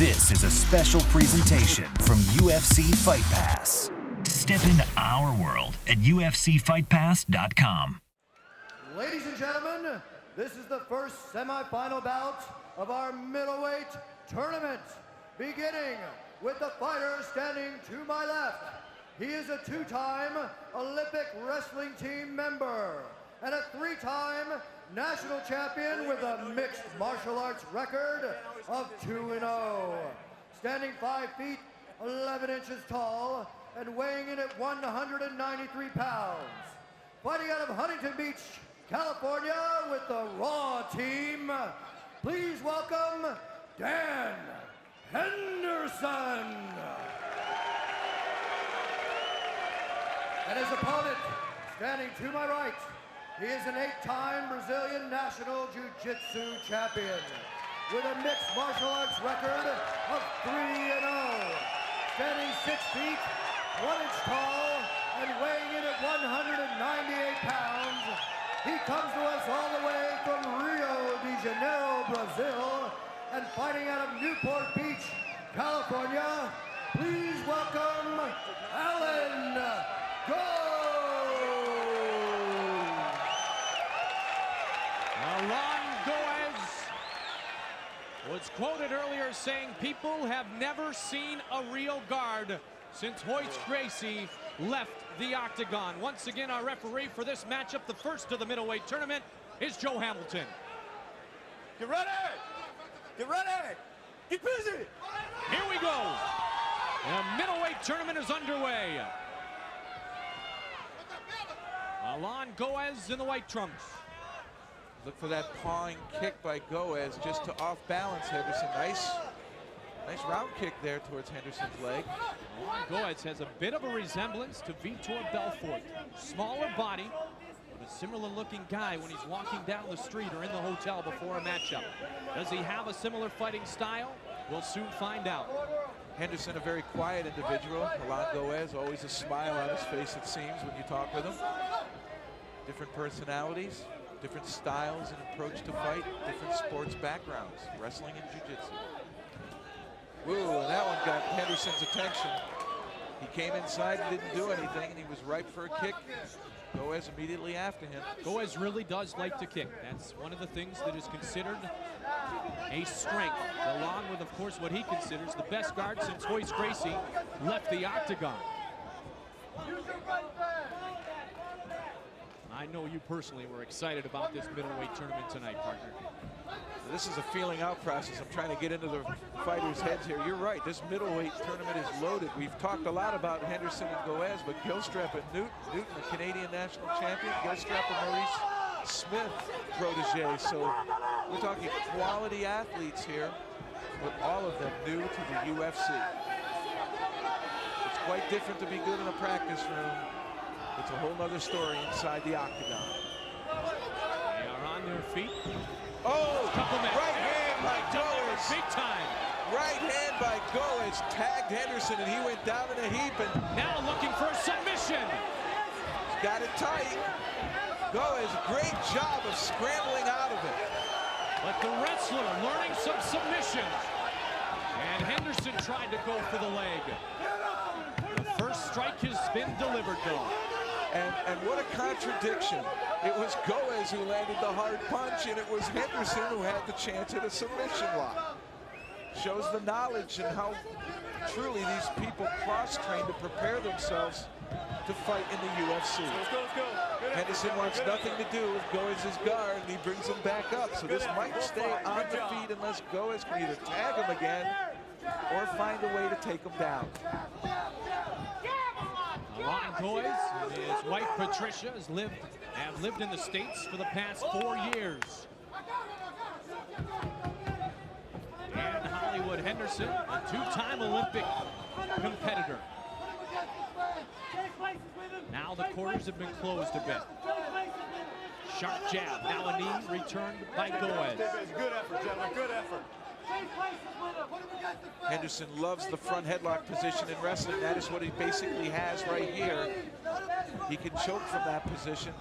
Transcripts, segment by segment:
This is a special presentation from UFC Fight Pass. Step into our world at UFCFightPass.com. Ladies and gentlemen, this is the first semifinal bout of our middleweight tournament. Beginning with the fighter standing to my left. He is a two-time Olympic wrestling team member and a three-time national champion with a mixed martial arts record of 2-0. Standing 5 feet, 11 inches tall, and weighing in at 193 pounds. Fighting out of Huntington Beach, California with the Raw team, please welcome Dan Henderson. And his opponent, standing to my right, he is an 8-time Brazilian national jiu-jitsu champion with a mixed martial arts record of 3-0. Standing 6 feet, 1 inch tall, and weighing in at 198 pounds, he comes to us all the way from Rio de Janeiro, Brazil, and fighting out of Newport Beach, California, please welcome Alan Go! Alan Goes was quoted earlier saying people have never seen a real guard since Royce Gracie left the octagon. Once again, our referee for this matchup, the first of the middleweight tournament, is Joe Hamilton. Get ready! Get ready! Get busy! Here we go. The middleweight tournament is underway. Alan Goes in the white trunks. Look for that pawing kick by Goes just to off-balance Henderson. Nice round kick there towards Henderson's leg. Goes has a bit of a resemblance to Vitor Belfort. Smaller body, but a similar-looking guy when he's walking down the street or in the hotel before a matchup. Does he have a similar fighting style? We'll soon find out. Henderson, a very quiet individual. Alan Goes, always a smile on his face, it seems, when you talk with him. Different personalities, different styles and approach to fight, different sports backgrounds, wrestling and jiu-jitsu. Ooh, and that one got Henderson's attention. He came inside and didn't do anything, and he was ripe for a kick. Goes immediately after him. Goes really does like to kick. That's one of the things that is considered a strength, along with, of course, what he considers the best guard since Royce Gracie left the octagon. I know you personally were excited about this middleweight tournament tonight, partner. This is a feeling out process. I'm trying to get into the fighters' heads here. You're right, this middleweight tournament is loaded. We've talked a lot about Henderson and Goes, but Gilstrap and Newton, the Canadian national champion, Gilstrap and Maurice Smith protege. So we're talking quality athletes here, with all of them new to the UFC. It's quite different to be good in a practice room. It's a whole nother story inside the octagon. They are on their feet. Oh, right hand by Goes. Big time. Right hand by Goes tagged Henderson, and he went down in a heap. And now looking for a submission. He's got it tight. Goes, great job of scrambling out of it. But the wrestler learning some submissions. And Henderson tried to go for the leg. The first strike has been delivered, though. And what a contradiction. It was Goes who landed the hard punch, and it was Henderson who had the chance at a submission lock. Shows the knowledge and how truly these people cross-train to prepare themselves to fight in the UFC. Let's go. Henderson wants nothing to do with Goes' guard, and he brings him back up. So this might stay on the feet unless Goes can either tag him again or find a way to take him down. Alan Goes and his wife Patricia have lived in the States for the past 4 years. And Hollywood Henderson, a two-time Olympic competitor. Now the quarters have been closed a bit. Sharp jab, now a knee returned by Goes. Good effort, gentlemen, good effort. Henderson loves the front headlock position in wrestling. That is what he basically has right here. He can choke from that position.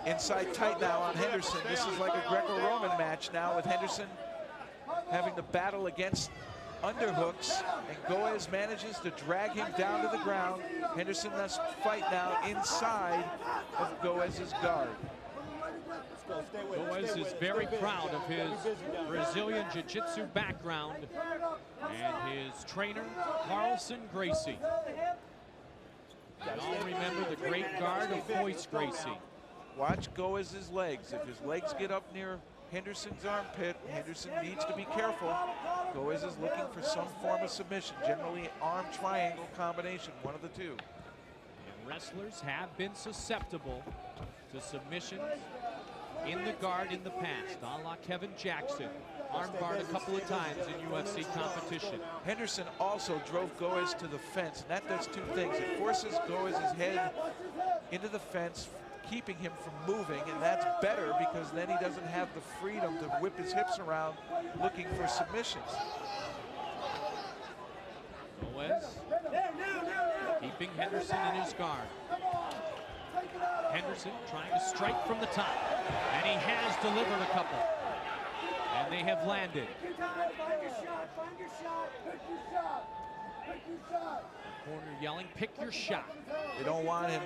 inside tight now on Henderson. This is like a Greco-Roman match now, with Henderson having to battle against underhooks, and Goes manages to drag him down to the ground. Henderson must fight now inside of Goes's guard. Goes is very proud of his Brazilian Jiu-Jitsu background and his trainer, Carlson Gracie. And all remember the great guard of Royce Gracie. Watch Goes's legs. If his legs get up near Henderson's armpit, Henderson needs to be careful. Goes is looking for some form of submission, generally arm triangle combination, one of the two. And wrestlers have been susceptible to submissions in the guard in the past, a la Kevin Jackson, armbarred a couple of times in UFC competition. Henderson also drove Goes to the fence, and that does two things. It forces Goes' head into the fence, keeping him from moving, and that's better because then he doesn't have the freedom to whip his hips around looking for submissions. Goes keeping Henderson in his guard. Henderson trying to strike from the top, and he has delivered a couple, and they have landed. The corner yelling, pick your shot. They don't want him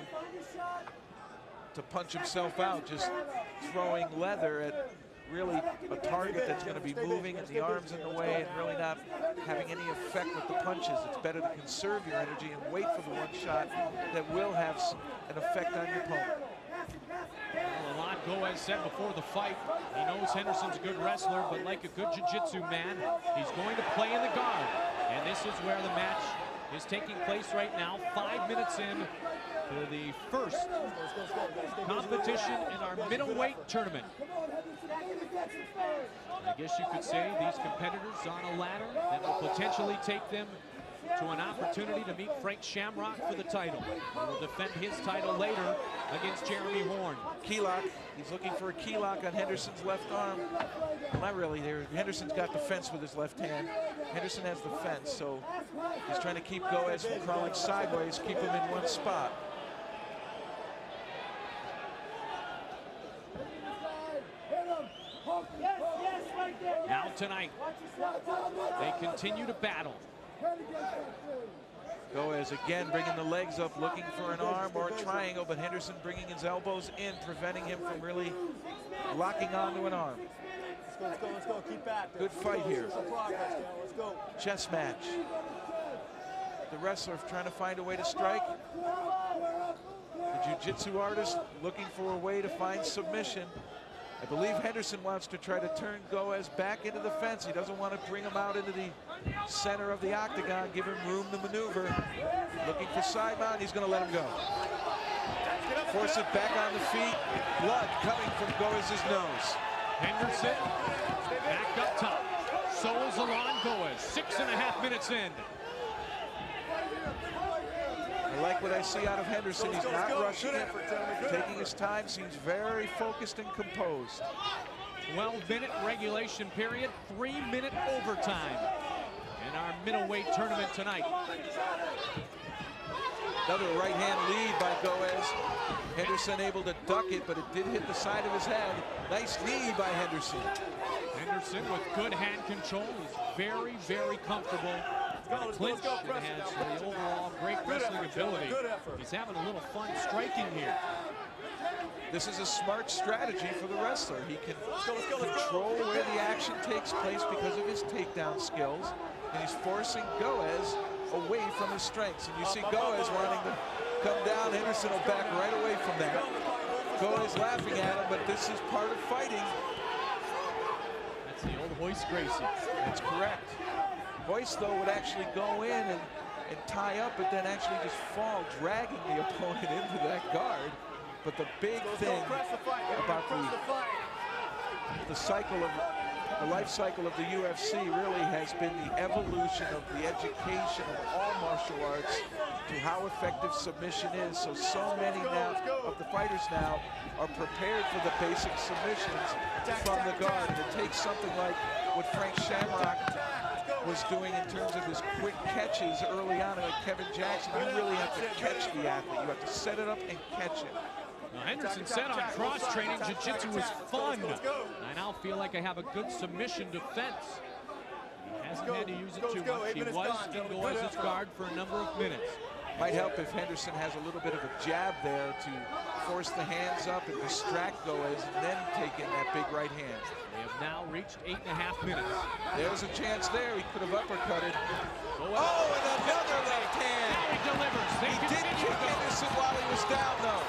to punch himself out, just throwing leather at really a target that's going to be moving and the arms in the way and really not having any effect with the punches. It's better to conserve your energy and wait for the one shot that will have an effect on your opponent. Well, a lot Goes said before the fight. He knows Henderson's a good wrestler, but like a good jiu-jitsu man, he's going to play in the guard. And this is where the match is taking place right now, 5 minutes in to the first competition in our middleweight tournament. I guess you could say these competitors on a ladder that will potentially take them to an opportunity to meet Frank Shamrock for the title. He will defend his title later against Jeremy Horn. Key lock. He's looking for a key lock on Henderson's left arm. Well, not really. Henderson's got the fence with his left hand. Henderson has the fence, so he's trying to keep Goes from crawling sideways, keep him in one spot. Now tonight, they continue to battle. Goes again bringing the legs up, looking for an arm or a triangle, but Henderson bringing his elbows in, preventing him from really locking onto an arm. Let's go, keep active. Good fight here. Let's go. Chess match. The wrestler trying to find a way to strike. The jiu-jitsu artist looking for a way to find submission. I believe Henderson wants to try to turn Goes back into the fence. He doesn't want to bring him out into the center of the octagon, give him room to maneuver. Looking for side mount, he's going to let him go. Force it back on the feet. Blood coming from Goes' nose. Henderson back up top. Souls along Goes. 6.5 minutes in. I like what I see out of Henderson. He's not rushing it, taking his time, seems very focused and composed. 12-minute regulation period, 3-minute overtime in our middleweight tournament tonight. Another right hand lead by Goes. Henderson able to duck it, but it did hit the side of his head. Nice knee by Henderson. Henderson with good hand control. He's very, very comfortable. Clinch and has the overall great wrestling ability. He's having a little fun striking here. This is a smart strategy for the wrestler. He can control where the action takes place because of his takedown skills, and he's forcing Goes away from his strengths. And you see Goes wanting to come down. Henderson will back right away from that. Goes laughing at him, but this is part of fighting. That's the old Royce Gracie. That's correct. Royce, though, would actually go in and tie up, but then actually just fall, dragging the opponent into that guard. But the big thing about the cycle of the life cycle of the UFC really has been the evolution of the education of all martial arts to how effective submission is. So many now of the fighters now are prepared for the basic submissions from the guard. And it takes something like what Frank Shamrock was doing in terms of his quick catches early on, like Kevin Jackson. You really have to catch the athlete. You have to set it up and catch it. Now, Henderson said on cross-training, jiu-jitsu is fun. I now feel like I have a good submission defense. He hasn't had to use it too much. He was in Goez's guard for a number of minutes. Might help if Henderson has a little bit of a jab there to force the hands up and distract Goez, and then take in that big right hand. They have now reached 8.5 minutes. There's a chance there. He could have uppercutted. Oh, and another left hand. Now he delivers. They He did kick Henderson while he was down, though.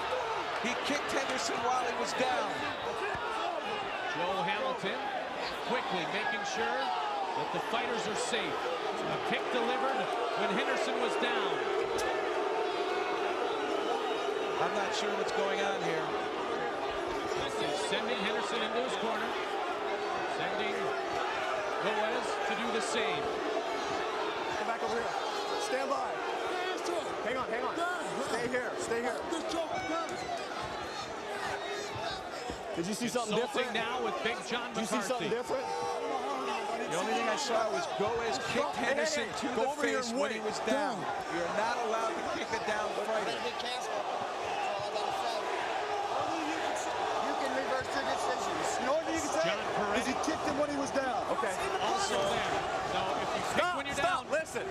He kicked Henderson while he was down. Joe Hamilton quickly making sure that the fighters are safe. A kick delivered when Henderson was down. I'm not sure what's going on here. This is sending Henderson into his corner. Sending Goez to do the same. Come back over here. Stand by. Hang on, hang on. Stay here, stay here. Did you see something different? Now with Big John McCarthy. Did you see something different? The only thing I saw was Goez kicked Henderson to the face when he was down. You're not allowed to kick a down fighter. You can reverse your decisions. The only thing you can say is he kicked him when he was down. Okay. Also there. So if you kick when you're down. Listen.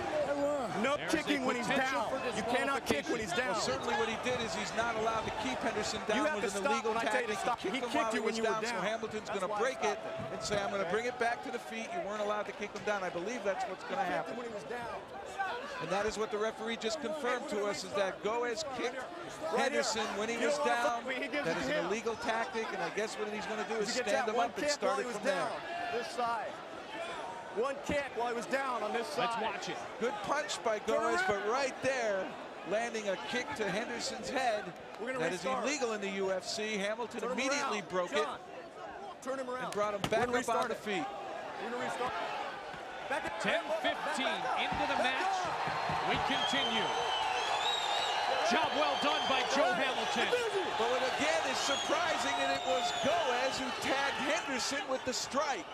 No kicking when he's down. You cannot kick when he's down. Well, certainly what he did is he's not allowed to keep Henderson down with an illegal tactic. He kicked him when you were down. So Hamilton's going to break it and say, I'm going to bring it back to the feet. You weren't allowed to kick him down. I believe that's what's going to happen. And that is what the referee just confirmed to us, is that Goez kicked Henderson when he was down. That is an illegal tactic, and I guess what he's going to do is stand him up and start it from there. This side. One kick while he was down on this side. Let's watch it. Good punch by Goez, but right there, landing a kick to Henderson's head. That is illegal in the UFC. Hamilton immediately broke it and brought him back up on the feet. 10-15 into the match. We continue. Job well done by Joe Hamilton. But what again is surprising, and it was Goez who tagged Henderson with the strike.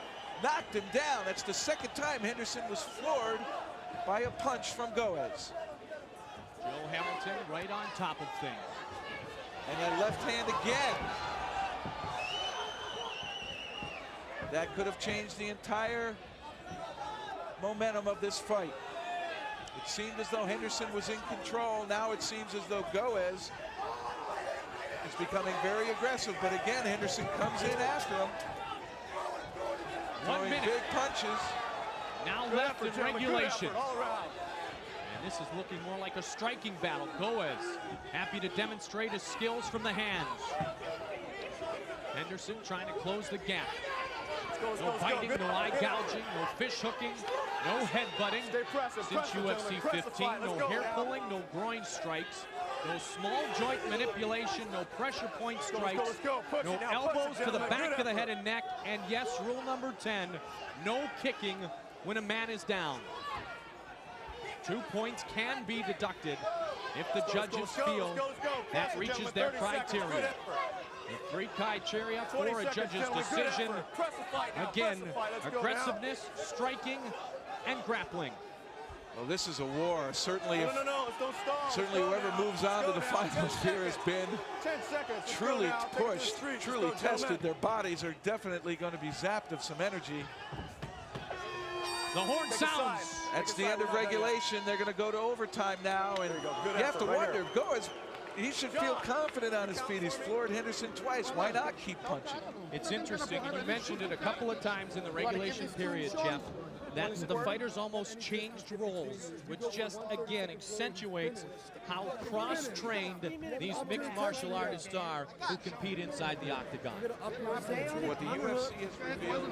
Knocked him down. That's the second time Henderson was floored by a punch from Goez. Joe Hamilton right on top of things. And then left hand again. That could have changed the entire momentum of this fight. It seemed as though Henderson was in control. Now it seems as though Goez is becoming very aggressive. But again, Henderson comes in after him. 1 minute. Big punches. Now left in regulation. And this is looking more like a striking battle. Goez happy to demonstrate his skills from the hands. Henderson trying to close the gap. No biting, no eye gouging, no fish hooking, no headbutting. Since UFC 15, no hair pulling, no groin strikes, no small joint manipulation, no pressure point strikes, no elbows to the back of the head and neck, and yes, rule number 10, no kicking when a man is down. 2 points can be deducted if the judges feel that reaches their criteria. The 3 criteria for a judge's decision. Again, aggressiveness, striking, and grappling. Well, this is a war. Certainly, whoever moves on to the finals here has been truly pushed, truly tested. Their bodies are definitely going to be zapped of some energy. The horn sounds. That's the end of regulation. They're going to go to overtime now, and you have to wonder, Goez, he should feel confident on his feet. He's floored Henderson twice. Why not keep punching? It's interesting, and you mentioned it a couple of times in the regulation period, Jeff, that the fighters almost changed roles, which just, again, accentuates how cross-trained these mixed martial artists are who compete inside the octagon. What the UFC has revealed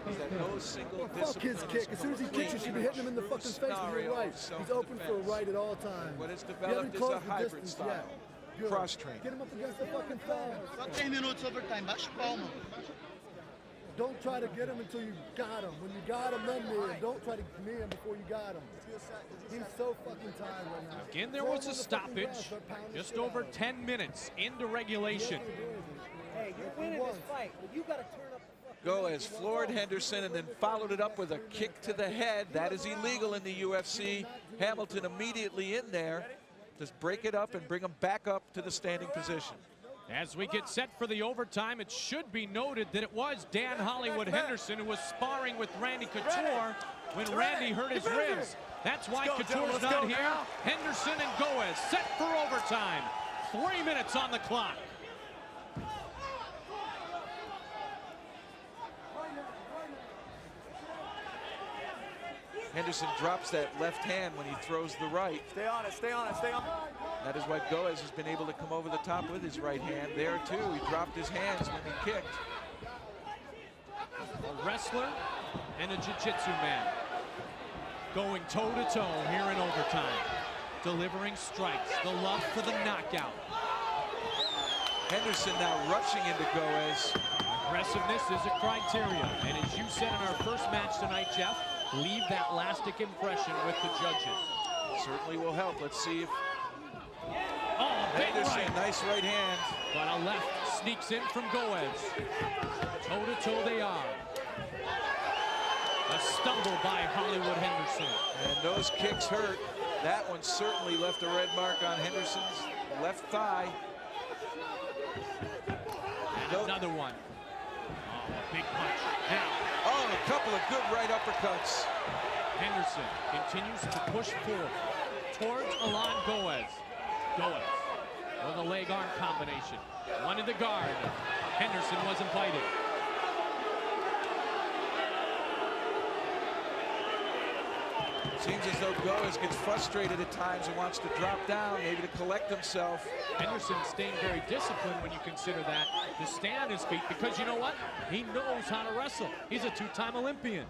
is that no single discipline his kick. As soon as he kicks, you should be hitting him in the fucking face with your right. He's open for a right at all times. What is developed is a hybrid style. Cross-training. Get him up against the fucking fence. 10 minutes overtime, baixa palma. Don't try to get him until you got him. When you got him, then knee him. Don't try to knee him before you got him. He's so fucking tired right now. Again, there was a stoppage. Just over 10 minutes into regulation. Hey, you're winning this fight, but you got to turn up the Goez floored Henderson and then followed it up with a kick to the head. That is illegal in the UFC. Hamilton immediately in there to break it up and bring him back up to the standing position. As we get set for the overtime, it should be noted that it was Dan Hollywood Henderson who was sparring with Randy Couture when Randy hurt his ribs. That's why Couture's not here. Henderson and Goes set for overtime. 3 minutes on the clock. Henderson drops that left hand when he throws the right. Stay on it, stay on it, stay on it. That is why Goes has been able to come over the top with his right hand. There too, he dropped his hands when he kicked. A wrestler and a jiu-jitsu man going toe-to-toe here in overtime. Delivering strikes, the love for the knockout. Henderson now rushing into Goes. Aggressiveness is a criteria, and as you said in our first match tonight, Jeff, leave that lasting impression with the judges. Certainly will help. Let's see if Big Henderson, right. nice right hand. But a left sneaks in from Goes. Toe-to-toe they are. A stumble by Hollywood Henderson. And those kicks hurt. That one certainly left a red mark on Henderson's left thigh. And another one. Oh, a big punch. Now, oh, a couple of good right uppercuts. Henderson continues to push forward towards Alon Goes. Goes with a leg arm combination. One in the guard. Henderson wasn't fighting. Seems as though Goes gets frustrated at times and wants to drop down, maybe to collect himself. Henderson staying very disciplined when you consider that, to stay on his feet, because you know what? He knows how to wrestle. He's a two-time Olympian.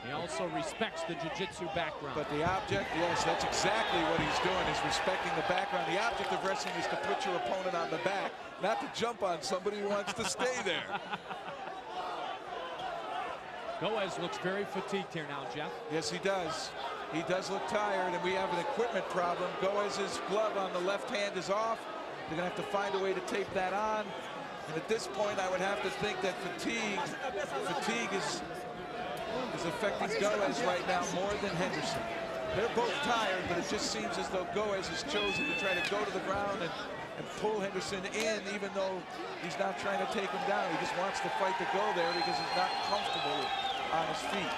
He also respects the jiu-jitsu background. But the object, yes, that's exactly what he's doing, is respecting the background. The object of wrestling is to put your opponent on the back, not to jump on somebody who wants to stay there. Goes looks very fatigued here now, Jeff. Yes, he does. He does look tired, and we have an equipment problem. Goes' glove on the left hand is off. They're going to have to find a way to tape that on. And at this point, I would have to think that fatigue is affecting Goes right now more than Henderson. They're both tired, but it just seems as though Goes has chosen to try to go to the ground and pull Henderson in, even though he's not trying to take him down. He just wants the fight to go there because he's not comfortable on his feet.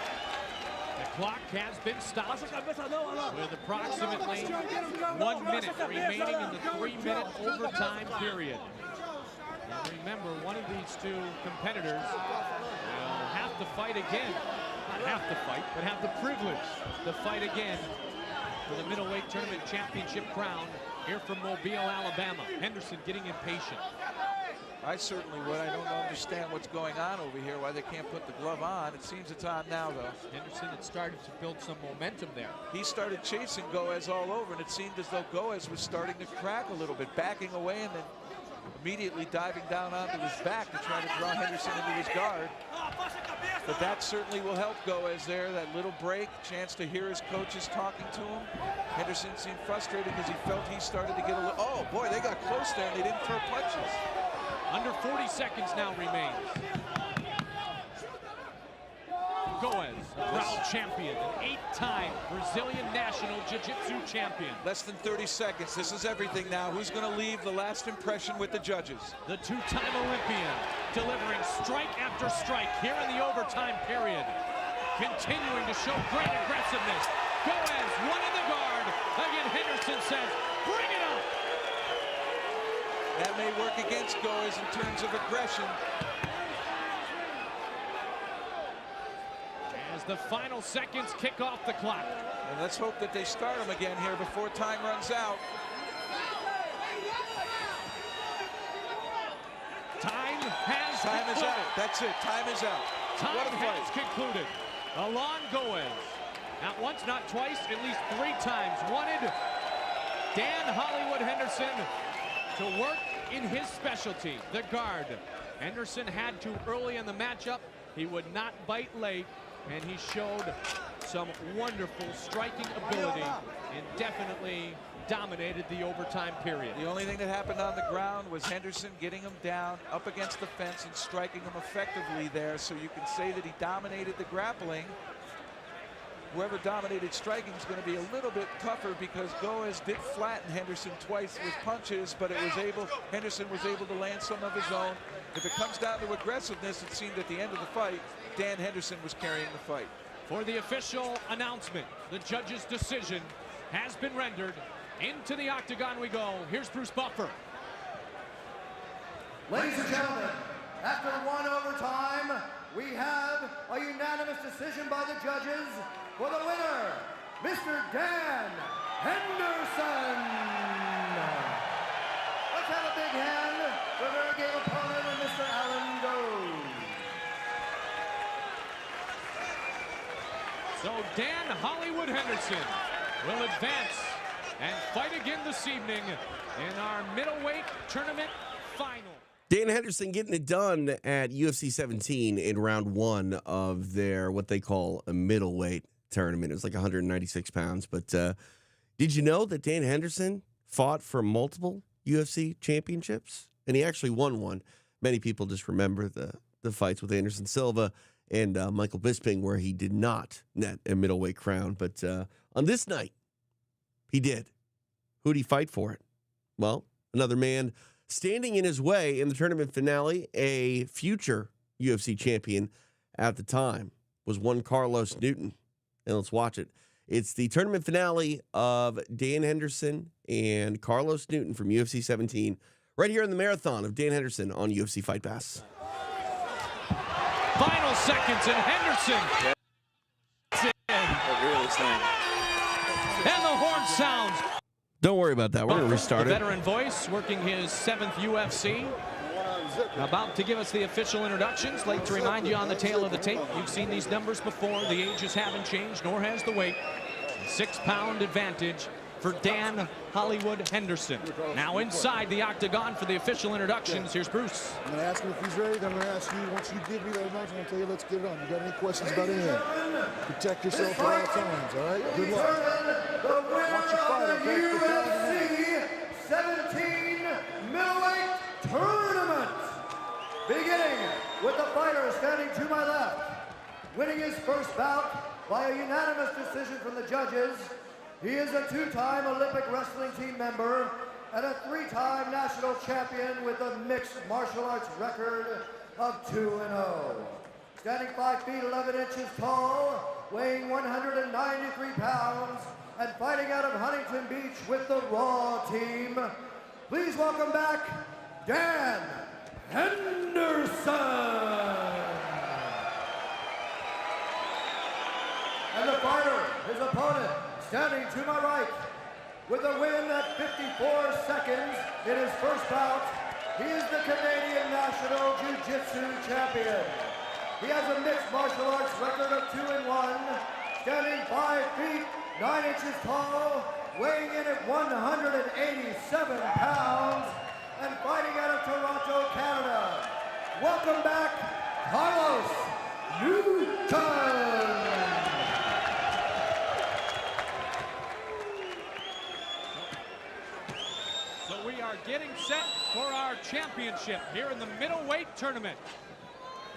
The clock has been stopped with approximately 1 minute remaining in the 3-minute overtime period. And remember, one of these two competitors will have to fight again. Not have to fight, but have the privilege to fight again for the middleweight tournament championship crown here from Mobile, Alabama. Henderson getting impatient. I certainly would. I don't understand what's going on over here, why they can't put the glove on. It seems it's on now, though. Henderson had started to build some momentum there. He started chasing Goes all over, and it seemed as though Goes was starting to crack a little bit, backing away and then immediately diving down onto his back to try to draw Henderson into his guard. But that certainly will help Goes there, that little break, chance to hear his coaches talking to him. Henderson seemed frustrated because he felt he started to get a little, oh boy, they got close there and they didn't throw punches. Under 40 seconds now remains. Goes, a proud champion, an 8-time Brazilian national jiu-jitsu champion. Less than 30 seconds, this is everything now. Who's gonna leave the last impression with the judges? The two-time Olympian, delivering strike after strike here in the overtime period. Continuing to show great aggressiveness. Goes, one in the guard. Again, Henderson says, bring it up. That may work against Goes in terms of aggression. As the final seconds kick off the clock. And let's hope that they start him again here before time runs out. Time has Time is concluded. out. That's it. Time is out. Time What a has fight. concluded. Alon Goes, not once, not twice, at least 3 times, wanted Dan Hollywood Henderson to work in his specialty, the guard. Henderson had to early in the matchup. He would not bite late, and he showed some wonderful striking ability and definitely dominated the overtime period. The only thing that happened on the ground was Henderson getting him down up against the fence and striking him effectively there, so you can say that he dominated the grappling. whoever dominated striking is going to be a little bit tougher because Goes did flatten Henderson twice with punches, but Henderson was able to land some of his own. If it comes down to aggressiveness, it seemed at the end of the fight, Dan Henderson was carrying the fight. For the official announcement, the judge's decision has been rendered. Into the octagon we go. Here's Bruce Buffer. Ladies and gentlemen, after one overtime, we have a unanimous decision by the judges for the winner, Mr. Dan Henderson. Let's have a big hand for a very game opponent, and Mr. Alan Goes. So Dan Hollywood Henderson will advance and fight again this evening in our middleweight tournament final. Dan Henderson getting it done at UFC 17 in round 1 of their, what they call a middleweight tournament. It was like 196 pounds. But did you know that Dan Henderson fought for multiple UFC championships? And he actually won one. Many people just remember the fights with Anderson Silva and Michael Bisping, where he did not net a middleweight crown. But on this night, he did. Who'd he fight for it? Well, another man standing in his way in the tournament finale, a future UFC champion at the time, was one Carlos Newton. And let's watch it. It's the tournament finale of Dan Henderson and Carlos Newton from UFC 17, right here in the marathon of Dan Henderson on UFC Fight Pass. Final seconds, and Henderson. Really slam. And the horn sounds. Don't worry about that. We're going to restart the it. veteran voice working his 7th UFC. About to give us the official introductions. Like to remind you on the tail of the tape, you've seen these numbers before. The ages haven't changed, nor has the weight. 6-pound advantage for Dan Hollywood Henderson. Now inside the octagon for the official introductions. Here's Bruce. I'm going to ask him if he's ready. Then I'm going to ask you, once you give me that announcement, I'm going to tell you, let's get it on. You got any questions about anything? Protect yourself at all times, all right? Good luck. The winner of the UFC 17 middleweight tournament. Beginning with the fighter standing to my left, winning his first bout by a unanimous decision from the judges. He is a 2-time Olympic wrestling team member and a 3-time national champion with a mixed martial arts record of 2-0. Standing 5 feet 11 inches tall, weighing 193 pounds, and fighting out of Huntington Beach with the Raw team. Please welcome back Dan Henderson. And the fighter, his opponent, standing to my right, with a win at 54 seconds in his first bout, he is the Canadian National Jiu-Jitsu Champion. He has a mixed martial arts record of 2-1, standing 5 feet 9 inches tall, weighing in at 187 pounds, and fighting out of Toronto, Canada. Welcome back, Carlos Newton. So we are getting set for our championship here in the middleweight tournament.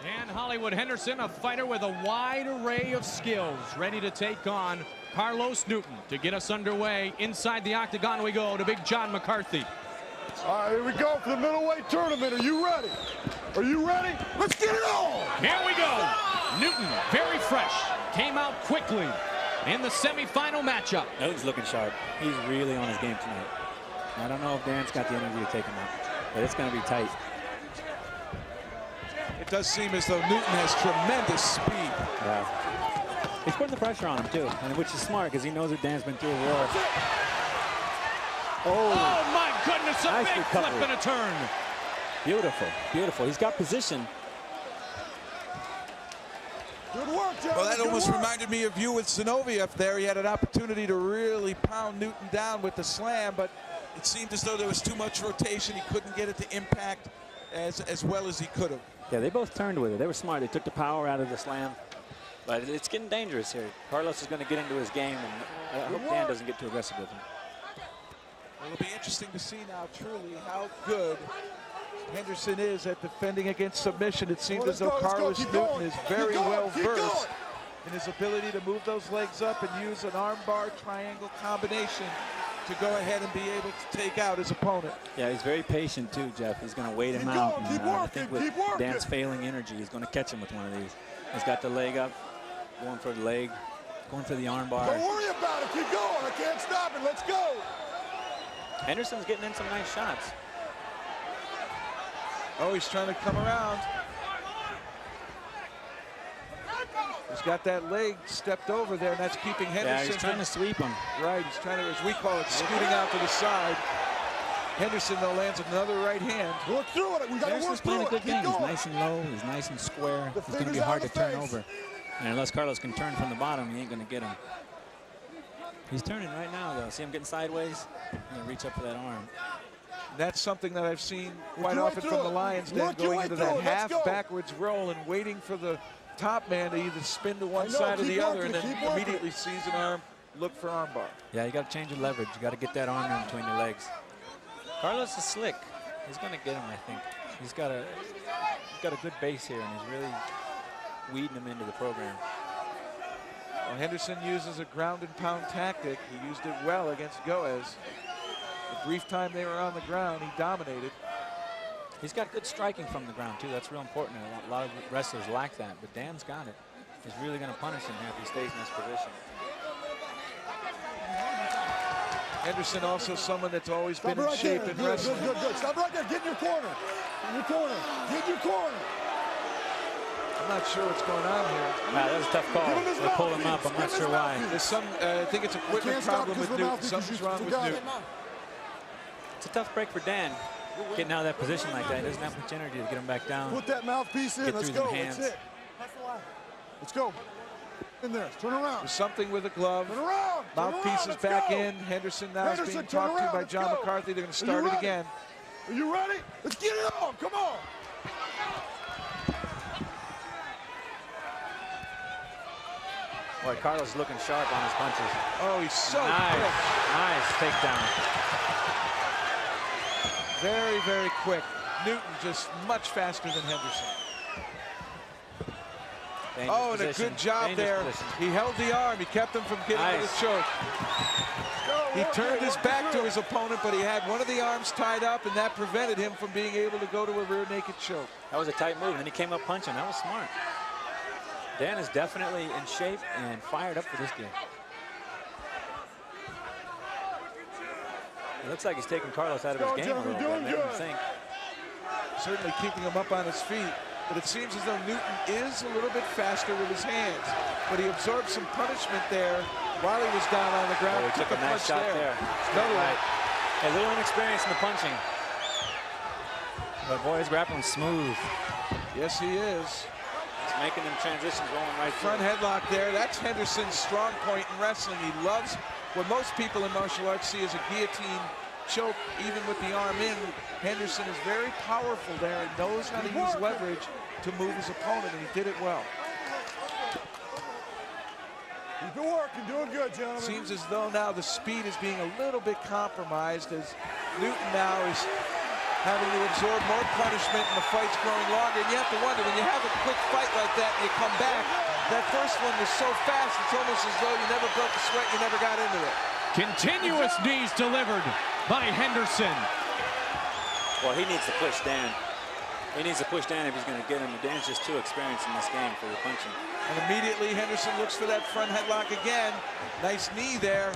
Dan Hollywood Henderson, a fighter with a wide array of skills, ready to take on Carlos Newton. To get us underway, inside the octagon we go to Big John McCarthy. All right, here we go for the middleweight tournament. Are you ready? Are you ready? Let's get it on! Here we go. Newton, very fresh, came out quickly in the semifinal matchup. Newton's looking sharp. He's really on his game tonight. I don't know if Dan's got the energy to take him out, but it's going to be tight. It does seem as though Newton has tremendous speed. Yeah. He's putting the pressure on him, too, and which is smart because he knows that Dan's been through a war. Oh my goodness, a nice big recovery. flip and a turn. Beautiful, beautiful. He's got position. Good work, Joe. Well, that almost reminded me of you with Zinoviev there. He had an opportunity to really pound Newton down with the slam, but it seemed as though there was too much rotation. He couldn't get it to impact as well as he could have. Yeah, they both turned with it. They were smart. They took the power out of the slam. But it's getting dangerous here. Carlos is going to get into his game, and I hope Dan doesn't get too aggressive with him. Well, it'll be interesting to see now truly how good Henderson is at defending against submission. It seems as though Carlos Newton is very well versed in his ability to move those legs up and use an armbar triangle combination to go ahead and be able to take out his opponent. Yeah, he's very patient too, Jeff. He's going to wait him out. And, I think with Dan's failing energy, he's going to catch him with one of these. He's got the leg up, going for the leg, going for the armbar. Don't worry about it. Keep going. I can't stop it. Let's go. Henderson's getting in some nice shots. Oh, he's trying to come around. He's got that leg stepped over there, and that's keeping Henderson. Yeah, he's trying to sweep him. Right, he's trying to, as we call it, scooting out to the side. Henderson, though, lands another right hand. Work through it. We got to Henderson's work playing through a good it. game. Keep He's going. nice and low. He's nice and square. He's going to be hard to turn over. And unless Carlos can turn from the bottom, he ain't going to get him. He's turning right now, though. See him getting sideways? He's going to reach up for that arm. That's something that I've seen quite often from the Lions, Dan, going into that half backwards roll and waiting for the top man to either spin to one side or the other, and then immediately sees an arm, look for armbar. Yeah, you got to change your leverage. You got to get that arm in between your legs. Carlos is slick. He's going to get him, I think. He's got a good base here, and he's really weeding him into the program. Well, Henderson uses a ground and pound tactic. He used it well against Goes. The brief time they were on the ground, he dominated. He's got good striking from the ground, too. That's real important. A lot of wrestlers lack that, but Dan's got it. He's really going to punish him here if he stays in this position. Henderson also someone that's always been in shape in wrestling. Good. Stop right there. Get in your corner. In your corner. Get in your corner. I'm not sure what's going on here. Wow, that was a tough call. They pulled him up. I'm not sure why. There's some, I think it's a equipment problem with Newton. Something's wrong with Newton. It's a tough break for Dan. Getting out of that position like that, he doesn't have much energy to get him back down. Put that mouthpiece in. Let's go. That's it. Let's go. In there. Turn around. There's something with a glove. Turn around. Mouthpiece is back in. Henderson now is being talked to by John McCarthy. They're going to start it again. Are you ready? Let's get it on. Come on. Boy, Carlos is looking sharp on his punches. Oh, he's so quick. Nice takedown. Very, very quick. Newton just much faster than Henderson. Dangerous and a good job there. He held the arm. He kept him from getting to the choke. He turned his back to his opponent, but he had one of the arms tied up, and that prevented him from being able to go to a rear naked choke. That was a tight move, and then he came up punching. That was smart. Dan is definitely in shape and fired up for this game. It looks like he's taking Carlos out of his game a little bit. Making him think. Certainly keeping him up on his feet, but it seems as though Newton is a little bit faster with his hands. But he absorbed some punishment there while he was down on the ground. Oh, he took a nice shot there. Another right. A little inexperience in the punching. But boy, his grappling's smooth. Yes, he is. He's making them transitions rolling right front through. headlock there. That's Henderson's strong point in wrestling. He loves what most people in martial arts see as a guillotine choke, even with the arm in. Henderson is very powerful there and knows how to use leverage to move his opponent, and he did it well. Keep it working, doing good, gentlemen. Seems as though now the speed is being a little bit compromised as Newton now is having to absorb more punishment and the fight's growing longer. And you have to wonder, when you have a quick fight like that and you come back, that first one was so fast, it's almost as though you never broke a sweat, you never got into it. Continuous knees delivered by Henderson. Well, he needs to push Dan. He needs to push Dan if he's going to get him. Dan's just too experienced in this game for the punching. And immediately Henderson looks for that front headlock again. Nice knee there.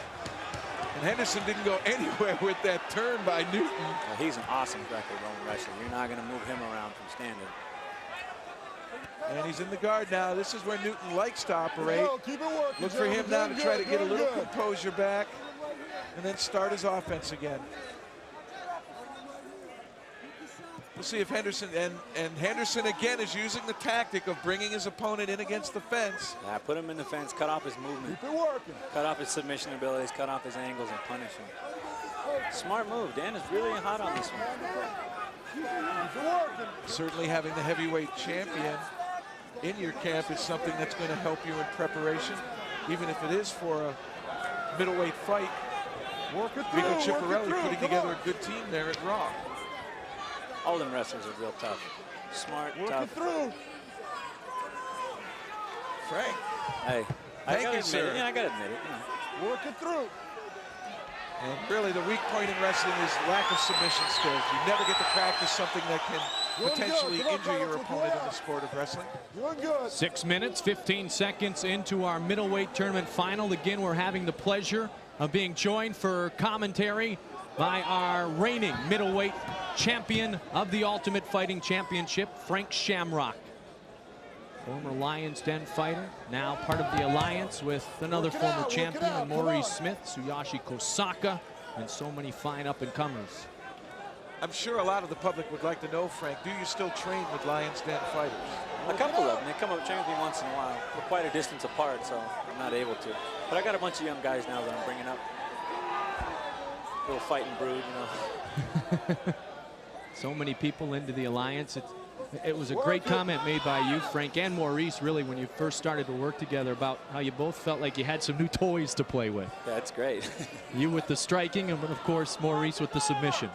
And Henderson didn't go anywhere with that turn by Newton. Well, he's an awesome Greco-Roman wrestler. You're not going to move him around from standing. And he's in the guard now. This is where Newton likes to operate. Keep it working. Look for him now to try to get a little composure back and then start his offense again. We'll see if Henderson, and Henderson again is using the tactic of bringing his opponent in against the fence. Yeah, put him in the fence, cut off his movement. Keep it working. Cut off his submission abilities, cut off his angles, and punish him. Smart move. Dan is really hot on this one. Keep it working. Certainly having the heavyweight champion in your camp is something that's going to help you in preparation, even if it is for a middleweight fight. Work it through. Rico Ciparelli putting together a good team there at Raw. All them wrestlers are real tough. Smart, Work tough. it through. Frank. Hey, Thank you, admit sir. it. Yeah, I gotta admit it. Work it through. And really, the weak point in wrestling is lack of submission skills. You never get to practice something that can potentially injure your opponent in the sport of wrestling. Doing good. 6 minutes, 15 seconds into our middleweight tournament final. Again, we're having the pleasure of being joined for commentary by our reigning middleweight champion of the Ultimate Fighting Championship, Frank Shamrock. Former Lions Den fighter, now part of the alliance with another former champion, Maurice Smith, Tsuyoshi Kosaka, and so many fine up-and-comers. I'm sure a lot of the public would like to know, Frank, do you still train with Lions Den fighters? A couple of them. They come up train with me once in a while. We're quite a distance apart, so I'm not able to. But I got a bunch of young guys now that I'm bringing up. A little fighting brood, you know. So many people into the alliance. It was a great comment made by you, Frank, and Maurice, really, when you first started to work together, about how you both felt like you had some new toys to play with. That's great. You with the striking, and of course, Maurice with the submissions.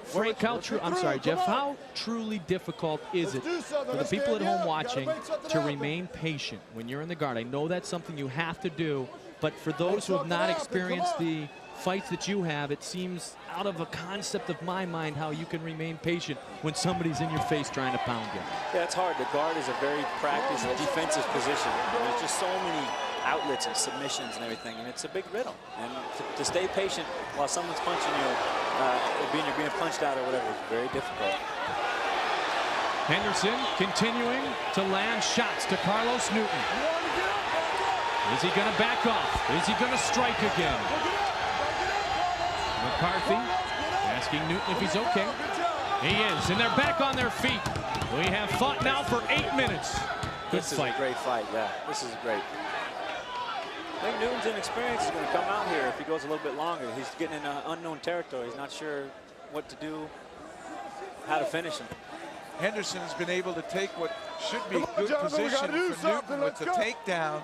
Frank, I'm sorry, Jeff, how truly difficult is it for the people at home watching to remain patient when you're in the guard? I know that's something you have to do, but for those who have not experienced the fights that you have, it seems out of a concept of my mind how you can remain patient when somebody's in your face trying to pound you. Yeah, it's hard. The guard is a very practiced defensive position. And there's just so many outlets and submissions and everything, and it's a big riddle. And to stay patient while someone's punching you, you're being punched out or whatever, is very difficult. Henderson continuing to land shots to Carlos Newton. Is he going to back off? Is he going to strike again? McCarthy asking Newton if he's okay. He is, and they're back on their feet. We have fought now for 8 minutes. Good This fight. is a great fight, yeah. This is great. I think Newton's inexperience is going to come out here if he goes a little bit longer. He's getting in unknown territory. He's not sure what to do, how to finish him. Henderson has been able to take what should be good position for Newton with the takedown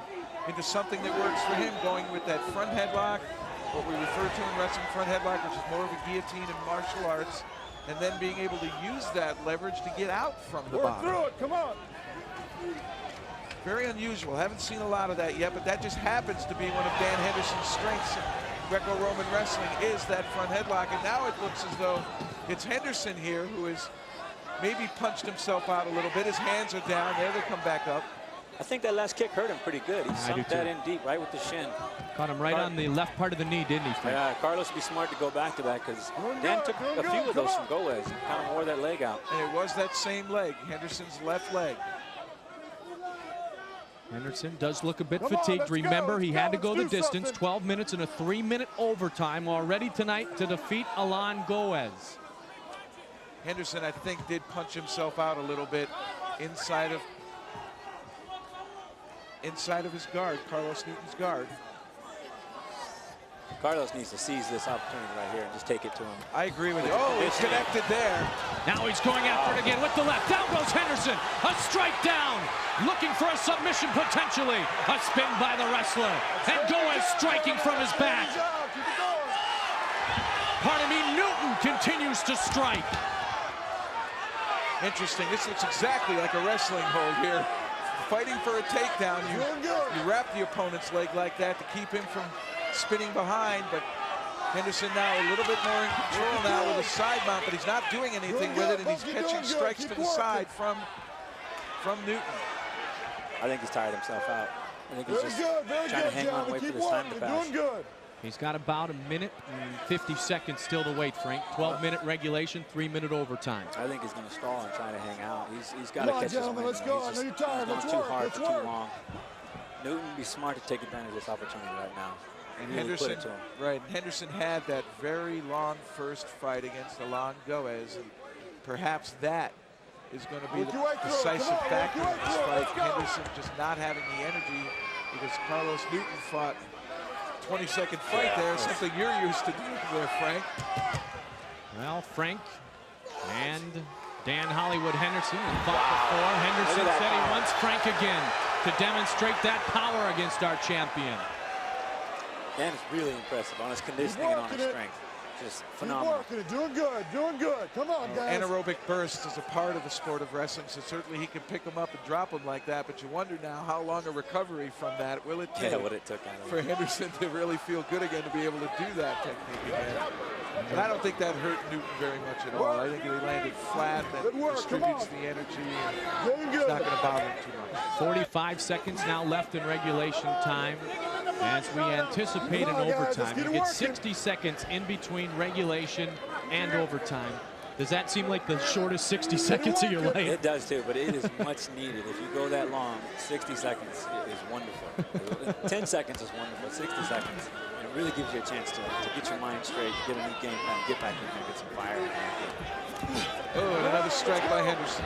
into something that works for him, going with that front headlock, what we refer to in wrestling front headlock, which is more of a guillotine in martial arts, and then being able to use that leverage to get out from the bottom. Through it. Come on. Very unusual. Haven't seen a lot of that yet, but that just happens to be one of Dan Henderson's strengths in Greco-Roman wrestling, is that front headlock. And now it looks as though it's Henderson here who has maybe punched himself out a little bit. His hands are down. There they come back up. I think that last kick hurt him pretty good. He sunk that in deep, right with the shin. Caught him right on the left part of the knee, didn't he, Frank? Yeah, Carlos would be smart to go back to that, because Dan took a few of those from Goez and kind of wore that leg out. And it was that same leg, Henderson's left leg. Henderson does look a bit fatigued. Remember, he had to go the distance. 12 minutes and a 3-minute overtime already tonight to defeat Alan Goez. Henderson, I think, did punch himself out a little bit inside of his guard, Carlos Newton's guard. Carlos needs to seize this opportunity right here and just take it to him. I agree with you. Oh, he's connected there. Now he's going after it again with the left. Down goes Henderson. A strike down. Looking for a submission potentially. A spin by the wrestler. And Goez striking from his back. Pardon me, Newton continues to strike. Interesting. This looks exactly like a wrestling hold here. Fighting for a takedown. You wrap the opponent's leg like that to keep him from spinning behind, but Henderson now a little bit more in control now with a side mount, but he's not doing anything with it, and he's catching strikes to the side from Newton. I think he's tired himself out. I think he's just trying to hang on, wait for this time to pass. He's got about 1 minute and 50 seconds still to wait, Frank. 12-minute regulation, 3-minute overtime. I think he's going to stall and try to hang out. He's got to catch his wind. He's go. I know you're tired. He's gone too hard for too long. Newton would be smart to take advantage of this opportunity right now. And Henderson, right? Henderson had that very long first fight against Alan Goez, and perhaps that is going to be the decisive factor in this fight. Henderson just not having the energy because Carlos Newton fought 20-second fight there, something you're used to doing there, Frank. Well, Frank and Dan Hollywood Henderson have fought before. Henderson said he wants Frank again to demonstrate that power against our champion. Dan is really impressive on his conditioning and on his strength. just phenomenal. Keep working, doing good, doing good. Come on, guys. Anaerobic bursts is a part of the sport of wrestling, so certainly he can pick them up and drop them like that, but you wonder now how long a recovery from that will it take what it took out of for Henderson to really feel good again, to be able to do that technique again. And I don't think that hurt Newton very much at all. I think he landed flat, that distributes the energy, and it's not going to bother him too much. 45 seconds now left in regulation time as we anticipate an overtime. You get 60 seconds in between regulation and overtime. Does that seem like the shortest 60 seconds of your life? It does too, but it is much needed. If you go that long, 60 seconds is wonderful. 10 seconds is wonderful, 60 seconds. And it really gives you a chance to get your mind straight, get a new game plan, get back in there, get some fire in there. Oh, and another strike by Henderson.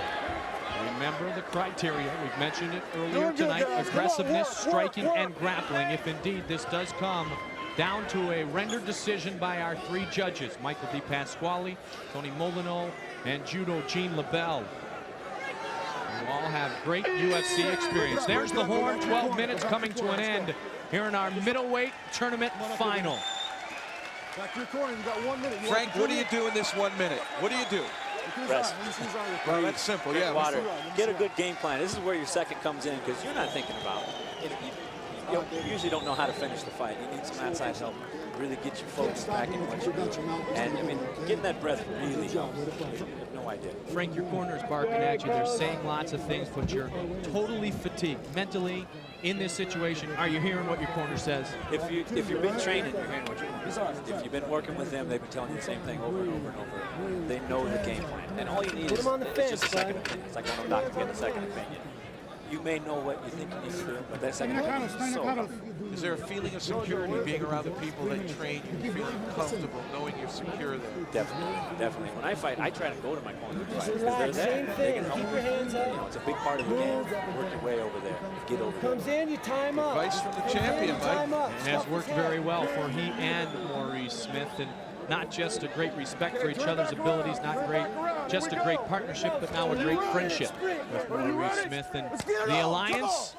Remember the criteria. We've mentioned it earlier tonight. Aggressiveness, striking, and grappling. If indeed this does come down to a rendered decision by our 3 judges, Michael Di Pasquale, Tony Molyneux, and Judo Gene LaBelle. You all have great UFC experience. There's the horn. 12 minutes coming to an end here in our middleweight tournament final. Back to your corner, you got 1 minute. Frank, what do you do in this 1 minute? What do you do? Rest. Well, that's simple, yeah. Water. Get a good game plan. This is where your second comes in, because you're not thinking about it. You usually don't know how to finish the fight. You need some outside help. Really get your focus back in what you're doing. And, I mean, getting that breath really helps. You have no idea. Frank, your corner's barking at you. They're saying lots of things, but you're totally fatigued mentally in this situation. Are you hearing what your corner says? If you've been training, you're hearing what your corner says. If you've been working with them, they've been telling you the same thing over and over and over. They know the game plan. And all you need is just a second opinion. It's like when a doctor getting a second opinion. You may know what you think you need to do, but that second opinion is so helpful. Is there a feeling of security being around the people that train you, feeling comfortable, knowing you're secure there? Definitely, definitely. When I fight, I try to go to my corner to fight, because they're there. They can help me. You know, it's a big part of the game. Work your way over there. Get over there. Comes in, you time up. Advice from the champion, Mike. It has worked very well for he and Maurice Smith, and not just a great respect for each other's abilities, not great, just a great partnership, but now a great friendship with Maurice Smith. And the alliance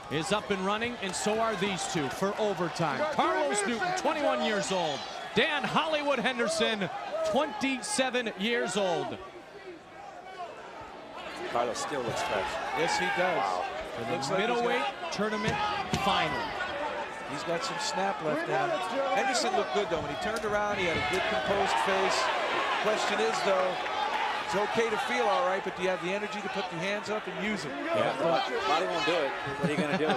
is up and running, and so are these two for overtime. Carlos Newton, 21 years old. Dan Hollywood Henderson, 27 years old. Carlos still looks fresh. Yes, he does. Wow. Looks like Middleweight tournament final. He's got some snap left now. Henderson looked good, though. When he turned around, he had a good composed face. Question is, though, it's okay to feel all right, but do you have the energy to put your hands up and use it? Yeah, body won't do it. What are you going to do?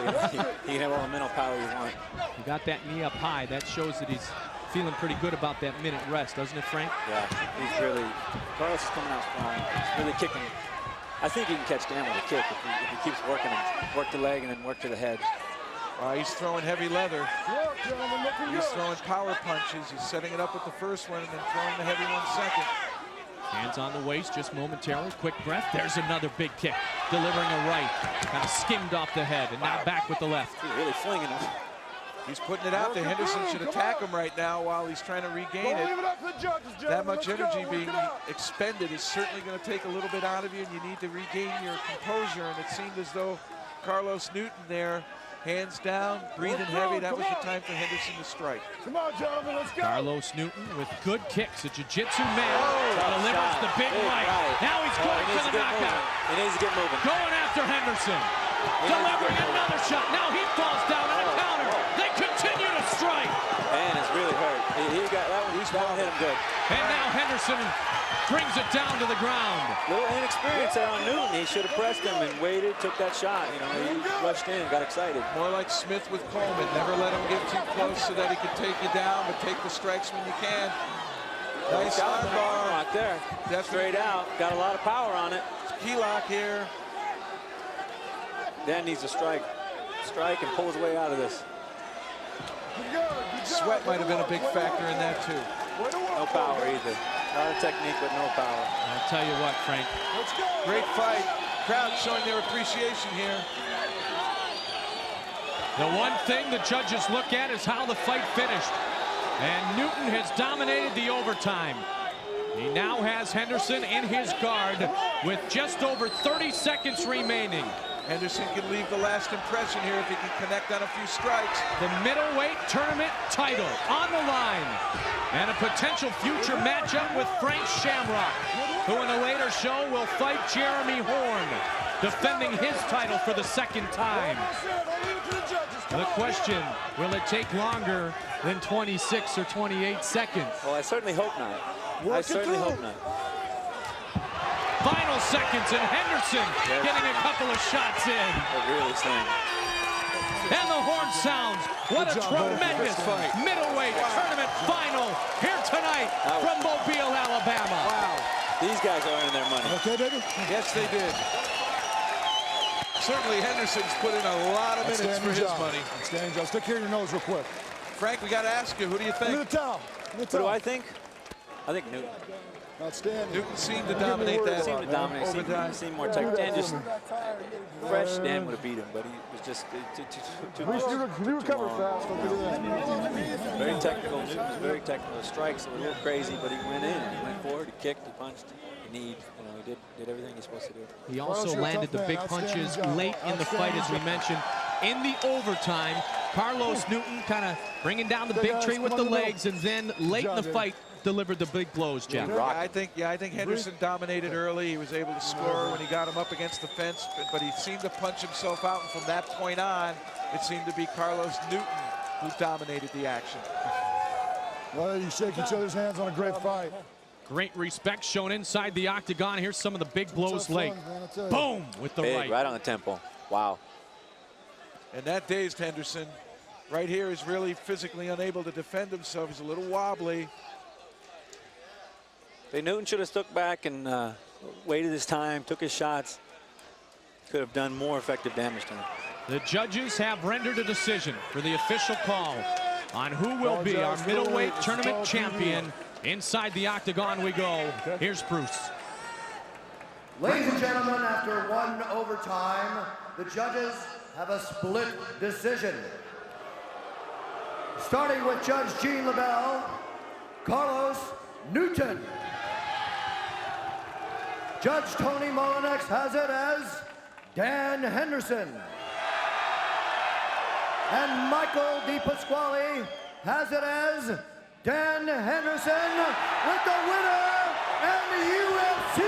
He can have all the mental power you want. He got that knee up high. That shows that he's feeling pretty good about that minute rest, doesn't it, Frank? Yeah, he's really, Carlos is coming out strong. He's really kicking. I think he can catch Dan with a kick if he keeps working him. Work the leg and then work to the head. He's throwing heavy leather. He's throwing power punches. He's setting it up with the first one and then throwing the heavy one second. Hands on the waist just momentarily. Quick breath. There's another big kick. Delivering a right. Kind of skimmed off the head. And now back with the left. He's really flinging him. He's putting it out there. Henderson should attack him right now while he's trying to regain it. That much energy being expended is certainly going to take a little bit out of you, and you need to regain your composure. And it seemed as though Carlos Newton there, hands down, breathing heavy. That was the time for Henderson to strike. Come on, gentlemen, let's go. Carlos Newton with good kicks. A jiu-jitsu man delivers the big right. Now he's going for the knockout. He needs to get moving. Going after Henderson. Delivering another shot. Now he falls down on a counter. They continue to strike. And it's really hurt. He got that one. That one hit him good. And now Henderson brings it down to the ground. A little inexperience there on Newton. He should have pressed him and waited, took that shot. You know, he rushed in, got excited. More like Smith with Coleman. Never let him get too close so that he could take you down, but take the strikes when you can. Nice arm bar. Right there. Straight out. Got a lot of power on it. Key lock here. Dan needs to strike and pull his way out of this. Sweat might have been a big factor in that too. No power either. A lot of technique, but no power. I'll tell you what, Frank. Great fight. Crowd showing their appreciation here. The one thing the judges look at is how the fight finished. And Newton has dominated the overtime. He now has Henderson in his guard with just over 30 seconds remaining. Henderson can leave the last impression here if he can connect on a few strikes. The middleweight tournament title on the line. And a potential future matchup with Frank Shamrock, who in a later show will fight Jeremy Horn, defending his title for the second time. The question, will it take longer than 26 or 28 seconds? Well, I certainly hope not. I certainly hope not. Final seconds, and Henderson getting a couple of shots in. They're really slaying. And the horn sounds. What a tremendous middleweight tournament final here tonight from Mobile, Alabama. Wow. These guys are earning their money. Okay, baby? Yes, they did. Certainly Henderson's put in a lot of minutes for his money. Outstanding job. Stick here in your nose real quick. Frank, we got to ask you, who do you think? Give me the towel. What do I think? I think Newton. Outstanding. Newton seemed to dominate that. Seemed to dominate. Seemed more technical. Dan just fresh. Dan would have beat him, but he was just too much. You recover fast. Very technical. Newton was very technical. The strikes were a little crazy, but he went in. He went forward. He kicked. He punched. He kneed. You know, he did everything he's supposed to do. He also landed the big punches late in the fight, as we mentioned. In the overtime, Carlos Newton kind of bringing down the big tree with the legs, and then late in the fight, delivered the big blows, Jeff. I think Henderson dominated early. He was able to score when he got him up against the fence, but he seemed to punch himself out, and from that point on, it seemed to be Carlos Newton who dominated the action. Well, you shake each other's hands on a great fight. Great respect shown inside the octagon. Here's some of the big blows late. Boom, with the big, right on the temple. Wow. And that dazed Henderson. Right here is really physically unable to defend himself. He's a little wobbly. Newton should have stuck back and waited his time, took his shots. Could have done more effective damage to him. The judges have rendered a decision for the official call on who will be our middleweight tournament champion. Inside the octagon we go. Here's Bruce. Ladies and gentlemen, after one overtime, the judges have a split decision. Starting with Judge Gene LaBelle, Carlos Newton. Judge Tony Molinex has it as Dan Henderson. And Michael DiPasquale has it as Dan Henderson, with the winner and the UFC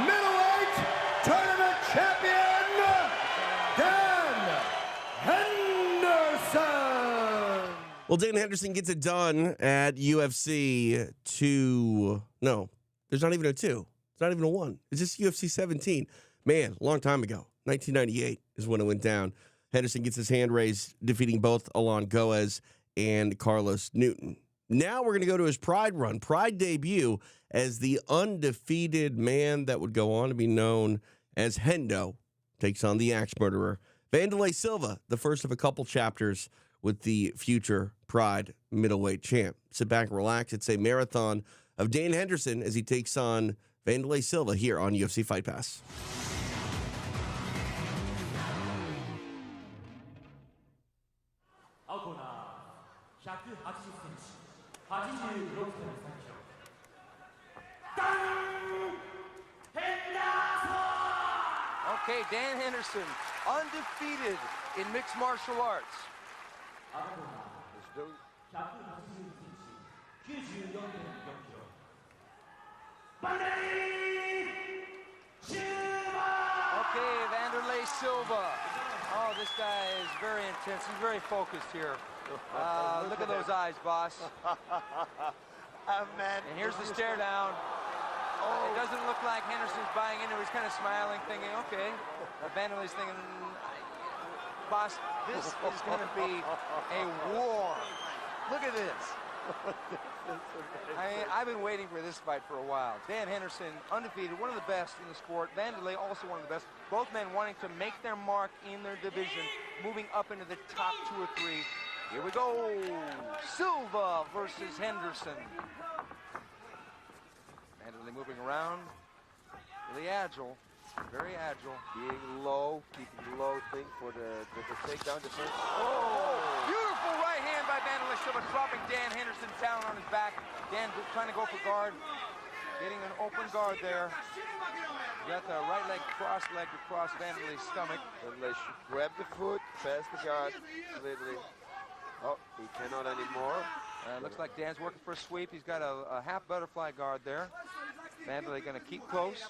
Middleweight Tournament Champion, Dan Henderson. Well, Dan Henderson gets it done at UFC 2. No, there's not even a 2. It's not even a 1. It's just UFC 17. Man, long time ago. 1998 is when it went down. Henderson gets his hand raised, defeating both Alan Goez and Carlos Newton. Now we're going to go to his Pride run. Pride debut as the undefeated man that would go on to be known as Hendo takes on the Axe Murderer. Wanderlei Silva, the first of a couple chapters with the future Pride middleweight champ. Sit back and relax. It's a marathon of Dan Henderson as he takes on Wanderlei Silva here on UFC Fight Pass. Okay, Dan Henderson, undefeated in mixed martial arts. Okay, Wanderlei Silva. Oh, this guy is very intense. He's very focused here. Look at those eyes, boss. Man. And here's the stare down. It doesn't look like Henderson's buying into it. He's kind of smiling, thinking, okay. Wanderlei's thinking, boss, this is going to be a war. Look at this. I've been waiting for this fight for a while. Dan Henderson, undefeated, one of the best in the sport. Wanderlei, also one of the best. Both men wanting to make their mark in their division, moving up into the top 2 or 3. Here we go. Silva versus Henderson. Wanderlei moving around, really agile, very agile. Being low, keeping low, think for the takedown defense. Oh! Beautiful right hand by Wanderlei Silva, dropping Dan Henderson down on his back. Dan trying to go for guard, getting an open guard there. Got the right leg cross-legged across Wanderlei's stomach. Wanderlei grab the foot, pass the guard, literally. Oh, he cannot anymore. Looks like Dan's working for a sweep. He's got a half butterfly guard there. Vanderlei going to keep close,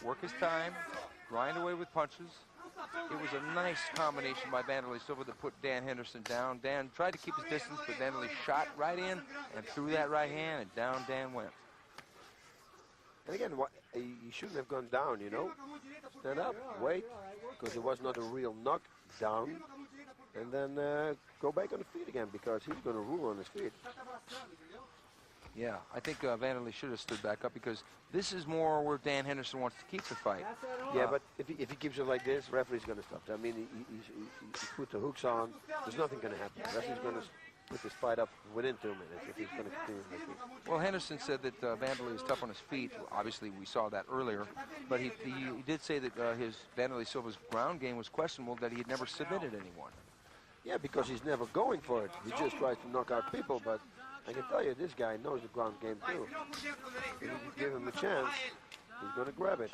work his time, grind away with punches. It was a nice combination by Vanderlei Silva to put Dan Henderson down. Dan tried to keep his distance, but Vanderlei shot right in and threw that right hand, and down Dan went. And again, he shouldn't have gone down, you know. Stand up, wait, because it was not a real knockdown. And then go back on the feet again, because he's going to rule on his feet. Yeah, I think Vanderlei should have stood back up, because this is more where Dan Henderson wants to keep the fight. Yeah, but if he keeps it like this, referee's going to stop. I mean, he put the hooks on. There's nothing going to happen. Referee's going to put this fight up within 2 minutes if he's going to continue like this. Well, Henderson said that Vanderlei is tough on his feet. Obviously, we saw that earlier. But he did say that his Vanderlei Silva's ground game was questionable, that he had never submitted anyone. Yeah, because he's never going for it. He just tries to knock out people, but I can tell you, this guy knows the ground game too. If you give him a chance, he's going to grab it.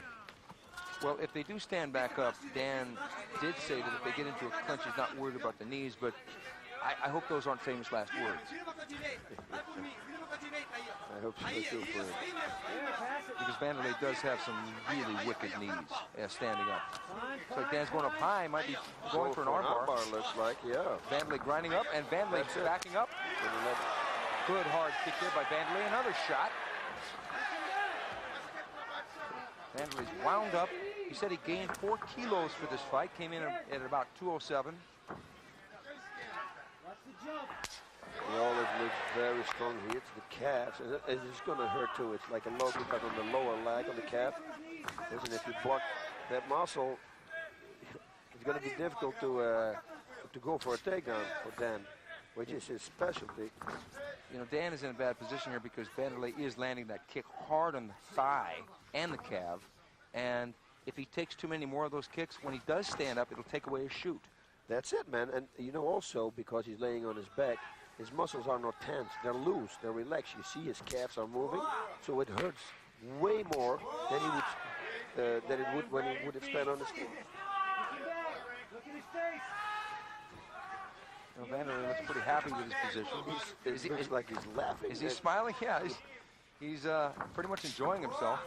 Well, if they do stand back up, Dan did say that if they get into a clinch, he's not worried about the knees, but I hope those aren't famous last words. I hope so too for him. Because Vanderlei does have some really wicked knees standing up. So Dan's going up high, might be going for an armbar. Looks like, yeah. Vanderlei grinding up, and Vanderlei backing up. Good hard kick there by Vanderlei. Another shot. Vanderlei's wound up. He said he gained 4 kilos for this fight. Came in at about 207. He always looks very strong. He hits the calves, and it's going to hurt too. It's like a low kick on the lower leg on the calf. Listen, if you block that muscle, it's going to be difficult to go for a takedown for Dan, which is his specialty. You know, Dan is in a bad position here because Vanderlei is landing that kick hard on the thigh and the calf, and if he takes too many more of those kicks, when he does stand up, it'll take away his shoot. That's it, man. And you know, also because he's laying on his back, his muscles are not tense. They're loose. They're relaxed. You see his calves are moving, so it hurts way more than it would when he would have stand on his feet. Vanderlei looks pretty happy with his position. It looks like he's laughing. Is he smiling? Yeah, he's pretty much enjoying himself.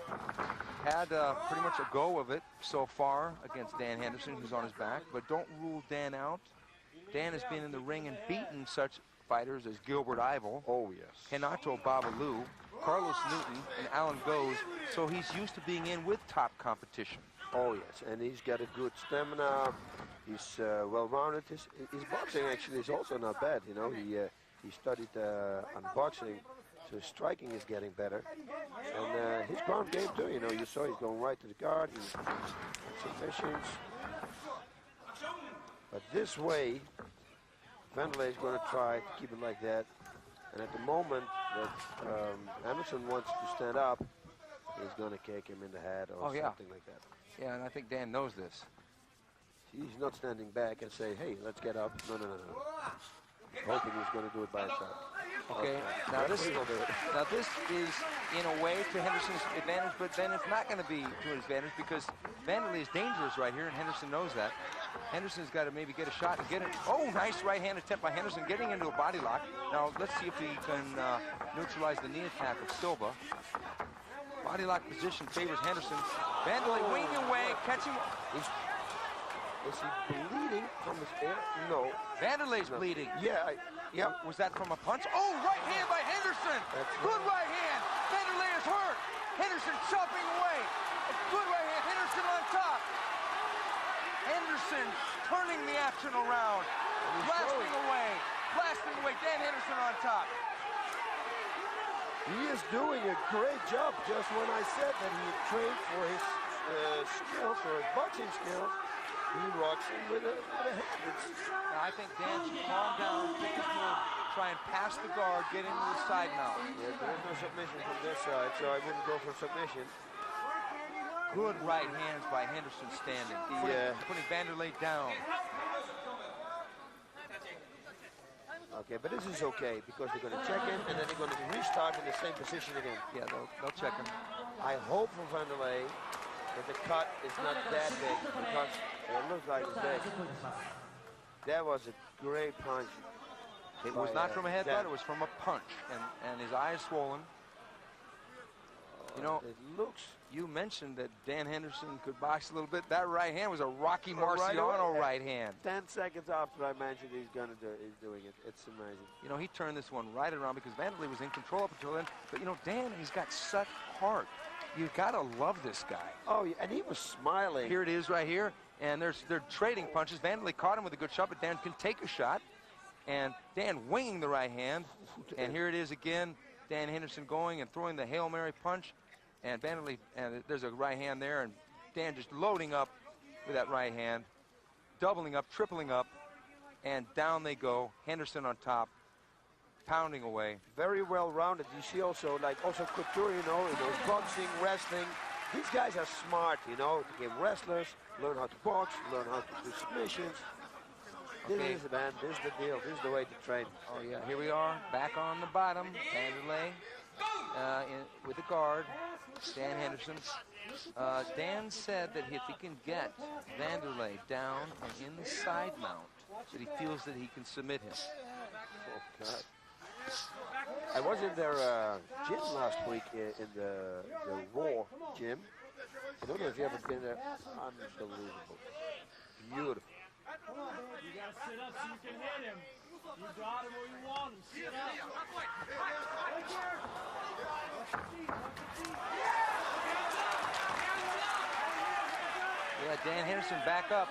Had pretty much a go of it so far against Dan Henderson, who's on his back. But don't rule Dan out. Dan has been in the ring and beaten such fighters as Gilbert Ivel, Renato Babalu, Carlos Newton, and Alan Goes. So he's used to being in with top competition. Oh yes, and he's got a good stamina. He's well-rounded. His boxing actually is also not bad. You know, he studied on boxing, so his striking is getting better, and his ground game too. You know, you saw he's going right to the guard. He's submissions, but this way, Vanderlei is going to try to keep it like that. And at the moment that Henderson wants to stand up, he's going to kick him in the head or something like that. Yeah, and I think Dan knows this. He's not standing back and say, hey, let's get up. No. Hoping he's going to do it by himself. Okay, now this is in a way to Henderson's advantage, but then it's not going to be to his advantage because Vanderlei is dangerous right here, and Henderson knows that. Henderson's got to maybe get a shot and get it. Oh, nice right hand attempt by Henderson, getting into a body lock. Now let's see if he can neutralize the knee attack of Silva. Body lock position favors Henderson. Vanderlei winging away, catching. Is he bleeding from his ear? No. Vanderlei's bleeding. Yeah. Was that from a punch? Oh, right hand by Henderson. Good right hand. Vanderlei is hurt. Henderson chopping away. A good right hand. Henderson on top. Henderson turning the action around. Blasting away. Dan Henderson on top. He is doing a great job. Just when I said that he trained for his skills, for his boxing skills, he rocks him with a hand. I think Dan should calm down, take his move, try and pass the guard, get into the side now. Yeah, there's no submission from this side, so I wouldn't go for submission. Good right hands by Henderson standing. Putting Vanderlei down. Okay, but this is okay because they're going to check him and then they're going to restart in the same position again. Yeah, they'll check him. I hope for Vanderlei that the cut is not that big because it looks like it's big. That was a great punch. It was not from a headbutt, it was from a punch, and his eye is swollen. You know, it looks. You mentioned that Dan Henderson could box a little bit. That right hand was a Rocky Marciano right hand. 10 seconds after I mentioned he's doing it. It's amazing. You know, he turned this one right around because Vanderlei was in control up until then. But, you know, Dan, he's got such heart. You got to love this guy. Oh, yeah, and he was smiling. Here it is right here. And they're trading punches. Vanderlei caught him with a good shot, but Dan can take a shot. And Dan winging the right hand. And here it is again. Dan Henderson going and throwing the Hail Mary punch. And Vanderlei, and there's a right hand there, and Dan just loading up with that right hand, doubling up, tripling up, and down they go. Henderson on top, pounding away. Very well rounded. You see also, also Couture, you know, boxing, wrestling. These guys are smart, you know, to become wrestlers, learn how to box, learn how to do submissions. Okay. This is the deal. This is the way to train. Oh, yeah, here we are, back on the bottom. Vanderlei with the guard. Dan Henderson. Dan said that if he can get Vanderlei down and in the side mount, that he feels that he can submit him. Oh, God. I was in their gym last week in the Raw gym. I don't know if you ever been there. Unbelievable. Beautiful. Come on, you gotta sit up so you can hit him. You got him where you want him. Sit up. Yeah, Dan Henderson back up.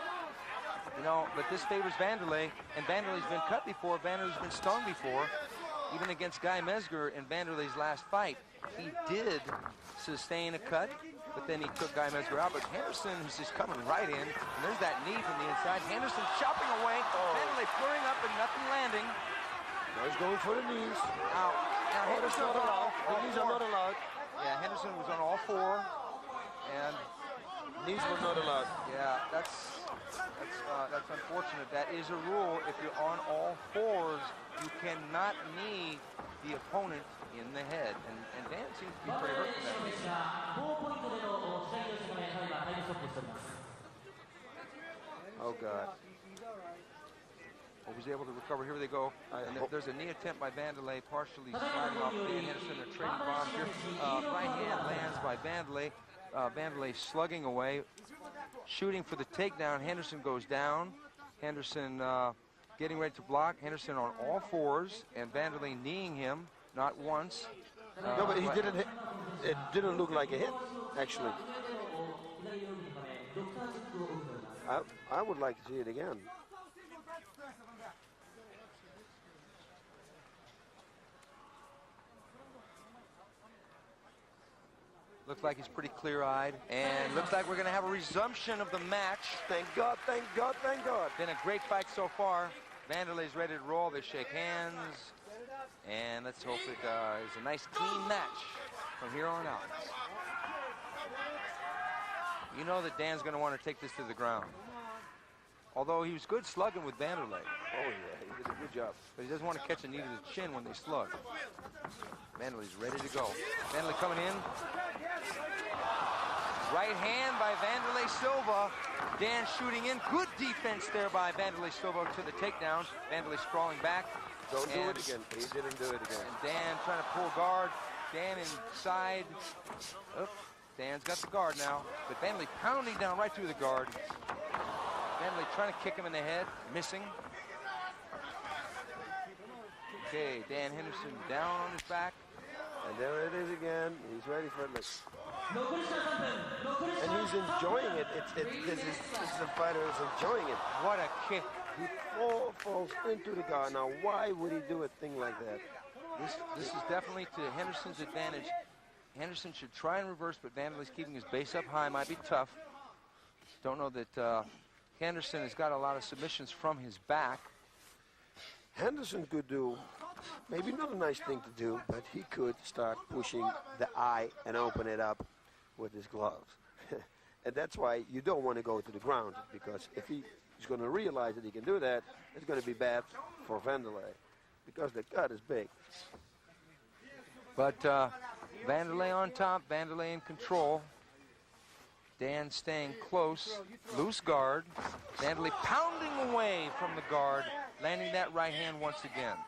You know, but this favors Vanderlei, and Vanderlei's been cut before. Vanderlei's been stung before, even against Guy Mesger in Vanderlei's last fight. He did sustain a cut, but then he took Guy Mesger out. But Henderson is just coming right in, and there's that knee from the inside. Henderson chopping away. Vanderlei flurrying up and nothing landing. Now he's going for the knees. Now Henderson not allowed. The knees are not allowed. Yeah, Henderson was on all four, and knees were not allowed. Yeah, that's unfortunate. That is a rule. If you're on all fours, you cannot knee the opponent in the head. And Dan seems to be pretty hurt from that. Oh, God. Well, was able to recover. Here they go. And there's a knee attempt by Vanderlei, partially sliding off Dan Henderson. They're trading bombs here. Right hand lands by Vanderlei. Vanderlei slugging away, shooting for the takedown. Henderson goes down. Henderson getting ready to block. Henderson on all fours, and Vanderlei kneeing him, not once. No, but he didn't hit. It didn't look like a hit, actually. I would like to see it again. Looks like he's pretty clear-eyed, and looks like we're going to have a resumption of the match. Thank God, thank God, thank God. Been a great fight so far. Vanderlei's ready to roll. They shake hands, and let's hope it is a nice, clean match from here on out. You know that Dan's going to want to take this to the ground. Although he was good slugging with Vanderlei. Oh, yeah, he did a good job. But he doesn't want to catch a knee to the chin when they slug. Vanderlei's ready to go. Vanderlei coming in. Right hand by Vanderlei Silva. Dan shooting in. Good defense there by Vanderlei Silva to the takedown. Vanderlei sprawling back. Don't do it again. He didn't do it again. And Dan trying to pull guard. Dan inside. Oops. Dan's got the guard now. But Vanderlei pounding down right through the guard. Vanderlei trying to kick him in the head. Missing. Okay, Dan Henderson down on his back. And there it is again. He's ready for it. And he's enjoying it. This is a fighter who's enjoying it. What a kick. He falls into the guard. Now, why would he do a thing like that? This is definitely to Henderson's advantage. Henderson should try and reverse, but Vanderlei's keeping his base up high. Might be tough. Don't know that Henderson has got a lot of submissions from his back. Henderson could do, maybe not a nice thing to do, but he could start pushing the eye and open it up with his gloves. And that's why you don't want to go to the ground, because if he's going to realize that he can do that, it's going to be bad for Vanderlei, because the cut is big. But Vanderlei on top, Vanderlei in control. Dan staying close, loose guard. Vanderlei pounding away from the guard, landing that right hand once again.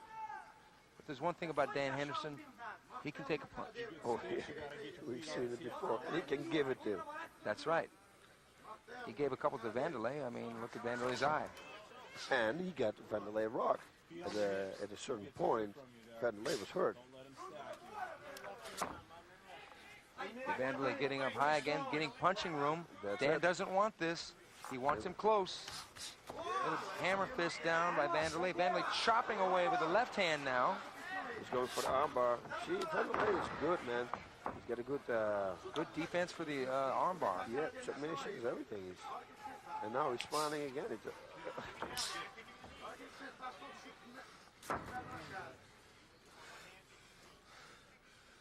there's one thing about Dan Henderson, he can take a punch. Oh, yeah. We've seen it before. He can give it to. That's right. He gave a couple to Vanderlei. I mean, look at Vanderlei's eye. And he got Vanderlei rocked. At a certain point, Vanderlei was hurt. Vanderlei getting up high again, getting punching room. Dan doesn't want this. He wants him close. Little hammer fist down by Vanderlei. Vanderlei chopping away with the left hand now. He's going for the armbar. See, Vanderlei is good, man. He's got a good defense for the armbar. Yeah, submissions, everything. And now he's smiling again.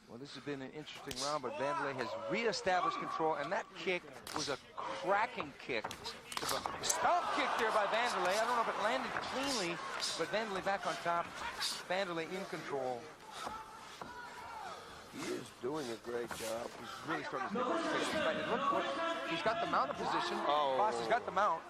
Well, this has been an interesting round, but Vanderlei has reestablished control, and that kick was a cracking kick. A stomp kick there by Vanderlei. I don't know if it landed cleanly, but Vanderlei back on top. Vanderlei in control. He is doing a great job. He's really starting to take look, he's got the mount position. Oh. Boss has got the mount.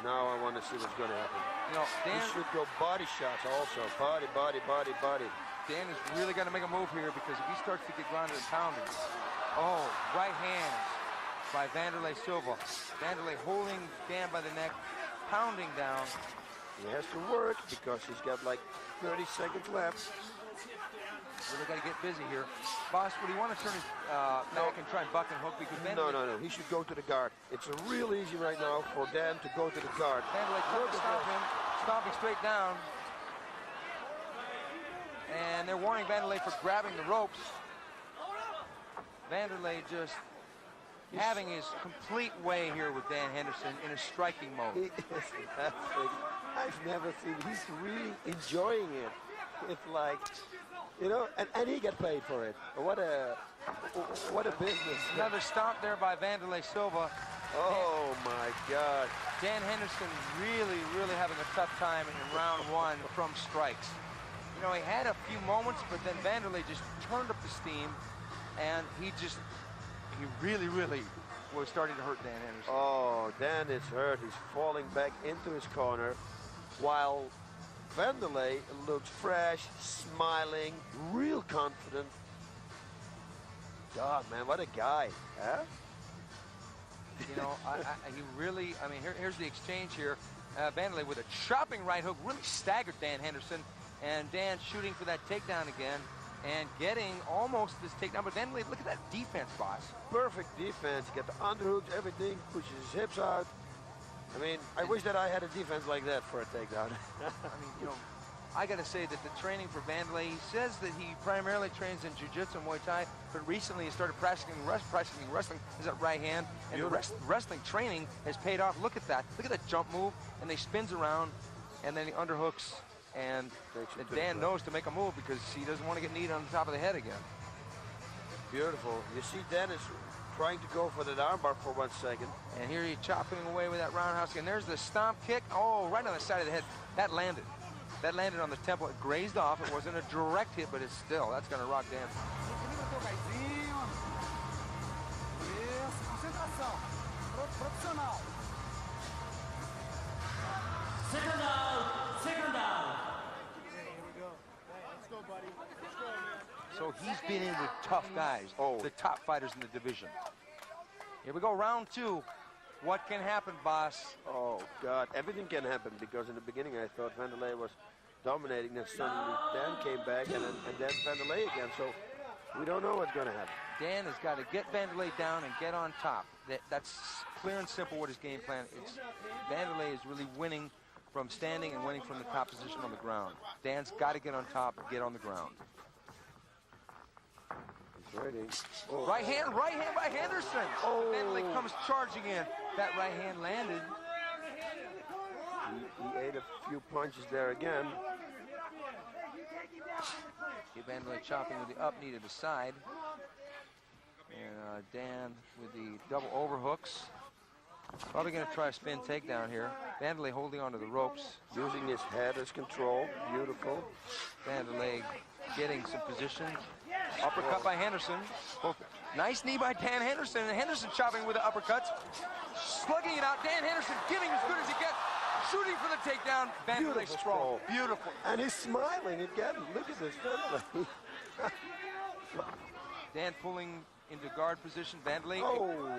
Now I want to see what's going to happen. You know, Dan he should go body shots also. Body, body, body, body. Dan has really got to make a move here, because if he starts to get grounded and pounded. Oh, right hands by Vanderlei Silva. Vanderlei holding Dan by the neck, pounding down. He has to work because he's got like 30 seconds left. Really got to get busy here. Boss, would he want to turn his back and try and buck and hook? Because No. He should go to the guard. It's real easy right now for Dan to go to the guard. Vanderlei trying to stop him, stomping straight down. And they're warning Vanderlei for grabbing the ropes. Vanderlei just having his complete way here with Dan Henderson in a striking mode. He is laughing. I've never seen. He's really enjoying it. It's like, you know, and he got paid for it. What a business. Another stomp there by Vanderlei Silva. Oh my God. Dan Henderson really having a tough time in round one from strikes. You know, he had a few moments, but then Vanderlei just turned up the steam, and he really was starting to hurt Dan Henderson. Oh, Dan is hurt. He's falling back into his corner, while Vanderlei looks fresh, smiling, real confident. God, man, what a guy, huh? You know, he really, I mean, here's the exchange here. Vanderlei with a chopping right hook really staggered Dan Henderson, and Dan shooting for that takedown again and getting almost this takedown. But Vanderlei, look at that defense, boss. Perfect defense. Get the underhooks, everything, pushes his hips out. I mean, I wish that I had a defense like that for a takedown. I mean, you know, I got to say that the training for Vanderlei, he says that he primarily trains in jiu-jitsu and Muay Thai, but recently he started practicing wrestling. Is that right hand? And the wrestling training has paid off. Look at that. Look at that jump move, and he spins around, and then he underhooks. And Dan knows to make a move because he doesn't want to get kneed on the top of the head again. Beautiful. You see Dan is trying to go for that armbar for 1 second. And here he's chopping away with that roundhouse. And there's the stomp kick. Oh, right on the side of the head. That landed. That landed on the temple. It grazed off. It wasn't a direct hit, but it's still. That's going to rock Dan. Second down. So he's been in with tough guys, the top fighters in the division. Here we go, round two. What can happen, boss? Oh, God, everything can happen, because in the beginning I thought Vanderlei was dominating, then suddenly Dan came back, and then Vanderlei again, so we don't know what's going to happen. Dan has got to get Vanderlei down and get on top. That's clear and simple what his game plan is. Vanderlei is really winning from standing and winning from the top position on the ground. Dan's got to get on top and get on the ground. Oh. Right hand by Henderson. Oh. Vanderlei comes charging in. That right hand landed. He ate a few punches there again. Vanderlei chopping with the up knee to the side. And Dan with the double overhooks. Probably going to try a spin takedown here. Vanderlei holding onto the ropes. Using his head as control. Beautiful. Vanderlei getting some position. Uppercut by Henderson. Nice knee by Dan Henderson. And Henderson chopping with the uppercuts. Slugging it out. Dan Henderson giving as good as he gets. shooting for the takedown. Vanderlei Beautiful sprawl. sprawl. Beautiful. And he's smiling again. Look at this Vanderlei. Dan pulling into guard position. Vanderlei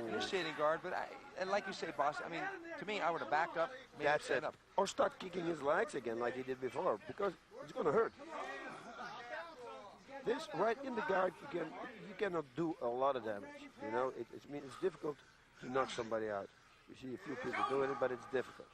initiating guard, but and like you say, boss, I mean, to me, I would have backed up, maybe That's stand it. up. Or start kicking his legs again like he did before, because it's going to hurt. This right in the guard, you cannot do a lot of damage. You know, it's difficult to knock somebody out. You see a few people doing it, but it's difficult.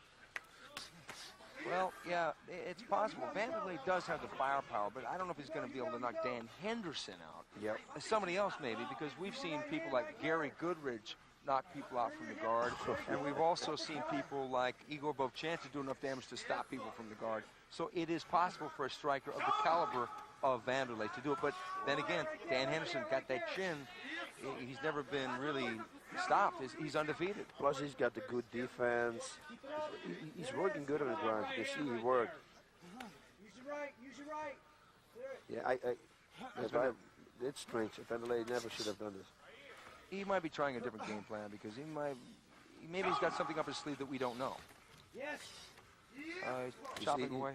Well, yeah, it's possible. Vanderlei does have the firepower, but I don't know if he's going to be able to knock Dan Henderson out. Yep. Somebody else maybe, because we've seen people like Gary Goodridge knock people out from the guard, and we've also seen people like Igor Bovchancha do enough damage to stop people from the guard. So it is possible for a striker of the caliber of Vanderlei to do it. But then again, Dan Henderson got that chin. He's never been really stopped. He's undefeated. Plus, he's got the good defense. He's working good on the ground. You see, he worked. Yeah, it's strange. Vanderlei never should have done this. He might be trying a different game plan because maybe he's got something up his sleeve that we don't know. He's chopping away.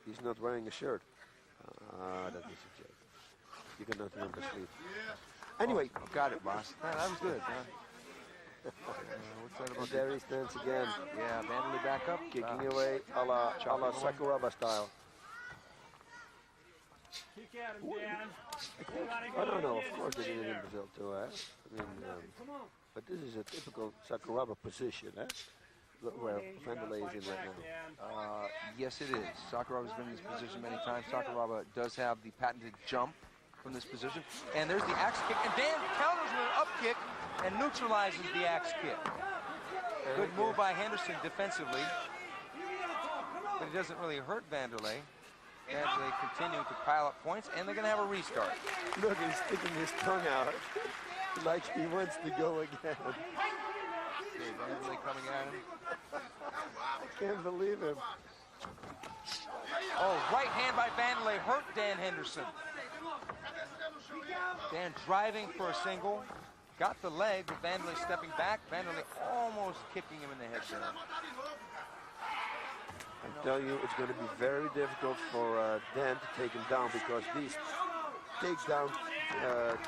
He's not wearing a shirt. That is a joke. You got nothing on the sleeve. Anyway, got it, boss. Man, that was good, man. What's that about? There he stands again. Yeah, Vanderlei back up, kicking away a la Sakuraba style. Kick at him, Dan. I don't know. Of course they did it in Brazil too, eh? I mean, but this is a typical Sakuraba position, eh? Look where Vanderlei is in right now. Yes, it is. Sakuraba's been in this position many times. Sakuraba does have the patented jump from this position. And there's the axe kick. And Dan counters with an up kick and neutralizes the axe kick. Good move by Henderson defensively. But it doesn't really hurt Vanderlei. Vanderlei continuing to pile up points, and they're going to have a restart. Look, he's sticking his tongue out like he wants to go again. Okay, Vanderlei coming at him. I can't believe him. Oh, right hand by Vanderlei hurt Dan Henderson. Dan driving for a single. Got the leg, but Vanderlei stepping back. Vanderlei almost kicking him in the head there. I tell you, it's going to be very difficult for Dan to take him down because these takedown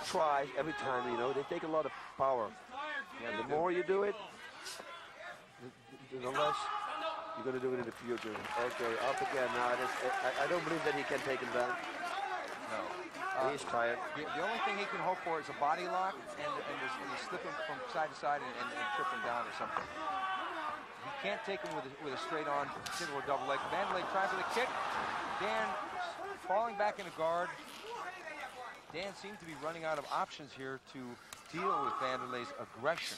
tries every time, you know, they take a lot of power. And the more you do it, the less you're going to do it in the future. Okay, up again. Now, I don't believe that he can take him down. No. He's tired. The only thing he can hope for is a body lock and just slip him from side to side and trip him down or something. He can't take him with a straight-on single or double leg. Vanderlei tries with a kick. Dan falling back into guard. Dan seems to be running out of options here to deal with Vanderlei's aggression.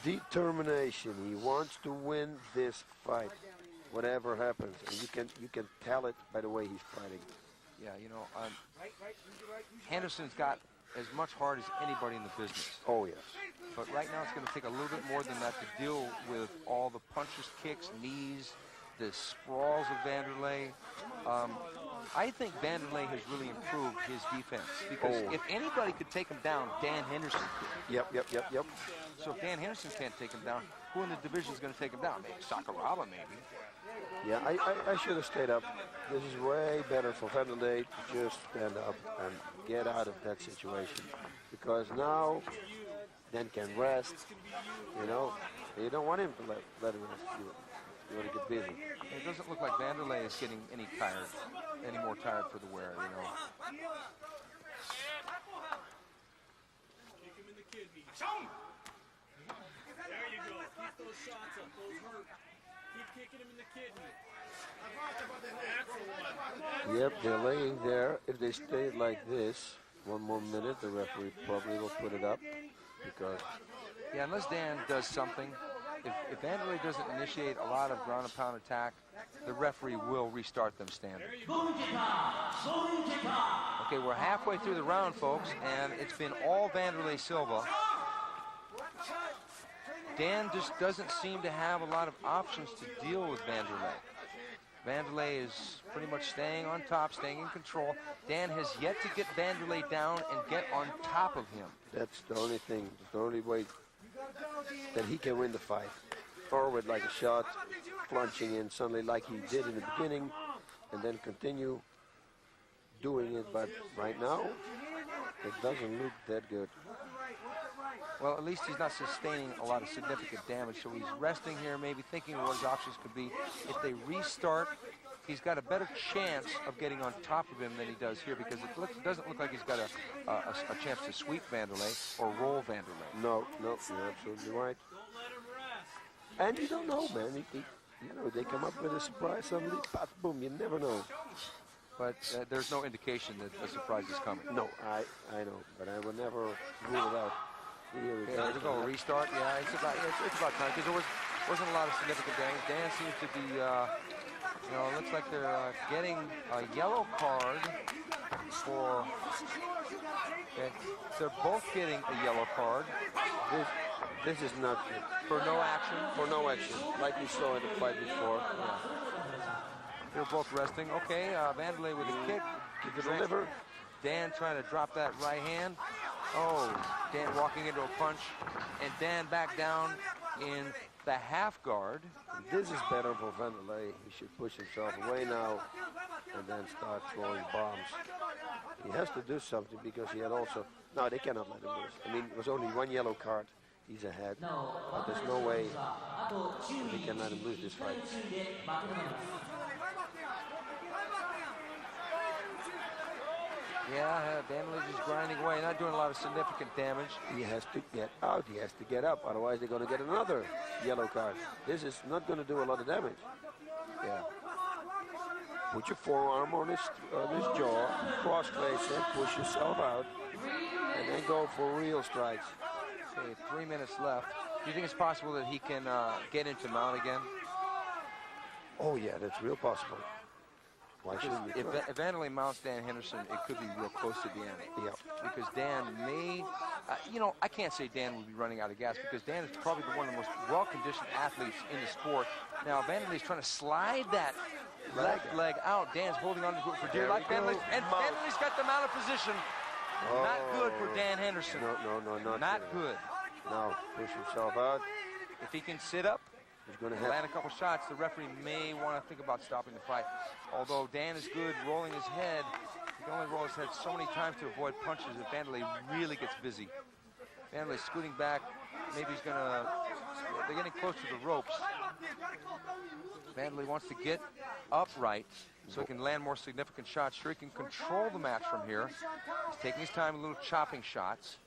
Determination. He wants to win this fight, whatever happens. And you can tell it by the way he's fighting. Yeah, you know, Henderson's got as much heart as anybody in the business. Oh, yes. But right now it's going to take a little bit more than that to deal with all the punches, kicks, knees, the sprawls of Vanderlei. I think Vanderlei has really improved his defense because if anybody could take him down, Dan Henderson could. Yep. So if Dan Henderson can't take him down, who in the division is going to take him down? Maybe Sakuraba, maybe. Yeah, I should have stayed up. This is way better for Vanderlei to just stand up and get out of that situation. Because now, Dan can rest, you know. You don't want him to let him rest. You want to get busy. It doesn't look like Vanderlei is getting any more tired for the wear, you know. Kick him in the kidney. There you go. Keep those shots up. Those hurt. Keep kicking him in the kidney. That's the one. Yep, they're laying there. If they stay like this, one more minute, the referee probably will put it up. Because yeah, unless Dan does something, if Vanderlei doesn't initiate a lot of ground and pound attack, the referee will restart them standing. Okay, we're halfway through the round, folks, and it's been all Vanderlei Silva. Dan just doesn't seem to have a lot of options to deal with Vanderlei. Vanderlei is pretty much staying on top, staying in control. Dan has yet to get Vanderlei down and get on top of him. that's the only thing, the only way that he can win the fight. forward like a shot, plunging in suddenly like he did in the beginning, and then continue doing it. But right now, it doesn't look that good. Well, at least he's not sustaining a lot of significant damage, so he's resting here, maybe thinking what his options could be. If they restart, he's got a better chance of getting on top of him than he does here, because it doesn't look like he's got a chance to sweep Vanderlei or roll Vanderlei. No, you're absolutely right. And you don't know, man. You know, they come up with a surprise suddenly, pop, boom, you never know. But there's no indication that a surprise is coming. No, I know, but I would never rule it out. Here we go, restart. Yeah, it's about time, because there wasn't a lot of significant damage. Dan seems to be, you know, it looks like they're getting a yellow card for. Okay, they're both getting a yellow card. This is not for no action. For no action, like we saw in the fight before. Yeah. They're both resting. Okay, Vanderlei with a kick. Deliver. Dan trying to drop that right hand. Oh, Dan walking into a punch, and Dan back down in the half guard. This is better for Vanderlei. He should push himself away now and then start throwing bombs. He has to do something, because he had also... No, they cannot let him lose. I mean, it was only one yellow card. He's ahead, but there's no way they can let him lose this fight. Yeah, Vanderlei is grinding away, not doing a lot of significant damage. He has to get out, he has to get up, otherwise they're going to get another yellow card. This is not going to do a lot of damage. Yeah. Put your forearm on his jaw, cross-face him, push yourself out, and then go for real strikes. Okay, 3 minutes left. Do you think it's possible that he can get into mount again? Oh yeah, that's real possible. Why shouldn't he? If Vanderlei mounts Dan Henderson, it could be real close to the end. Yeah. Because Dan may, you know, I can't say Dan will be running out of gas, because Dan is probably one of the most well-conditioned athletes in the sport. Now, Vanderlei's trying to slide that left leg out. Dan's holding on to it for dear life. And Vanderlei's got them out of position. Oh. Not good for Dan Henderson. No, not good. Now, push himself out. If he can sit up, he's going to land a couple shots, the referee may want to think about stopping the fight. Although Dan is good rolling his head, he can only roll his head so many times to avoid punches if Vanderlei really gets busy. Vanderlei scooting back, maybe he's gonna, they're getting close to the ropes. Vanderlei wants to get upright so he can land more significant shots. Sure, he can control the match from here. He's taking his time, little chopping shots.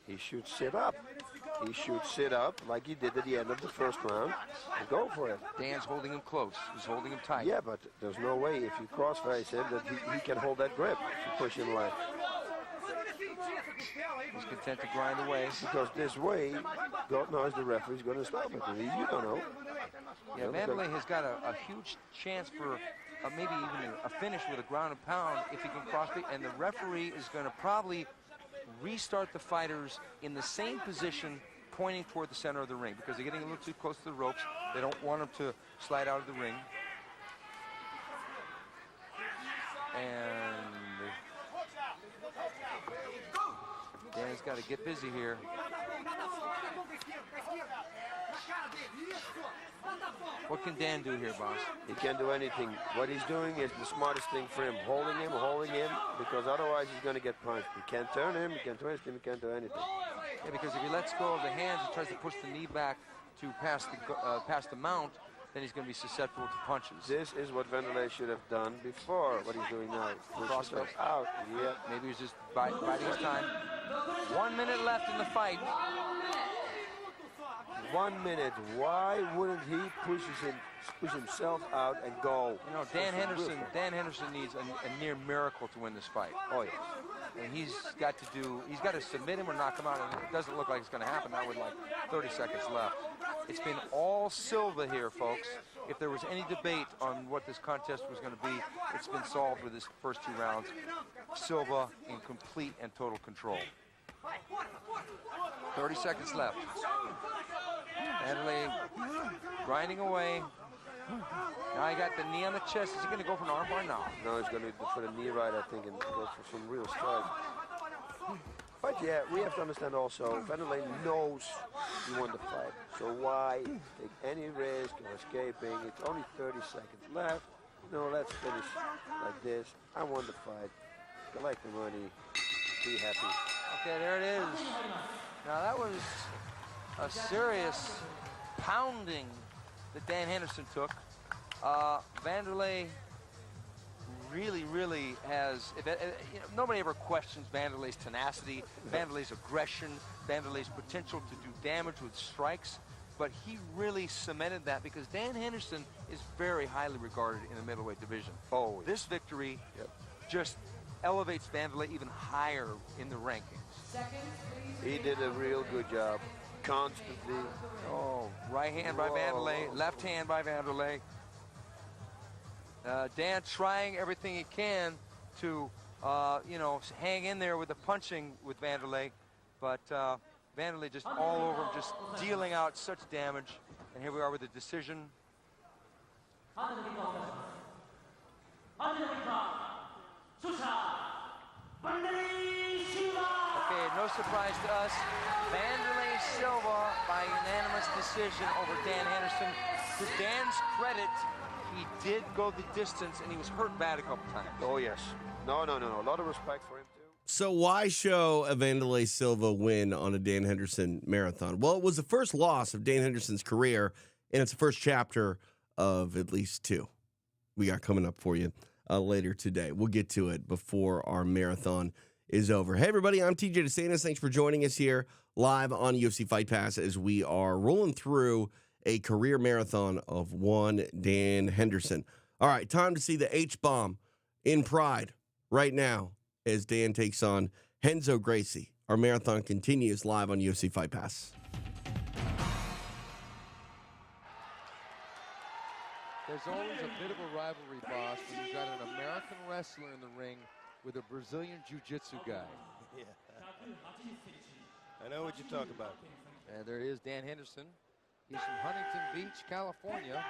He should sit up. He should sit up like he did at the end of the first round and go for it. Dan's holding him close. He's holding him tight. Yeah, but there's no way if you cross-face him that he can hold that grip if you push him away. He's content to grind away. Because this way, God knows the referee's going to stop it. You don't know. Yeah, Vanderlei has got a huge chance for maybe even a finish with a ground and pound if he can cross it. And the referee is going to probably restart the fighters in the same position, pointing toward the center of the ring, because they're getting a little too close to the ropes. They don't want them to slide out of the ring. And Dan's got to get busy here. What can Dan do here, boss? He can't do anything. What he's doing is the smartest thing for him. Holding him, because otherwise he's going to get punched. He can't turn him, he can't twist him, he can't do anything. Yeah, because if he lets go of the hands and tries to push the knee back to past the mount, then he's going to be susceptible to punches. This is what Vanderlei should have done before what he's doing now. Cross face out. Yeah. Maybe he's just biding his time. 1 minute left in the fight. 1 minute. Why wouldn't he push himself out and go? You know, Dan Henderson needs a near miracle to win this fight. Oh yeah. And he's got to submit him or knock him out, and it doesn't look like it's going to happen now with like 30 seconds left. It's been all Silva here, folks. If there was any debate on what this contest was going to be, it's been solved with this first 2 rounds. Silva in complete and total control. 30 seconds left. Vanderlei grinding away. Now he got the knee on the chest. Is he going to go for an armbar now? No, he's going to go for the knee right, I think, and go for some real strike. Fight Yeah, we have to understand also, Vanderlei knows he won the fight. So why take any risk of escaping? It's only 30 seconds left. No, let's finish like this. I won the fight. Collect the money. Be happy. Okay, there it is. Now that was a serious pounding that Dan Henderson took. Vanderlei really has, nobody ever questions Vanderlei's tenacity, Vanderlei's aggression, Vanderlei's potential to do damage with strikes, but he really cemented that because Dan Henderson is very highly regarded in the middleweight division. Oh, this victory just elevates Vanderlei even higher in the rankings. He did a real good job, constantly. Oh, right hand by Vanderlei, left hand by Vanderlei. Dan trying everything he can to, hang in there with the punching with Vanderlei, but Vanderlei just all over him, just dealing out such damage. And here we are with the decision. Okay, no surprise to us. Vanderlei Silva by unanimous decision over Dan Henderson. To Dan's credit, he did go the distance, and he was hurt bad a couple times. Oh, yes. No. A lot of respect for him, too. So why show a Vanderlei Silva win on a Dan Henderson marathon? Well, it was the first loss of Dan Henderson's career, and it's the first chapter of at least two we got coming up for you later today. We'll get to it before our marathon is over. Hey, everybody, I'm TJ DeSantis. Thanks for joining us here live on UFC Fight Pass as we are rolling through a career marathon of one Dan Henderson. All right, time to see the H-bomb in Pride right now as Dan takes on Renzo Gracie. Our marathon continues live on UFC Fight Pass. There's always a bit of a rivalry, boss, when you've got an American wrestler in the ring with a Brazilian jiu-jitsu guy. Yeah. I know what you're talking about. And there is Dan Henderson. He's from Huntington Beach, California.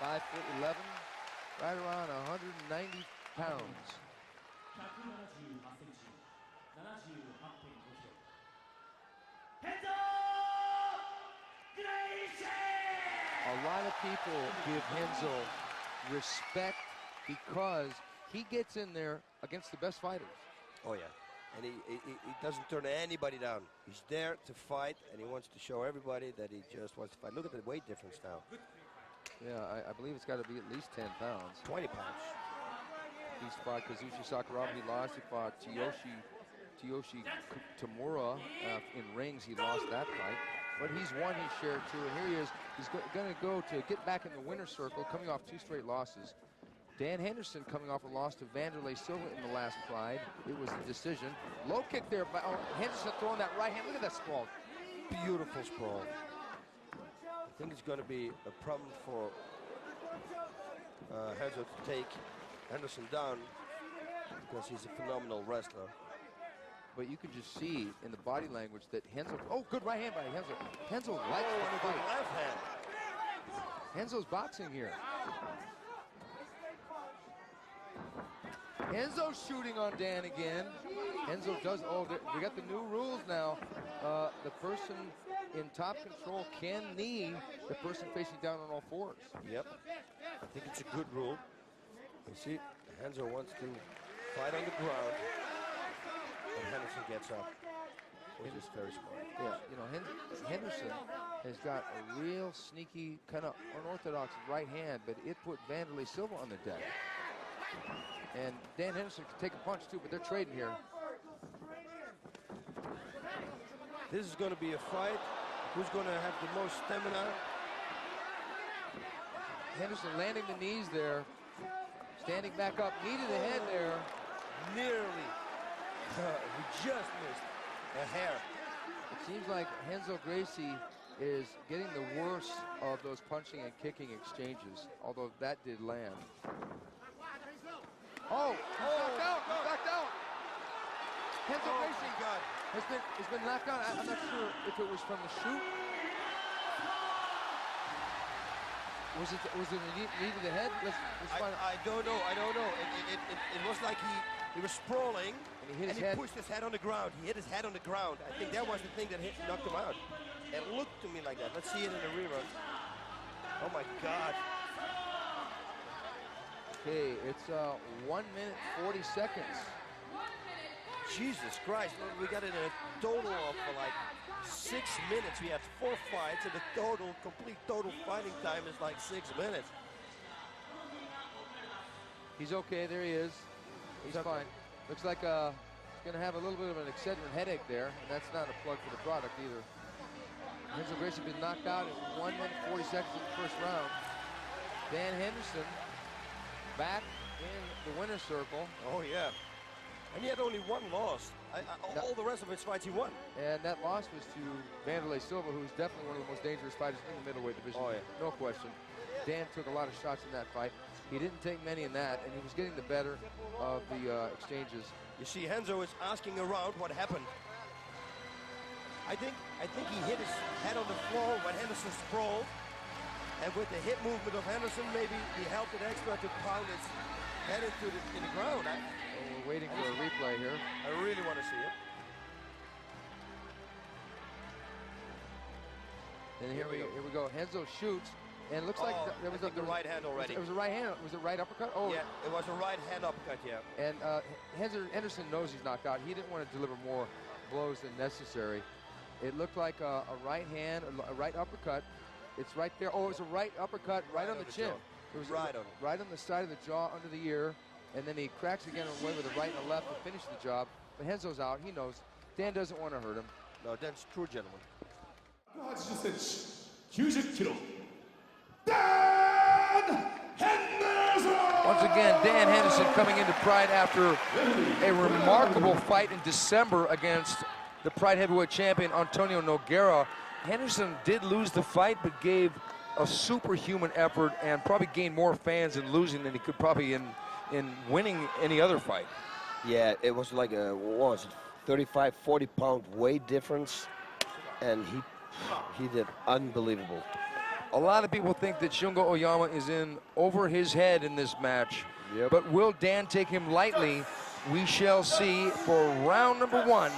5'11", right around 190 pounds. A lot of people give Renzo respect because he gets in there against the best fighters. Oh, yeah. And he doesn't turn anybody down. He's there to fight, and he wants to show everybody that he just wants to fight. Look at the weight difference now. Yeah, I believe it's got to be at least 10 pounds. 20 pounds. He's fought Kazushi Sakuraba, he lost. He fought Tsuyoshi Tamura in rings. He lost that fight. But he's won his share, too. And here he is. He's going to go to get back in the winner's circle, coming off 2 straight losses. Dan Henderson coming off a loss to Vanderlei Silva in the last Pride. It was a decision. Low kick there by Henderson throwing that right hand. Look at that sprawl. Beautiful sprawl. I think it's going to be a problem for Renzo to take Henderson down because he's a phenomenal wrestler. But you can just see in the body language that Renzo, oh, good right hand by Renzo. Renzo likes the fight. Left hand. Renzo's boxing here. Enzo's shooting on Dan again. Enzo does, we got the new rules now. The person in top control can knee the person facing down on all fours. Yep, I think it's a good rule. You see, Enzo wants to fight on the ground, and Henderson gets up, which is very smart. Yeah, you know, Henderson has got a real sneaky, kind of unorthodox right hand, but it put Vanderlei Silva on the deck. And Dan Henderson can take a punch too, but they're trading here. This is going to be a fight. Who's going to have the most stamina? Henderson landing the knees there. Standing back up, knee to the head there. Nearly. He just missed a hair. It seems like Renzo Gracie is getting the worst of those punching and kicking exchanges, although that did land. Oh, knocked out, knocked out. Renzo Gracie has been knocked out. I'm not sure if it was from the shoot. Was it a knee to the head? Let's find out. I don't know. It was like he He was sprawling, and he pushed his head on the ground. He hit his head on the ground. I think that was the thing that knocked him out. It looked to me like that. Let's see it in the rerun. Oh my God. Okay, it's 1 minute 40 seconds. Jesus Christ, we got it in a total of like 6 minutes. We had 4 fights, and the complete total fighting time is like 6 minutes. He's okay, there he is. He's fine. Looks like he's gonna have a little bit of an Excedrin headache there, and that's not a plug for the product either. Renzo Gracie been knocked out in 1 minute 40 seconds in the first round. Dan Henderson back in the winner's circle. Oh yeah. And he had only 1 loss. All the rest of his fights he won. And that loss was to Vanderlei Silva, who's definitely one of the most dangerous fighters in the middleweight division. Oh yeah. No question. Dan took a lot of shots in that fight. He didn't take many in that, and he was getting the better of the exchanges. You see, Henzo is asking around what happened. I think he hit his head on the floor when Henderson sprawled. And with the hip movement of Henderson, maybe he helped it extra to pound his head into the ground. We're waiting for a replay here. I really want to see it. And here we go. Henzo shoots, and it looks like there was the right hand already. It was a right hand. Was it right uppercut? Oh, yeah, it was a right hand uppercut. Yeah. And Henderson knows he's knocked out. He didn't want to deliver more blows than necessary. It looked like a right hand, a right uppercut. It's right there. Oh, it was a right uppercut right on the chin. It was right on the side of the jaw, under the ear, and then he cracks again away with a right and a left to finish the job. But Henzo's out. He knows. Dan doesn't want to hurt him. No, Dan's true gentleman. 90cm, 90 kilo. Dan Henderson! Once again, Dan Henderson coming into Pride after a remarkable fight in December against the Pride heavyweight champion Antonio Nogueira. Henderson did lose the fight, but gave a superhuman effort and probably gained more fans in losing than he could probably in winning any other fight. Yeah, it was like a, what was it, 35, 40-pound weight difference, and he did unbelievable. A lot of people think that Shungo Oyama is in over his head in this match. Yep. But will Dan take him lightly? We shall see for round number 1.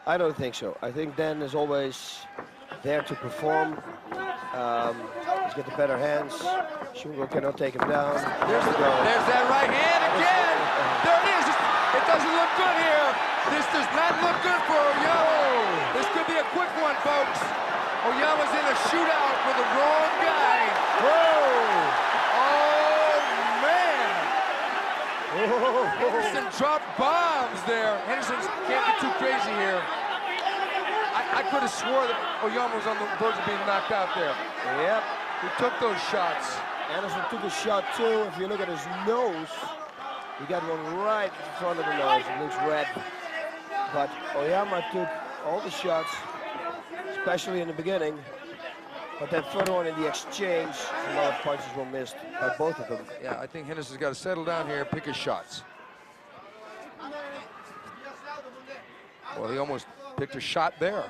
I don't think so. I think Dan is always there to perform. He's got the better hands. Shungo cannot take him down. There's that right hand again. There it is. It doesn't look good here. This does not look good for Oyama. This could be a quick one, folks. Oyama's in a shootout with the wrong guy. Whoa! Oh, man. Henderson dropped bombs there. Henderson can't get too crazy here. I could have swore that Oyama was on the verge of being knocked out there. Yep. He took those shots. Anderson took a shot too. If you look at his nose, he got one right in front of the nose. It looks red. But Oyama took all the shots, especially in the beginning. But then further on in the exchange, a lot of punches were missed by both of them. Yeah, I think Henderson's got to settle down here and pick his shots. Well, he almost picked a shot there.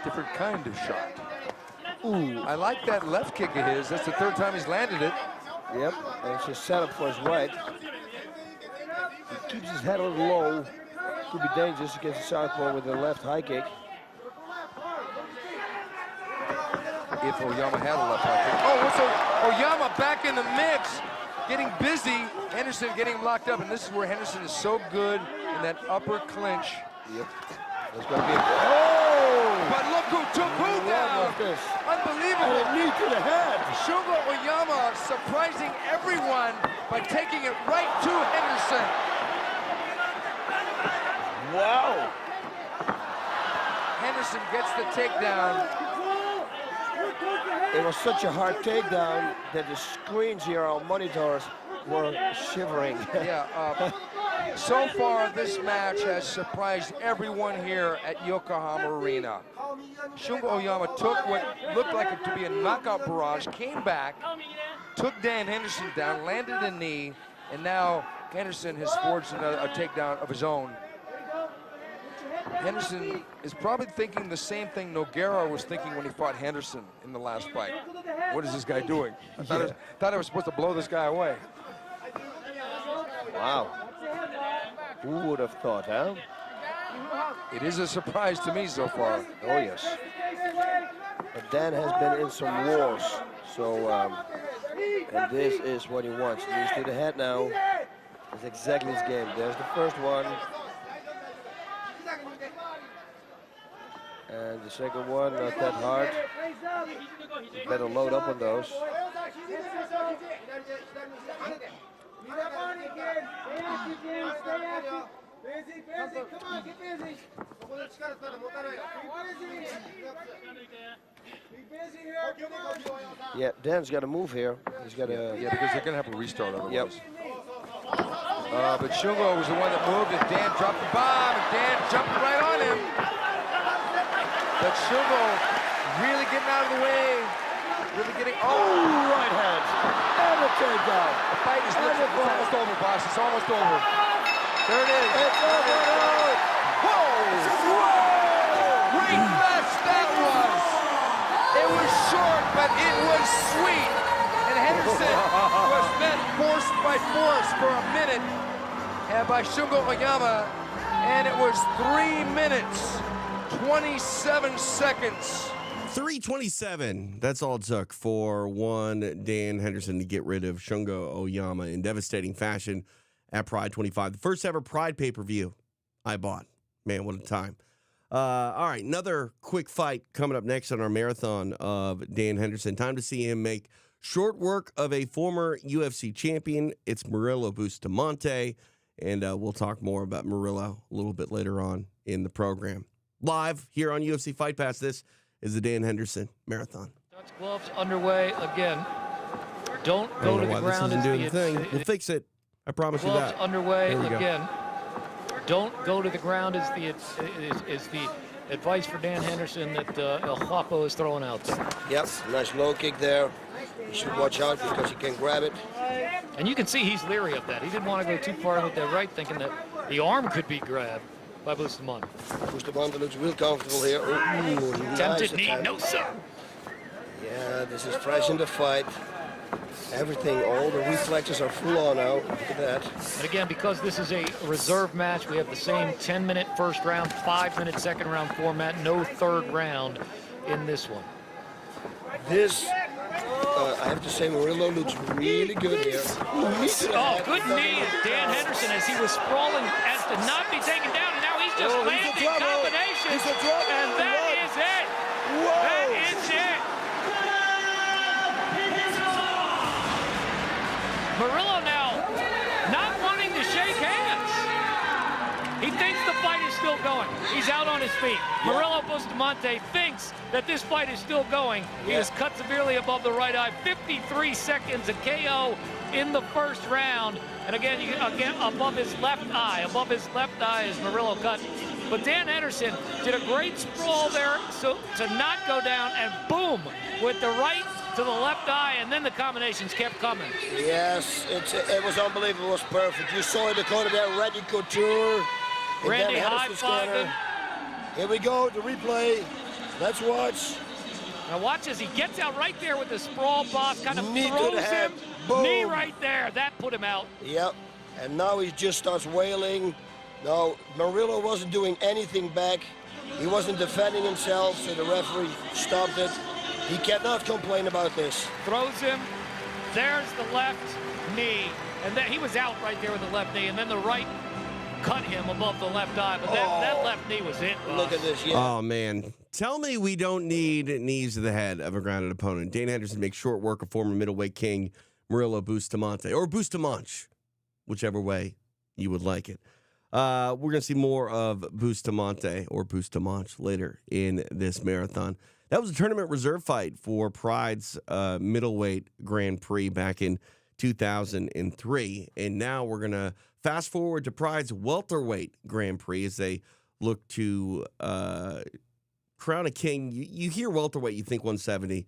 Different kind of shot. Ooh, I like that left kick of his. That's the 3rd time he's landed it. Yep, and it's just set up for his right. He keeps his head a little low. Could be dangerous against the southpaw with the left high kick. If Oyama had a left high kick. Oh, so Oyama back in the mix, getting busy. Henderson getting him locked up, and this is where Henderson is so good in that upper clinch. Yep. There's going to be a... Oh! But look who took who down! Unbelievable! And a knee to the head! Shungo Oyama surprising everyone by taking it right to Henderson. Wow! Henderson gets the takedown. It was such a hard takedown that the screens here on monitors were shivering. Yeah, so far this match has surprised everyone here at Yokohama Arena. Shungo Oyama took what looked like it to be a knockout barrage, came back, took Dan Henderson down, landed a knee, and now Henderson has forged a takedown of his own. Henderson is probably thinking the same thing Nogueira was thinking when he fought Henderson in the last fight. What is this guy doing? I thought I was supposed to blow this guy away. Wow. Who would have thought, huh? It is a surprise to me so far. Oh, yes. But Dan has been in some wars, so, and this is what he wants. Knees to the head now. That's exactly his game. There's the first one. And the second one, not that hard. You better load up on those. Yeah, Dan's got to move here. He's got to. Yeah, because they're going to have a restart otherwise. Yep. But Shungo was the one that moved, and Dan dropped the bomb, and Dan jumped right on him. But Shungo really getting out of the way. Really getting. Oh, right hand. And a takedown. The fight is almost over, boss. It's almost over. There it is. It's over. Whoa! Great match that was. It was short, but it was sweet. And Henderson was met force by force for a minute by Shungo Oyama. And it was 3 minutes, 27 seconds. 3:27. That's all it took for one Dan Henderson to get rid of Shungo Oyama in devastating fashion at Pride 25. The first ever Pride pay-per-view I bought. Man, what a time. All right, another quick fight coming up next on our marathon of Dan Henderson. Time to see him make short work of a former UFC champion. It's Murilo Bustamante, and we'll talk more about Murilo a little bit later on in the program. Live here on UFC Fight Pass, this is the Dan Henderson Marathon. Dutch gloves underway again. Don't go to the ground. This isn't doing the thing. We'll fix it. I promise you that. Gloves underway There we go. again. Don't go to the ground is the advice for Dan Henderson that El Guapo is throwing out there. Yep, nice low kick there. You should watch out because he can grab it. And you can see he's leery of that. He didn't want to go too far with that right, thinking that the arm could be grabbed by Bustamante. Bustamante looks real comfortable here. Ooh, Tempted nice knee, attack. no sir. Yeah, this is fresh in the fight. Everything, all the reflexes are full on now. Look at that. And again, because this is a reserve match, we have the same 10-minute first round, 5-minute second round format, no third round in this one. This, I have to say, Murilo looks really good here. Oh, good knee of Dan Henderson as he was sprawling, as to not be taken down, and now he's just landing combinations, and that is it. Whoa. That is it. Murilo now not wanting to shake hands. He thinks the fight is still going. He's out on his feet. Murilo Bustamante thinks that this fight is still going. He is cut severely above the right eye. 53 seconds, a KO in the first round. And again, above his left eye. Above his left eye is Murilo cut. But Dan Henderson did a great sprawl there so to not go down, and boom, with the right to the left eye, and then the combinations kept coming. Yes, it was unbelievable. It was perfect. You saw the corner there, Randy Couture. Randy high-fiving. Here we go, the replay. Let's watch. Now watch as he gets out right there with the sprawl boss, kind of Knee to throws the head. him. Boom. Knee right there. That put him out. Yep, and now he just starts wailing. No, Murilo wasn't doing anything back. He wasn't defending himself, so the referee stopped it. He cannot complain about this. Throws him. There's the left knee. And then he was out right there with the left knee, and then the right cut him above the left eye. But that left knee was it, boss. Look at this, Oh, man. Tell me we don't need knees to the head of a grounded opponent. Dan Henderson makes short work of former middleweight king Murilo Bustamante, or Bustamante, whichever way you would like it. We're going to see more of Bustamante or Bustamante later in this marathon. That was a tournament reserve fight for Pride's middleweight Grand Prix back in 2003. And now we're going to fast forward to Pride's welterweight Grand Prix as they look to crown a king. You hear welterweight, you think 170.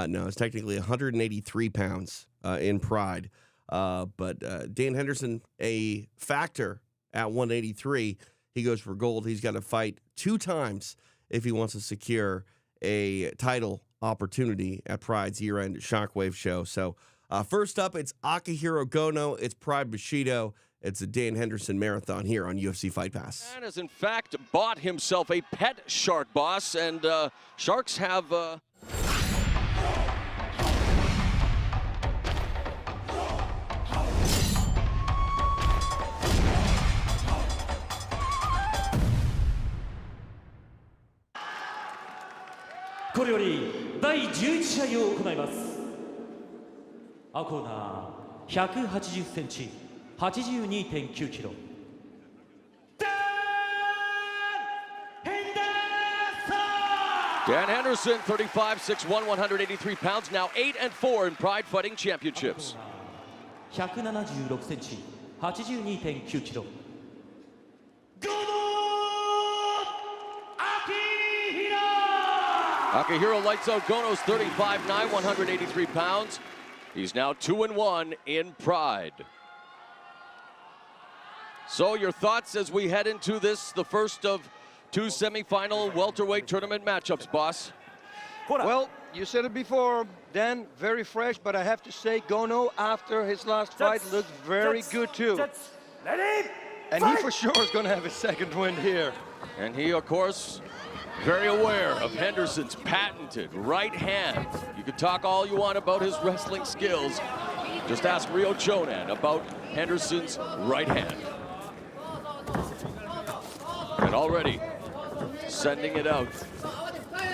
No, it's technically 183 pounds in Pride. But Dan Henderson, a factor at 183. he goes for gold. He's got to fight 2 times if he wants to secure a title opportunity at Pride's year-end Shockwave show. So first up, it's Akihiro Gono. It's Pride Bushido. It's a Dan Henderson marathon here on UFC Fight Pass. And has in fact bought himself a pet shark, boss, and sharks have...これより第11試合を行います。青コーナー180センチ、82.9キロ。Dan Henderson, 35'6", 183 pounds, now 8-4 in Pride Fighting Championships. 176センチ、82.9キロ。Akihiro lights out Gono's 35'9", 183 pounds. He's now 2-1 in Pride. So your thoughts as we head into this, the first of 2 semifinal welterweight tournament matchups, boss? Well, you said it before, Dan, very fresh, but I have to say Gono, after his last fight, looked very good too. And he for sure is going to have his second win here. And he, of course, very aware of Henderson's patented right hand. You can talk all you want about his wrestling skills. Just ask Rio Chonan about Henderson's right hand. And already sending it out,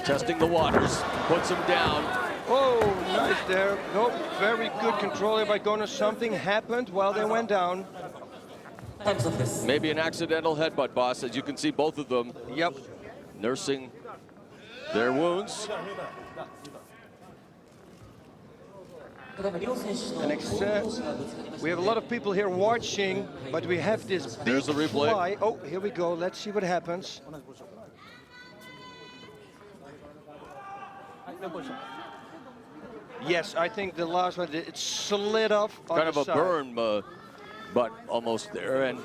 testing the waters, puts him down. Oh, nice there. Nope, very good control here by Gono. Something happened while they went down. Maybe an accidental headbutt, boss. As you can see, both of them nursing their wounds. And we have a lot of people here watching, but we have this big fly. Oh, here we go. Let's see what happens. Yes, I think the last one, it slid off on Kind of the a side. burn, but almost there. And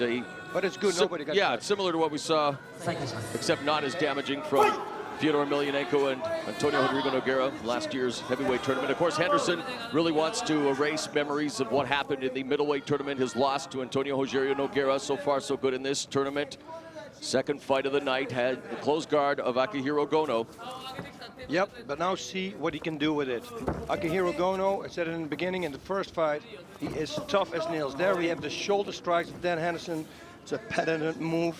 but it's good. Nobody got it's similar to what we saw, except not as damaging from Fyodor Emelianenko and Antonio Rodrigo Nogueira last year's heavyweight tournament. Of course, Henderson really wants to erase memories of what happened in the middleweight tournament, his loss to Antonio Rodrigo Nogueira. So far, so good in this tournament. Second fight of the night had the close guard of Akihiro Gono. Yep, but now see what he can do with it. Akihiro Gono, I said it in the beginning, in the first fight, he is tough as nails. There we have the shoulder strikes of Dan Henderson. It's a patented move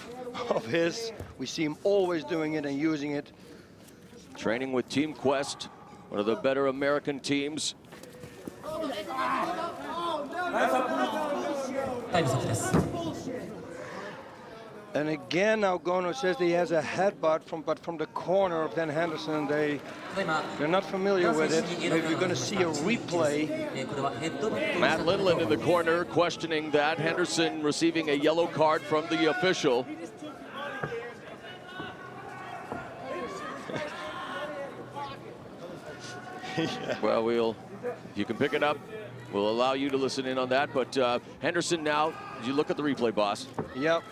of his. We see him always doing it and using it. Training with Team Quest, one of the better American teams. And again, now Gono says that he has a headbutt from the corner of Dan Henderson. They're not familiar with it. Maybe we're going to see a replay. Matt Lindland in the corner questioning that. Henderson receiving a yellow card from the official. Well, if you can pick it up, we'll allow you to listen in on that. But Henderson now, you look at the replay, boss. Yep.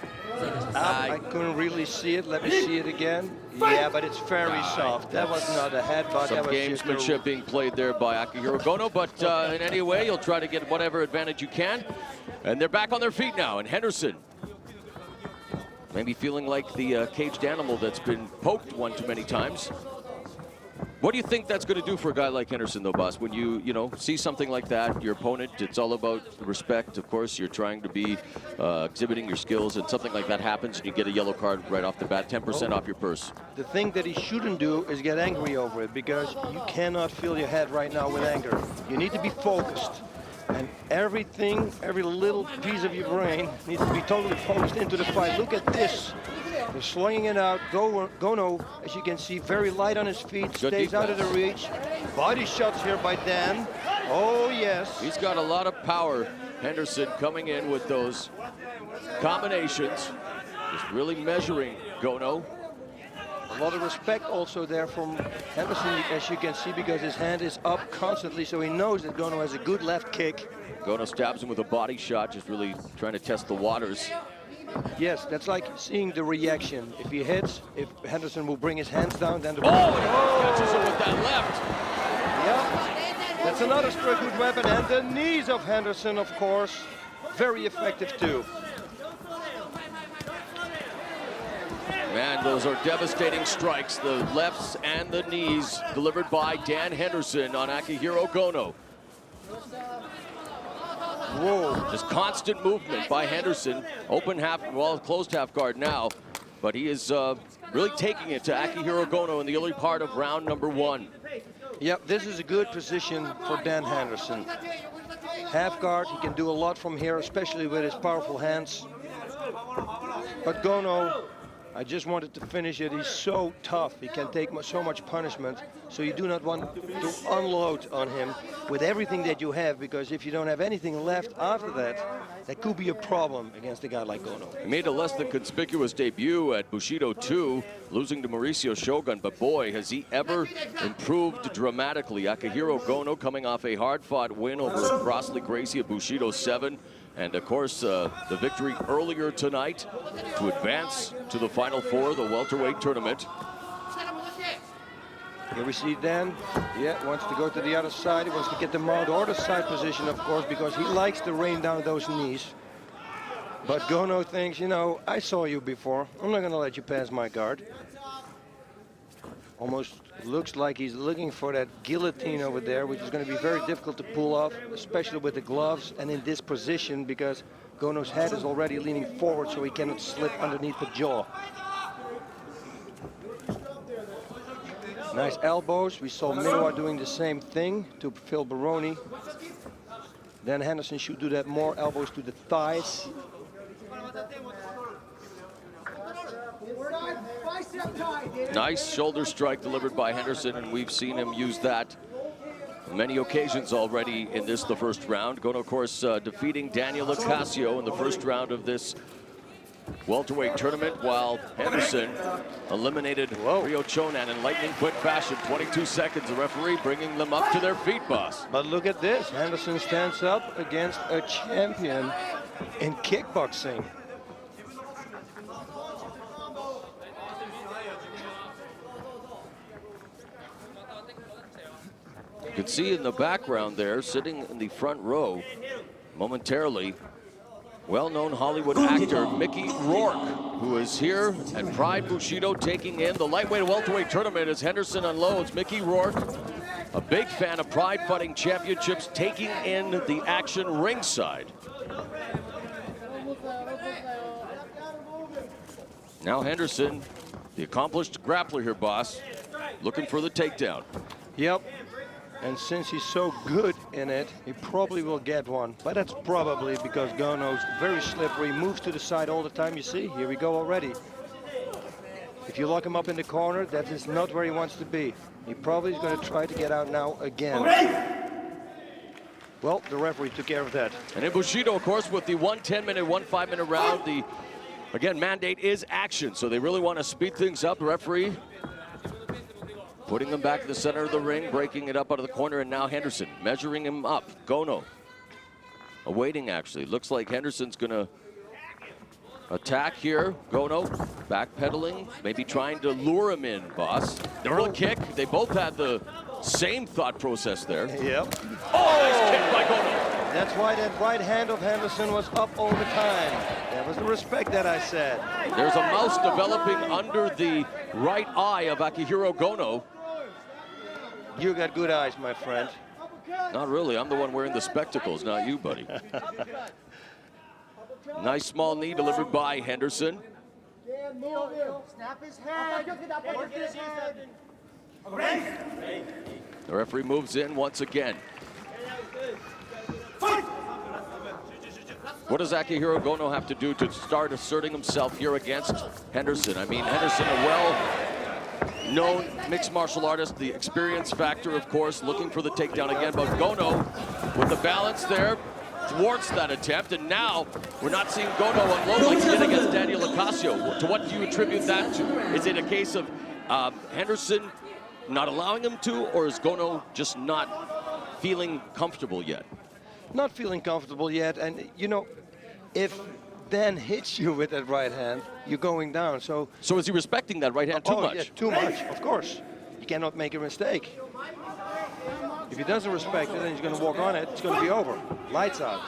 I couldn't really see it. Let me see it again. Yeah, but it's very soft. That was not a headbutt. Some gamesmanship being played there by Akihiro Gono, but in any way, you'll try to get whatever advantage you can. And they're back on their feet now, and Henderson maybe feeling like the caged animal that's been poked one too many times. What do you think that's going to do for a guy like Henderson, though, boss? When you see something like that, your opponent, it's all about respect. Of course, you're trying to be exhibiting your skills, and something like that happens, and you get a yellow card right off the bat, 10% off your purse. The thing that he shouldn't do is get angry over it, because you cannot fill your head right now with anger. You need to be focused. And everything, every little piece of your brain needs to be totally focused into the fight. Look at this. They're slinging it out. Gono, as you can see, very light on his feet, stays out of the reach. Body shots here by Dan. Oh, yes. He's got a lot of power, Henderson, coming in with those combinations. Just really measuring Gono. A lot of respect also there from Henderson, as you can see, because his hand is up constantly, so he knows that Gono has a good left kick. Gono stabs him with a body shot, just really trying to test the waters. Yes, that's like seeing the reaction. If he hits, if Henderson will bring his hands down, then the... Catches him with that left. Yeah, that's another good weapon. And the knees of Henderson, of course, very effective too. Man, those are devastating strikes. The lefts and the knees delivered by Dan Henderson on Akihiro Gono. Whoa. Just constant movement by Henderson. Open half, well, closed half guard now. But he is really taking it to Akihiro Gono in the early part of round number 1. Yep, this is a good position for Dan Henderson. Half guard, he can do a lot from here, especially with his powerful hands. But Gono, I just wanted to finish it. He's so tough. He can take so much punishment. So you do not want to unload on him with everything that you have, because if you don't have anything left after that, that could be a problem against a guy like Gono. He made a less than conspicuous debut at Bushido 2, losing to Mauricio Shogun, but boy, has he ever improved dramatically. Akihiro Gono coming off a hard-fought win over Crossley Gracie at Bushido 7. And of course, the victory earlier tonight to advance to the Final Four, the welterweight tournament. Here we see Dan, wants to go to the other side. He wants to get the mount or the side position, of course, because he likes to rain down those knees. But Gono thinks, you know, I saw you before. I'm not going to let you pass my guard. Almost looks like he's looking for that guillotine over there, which is going to be very difficult to pull off, especially with the gloves and in this position, because Gono's head is already leaning forward, so he cannot slip underneath the jaw. Nice elbows. We saw Minowa doing the same thing to Phil Baroni. Then Henderson should do that more, elbows to the thighs. Nice shoulder strike delivered by Henderson, and we've seen him use that on many occasions already in this, the first round. Gono, of course, defeating Daniel Ocasio in the first round of this welterweight tournament, while Henderson eliminated Rio Chonan in lightning quick fashion. 22 seconds, the referee bringing them up to their feet, boss. But look at this. Henderson stands up against a champion in kickboxing. You can see in the background there, sitting in the front row, momentarily, well-known Hollywood actor Mickey Rourke, who is here at Pride Bushido taking in the lightweight welterweight tournament as Henderson unloads. Mickey Rourke, a big fan of Pride Fighting Championships, taking in the action ringside. Now Henderson, the accomplished grappler here, boss, looking for the takedown. Yep. And since he's so good in it, he probably will get one. But that's probably because Gono's very slippery, moves to the side all the time. You see, here we go already. If you lock him up in the corner, that is not where he wants to be. He probably is going to try to get out now again. Well, the referee took care of that. And in Bushido, of course, with the 1 10-minute, 1 5-minute round, the, again, mandate is action. So they really want to speed things up. The referee putting him back in the center of the ring, breaking it up out of the corner, and now Henderson measuring him up. Gono awaiting, actually. Looks like Henderson's going to attack here. Gono backpedaling, maybe trying to lure him in, boss. The early kick, they both had the same thought process there. Yep. Oh, nice kick by Gono. That's why that right hand of Henderson was up all the time. That was the respect that I said. There's a mouse developing under the right eye of Akihiro Gono. You got good eyes, my friend. Not really. I'm the one wearing the spectacles, not you, buddy. Nice small knee delivered by Henderson. Snap his head. The referee moves in once again. What does Akihiro Gono have to do to start asserting himself here against Henderson? I mean, Henderson, a well-known mixed martial artist, the experience factor, of course, looking for the takedown again. But Gono, with the balance there, thwarts that attempt. And now we're not seeing Gono unload like he did against Daniel Ocasio. To what do you attribute that to? Is it a case of Henderson not allowing him to, or is Gono just not feeling comfortable yet? Not feeling comfortable yet. And, you know, if Dan hits you with that right hand, you're going down. So is he respecting that right hand too much? Yeah, too much, of course. You cannot make a mistake. If he doesn't respect it, then he's going to walk on it. It's going to be over. Lights out.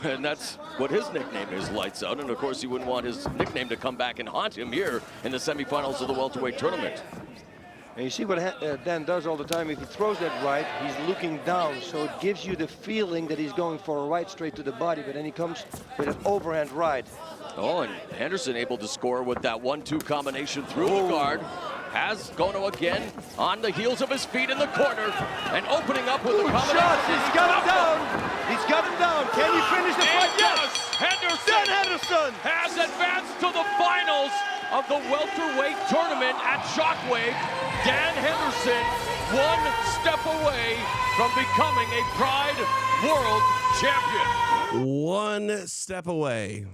And that's what his nickname is, Lights Out. And of course, he wouldn't want his nickname to come back and haunt him here in the semifinals of the welterweight tournament. And you see what Dan does all the time. If he throws that right, he's looking down. So it gives you the feeling that he's going for a right straight to the body. But then he comes with an overhand right. Oh, and Henderson able to score with that 1-2 combination through the guard. Has Gono again on the heels of his feet in the corner and opening up with a combination. Shots. He's got him down. He's got him down. Can he finish the fight? Yes, Henderson, Henderson has advanced to the finals of the welterweight tournament at Shockwave. Dan Henderson, one step away from becoming a Pride World Champion. One step away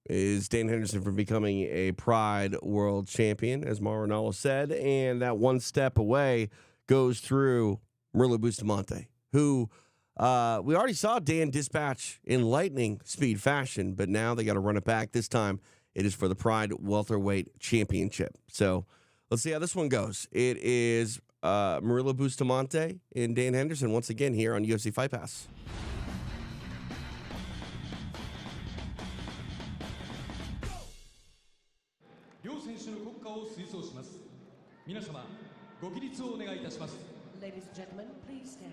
is Dan Henderson from becoming a Pride World Champion, as Marinello said, and that one step away goes through Murilo Bustamante, who we already saw Dan dispatch in lightning speed fashion, but now they got to run it back. This time it is for the Pride Welterweight Championship. So let's see how this one goes. It is Murilo Bustamante and Dan Henderson once again here on UFC Fight Pass. 両選手の国歌を推奏します。皆様、ご起立をお願いいたします。Ladies and gentlemen, please stand.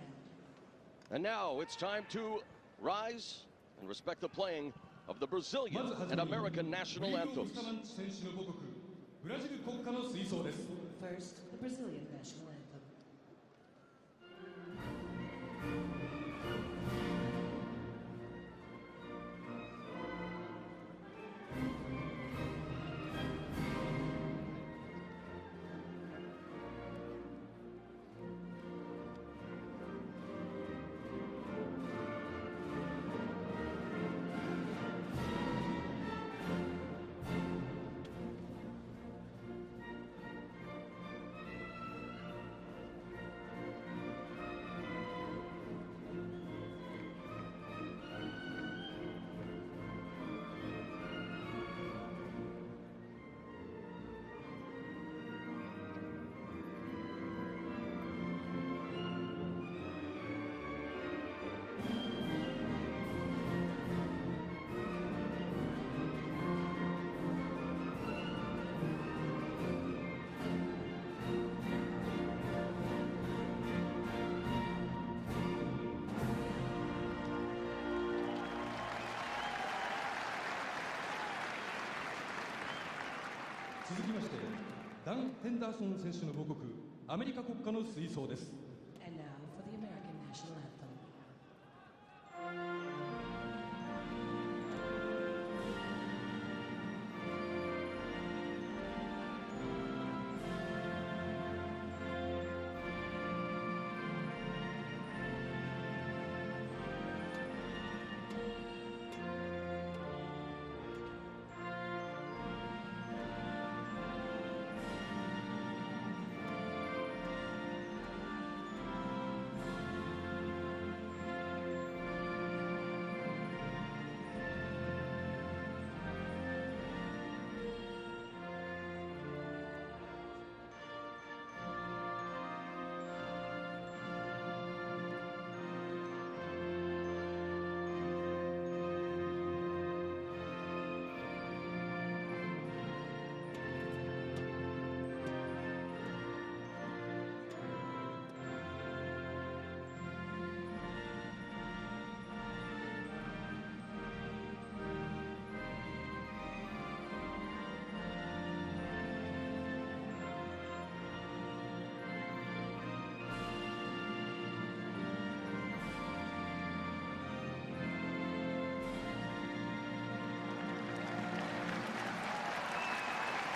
And now it's time to rise and respect the playing of the Brazilian and American national anthems. First, the Brazilian national anthem.続きまして、ダン・ヘンダーソン選手の母国、アメリカ国歌の吹奏です。And now for the American national anthem.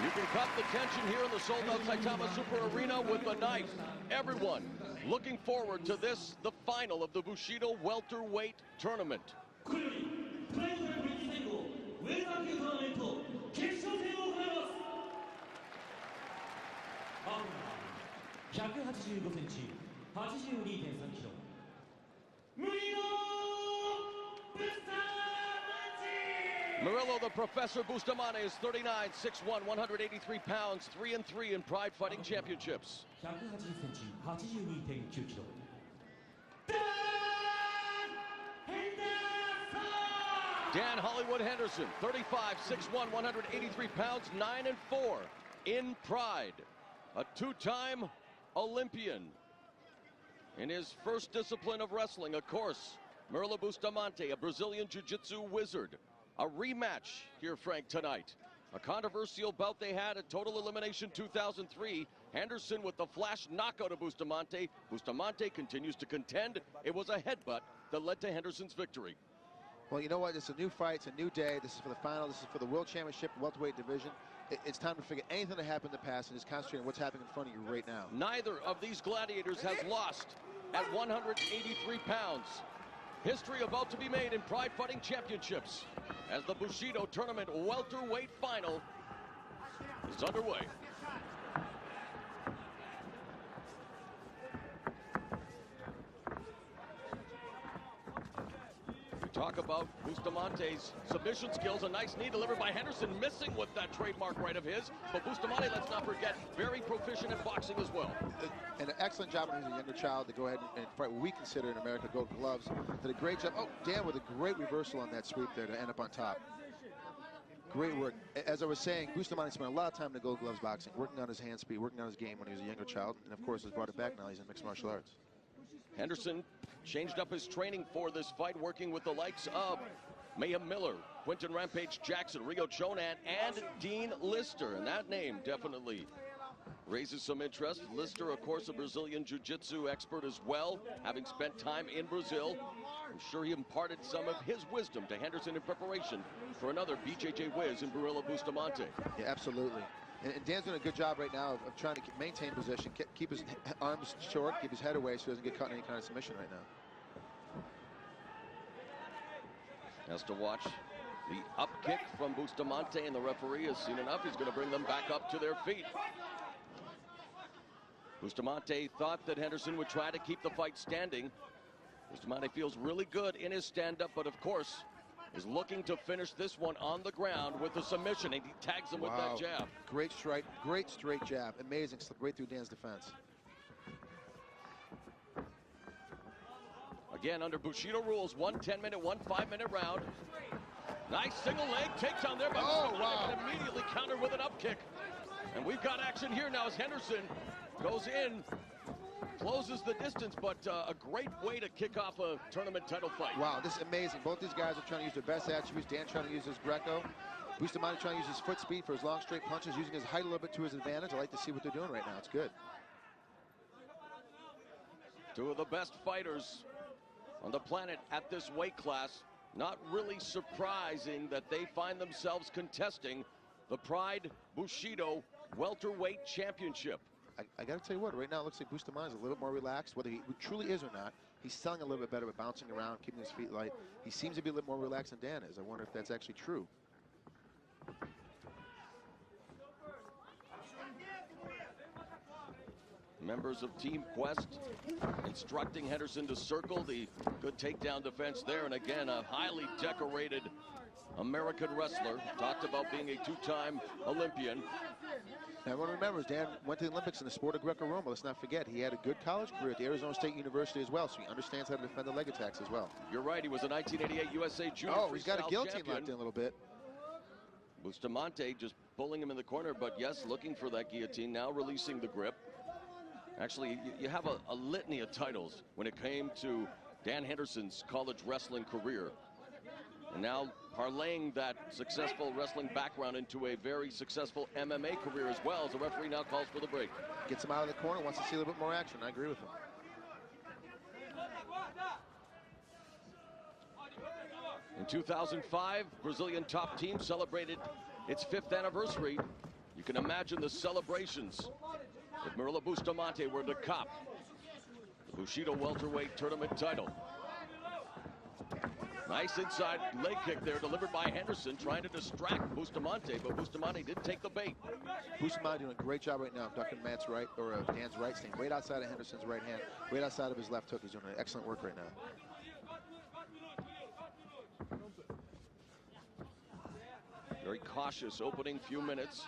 You can cut the tension here in the sold-out Saitama Super Arena with a knife. Everyone looking forward to this, the final of the Bushido Welterweight Tournament. 185センチ、82.3キロ。 Murilo Bustamante! Murillo, the Professor Bustamante, is 39, 6'1", 183 pounds, 3-3 in Pride Fighting Championships. 180cm、82.9kg。Dan Hollywood Henderson, 35, 6'1", 183 pounds, 9-4 in Pride. A two-time Olympian. In his first discipline of wrestling, of course, Murillo Bustamante, a Brazilian Jiu-Jitsu wizard. A rematch here, Frank, tonight. A controversial bout they had at Total Elimination 2003. Henderson with the flash knockout of Bustamante. Bustamante continues to contend. It was a headbutt that led to Henderson's victory. Well, you know what? It's a new fight. It's a new day. This is for the final. This is for the World Championship welterweight division. It's time to forget anything that happened in the past and just concentrate on what's happening in front of you right now. Neither of these gladiators has lost at 183 pounds. History about to be made in Pride Fighting Championships as the Bushido Tournament welterweight final is underway. Talk about Bustamante's submission skills. A nice knee delivered by Henderson, missing with that trademark right of his. But Bustamante, let's not forget, very proficient at boxing as well. And an excellent job when he was a younger child to go ahead and fight what we consider in America gold gloves. Did a great job. Oh, Dan with a great reversal on that sweep there to end up on top. Great work. As I was saying, Bustamante spent a lot of time in the gold gloves boxing, working on his hand speed, working on his game when he was a younger child. And of course, has brought it back now. He's in mixed martial arts. Henderson changed up his training for this fight, working with the likes of Mayhem Miller, Quinton Rampage Jackson, Rio Chonan, and Dean Lister. And that name definitely raises some interest. Lister, of course, a Brazilian Jiu-Jitsu expert as well, having spent time in Brazil. I'm sure he imparted some of his wisdom to Henderson in preparation for another BJJ whiz in Murillo Bustamante. Yeah, absolutely. And Dan's doing a good job right now of trying to maintain position, keep his arms short, keep his head away so he doesn't get caught in any kind of submission right now. Has to watch the up kick from Bustamante, and the referee has seen enough. He's going to bring them back up to their feet. Bustamante thought that Henderson would try to keep the fight standing. Bustamante feels really good in his stand-up, but of course is looking to finish this one on the ground with a submission, and he tags him with that jab. Great strike, great straight jab. Amazing, slipped right through Dan's defense. Again, under Bushido rules, 1 10-minute, 1 5-minute round. Nice single leg takedown there by Bustamante, and immediately countered with an up kick. And we've got action here now as Henderson goes in, closes the distance, but a great way to kick off a tournament title fight. Wow, this is amazing. Both these guys are trying to use their best attributes. Dan trying to use his Greco. Bustamante trying to use his foot speed for his long straight punches, using his height a little bit to his advantage. I like to see what they're doing right now. It's good. Two of the best fighters on the planet at this weight class. Not really surprising that they find themselves contesting the Pride Bushido Welterweight Championship. I got to tell you what, right now it looks like Bustamante is a little bit more relaxed. Whether he truly is or not, he's selling a little bit better with bouncing around, keeping his feet light. He seems to be a little more relaxed than Dan is. I wonder if that's actually true. Members of Team Quest instructing Henderson to circle. The good takedown defense there. And again, a highly decorated American wrestler. Talked about being a two-time Olympian. Everyone remembers Dan went to the Olympics in the sport of Greco-Roman. Let's not forget, he had a good college career at the Arizona State University as well, so he understands how to defend the leg attacks as well. You're right, he was a 1988 USA Junior Oh, he's got a guillotine champion. locked in a little bit. Bustamante just pulling him in the corner, but yes, looking for that guillotine, now releasing the grip. Actually, you have a litany of titles when it came to Dan Henderson's college wrestling career. And now parlaying that successful wrestling background into a very successful MMA career as well, as the referee now calls for the break. Gets him out of the corner, wants to see a little bit more action. I agree with him. In 2005, Brazilian top team celebrated its 5th anniversary. You can imagine the celebrations if Murillo Bustamante were to cop the Bushido welterweight tournament title. Nice inside leg kick there, delivered by Henderson, trying to distract Bustamante, but Bustamante did take the bait. Bustamante doing a great job right now of ducking Dan's right, staying right outside of Henderson's right hand, right outside of his left hook. He's doing excellent work right now. cautious opening few minutes.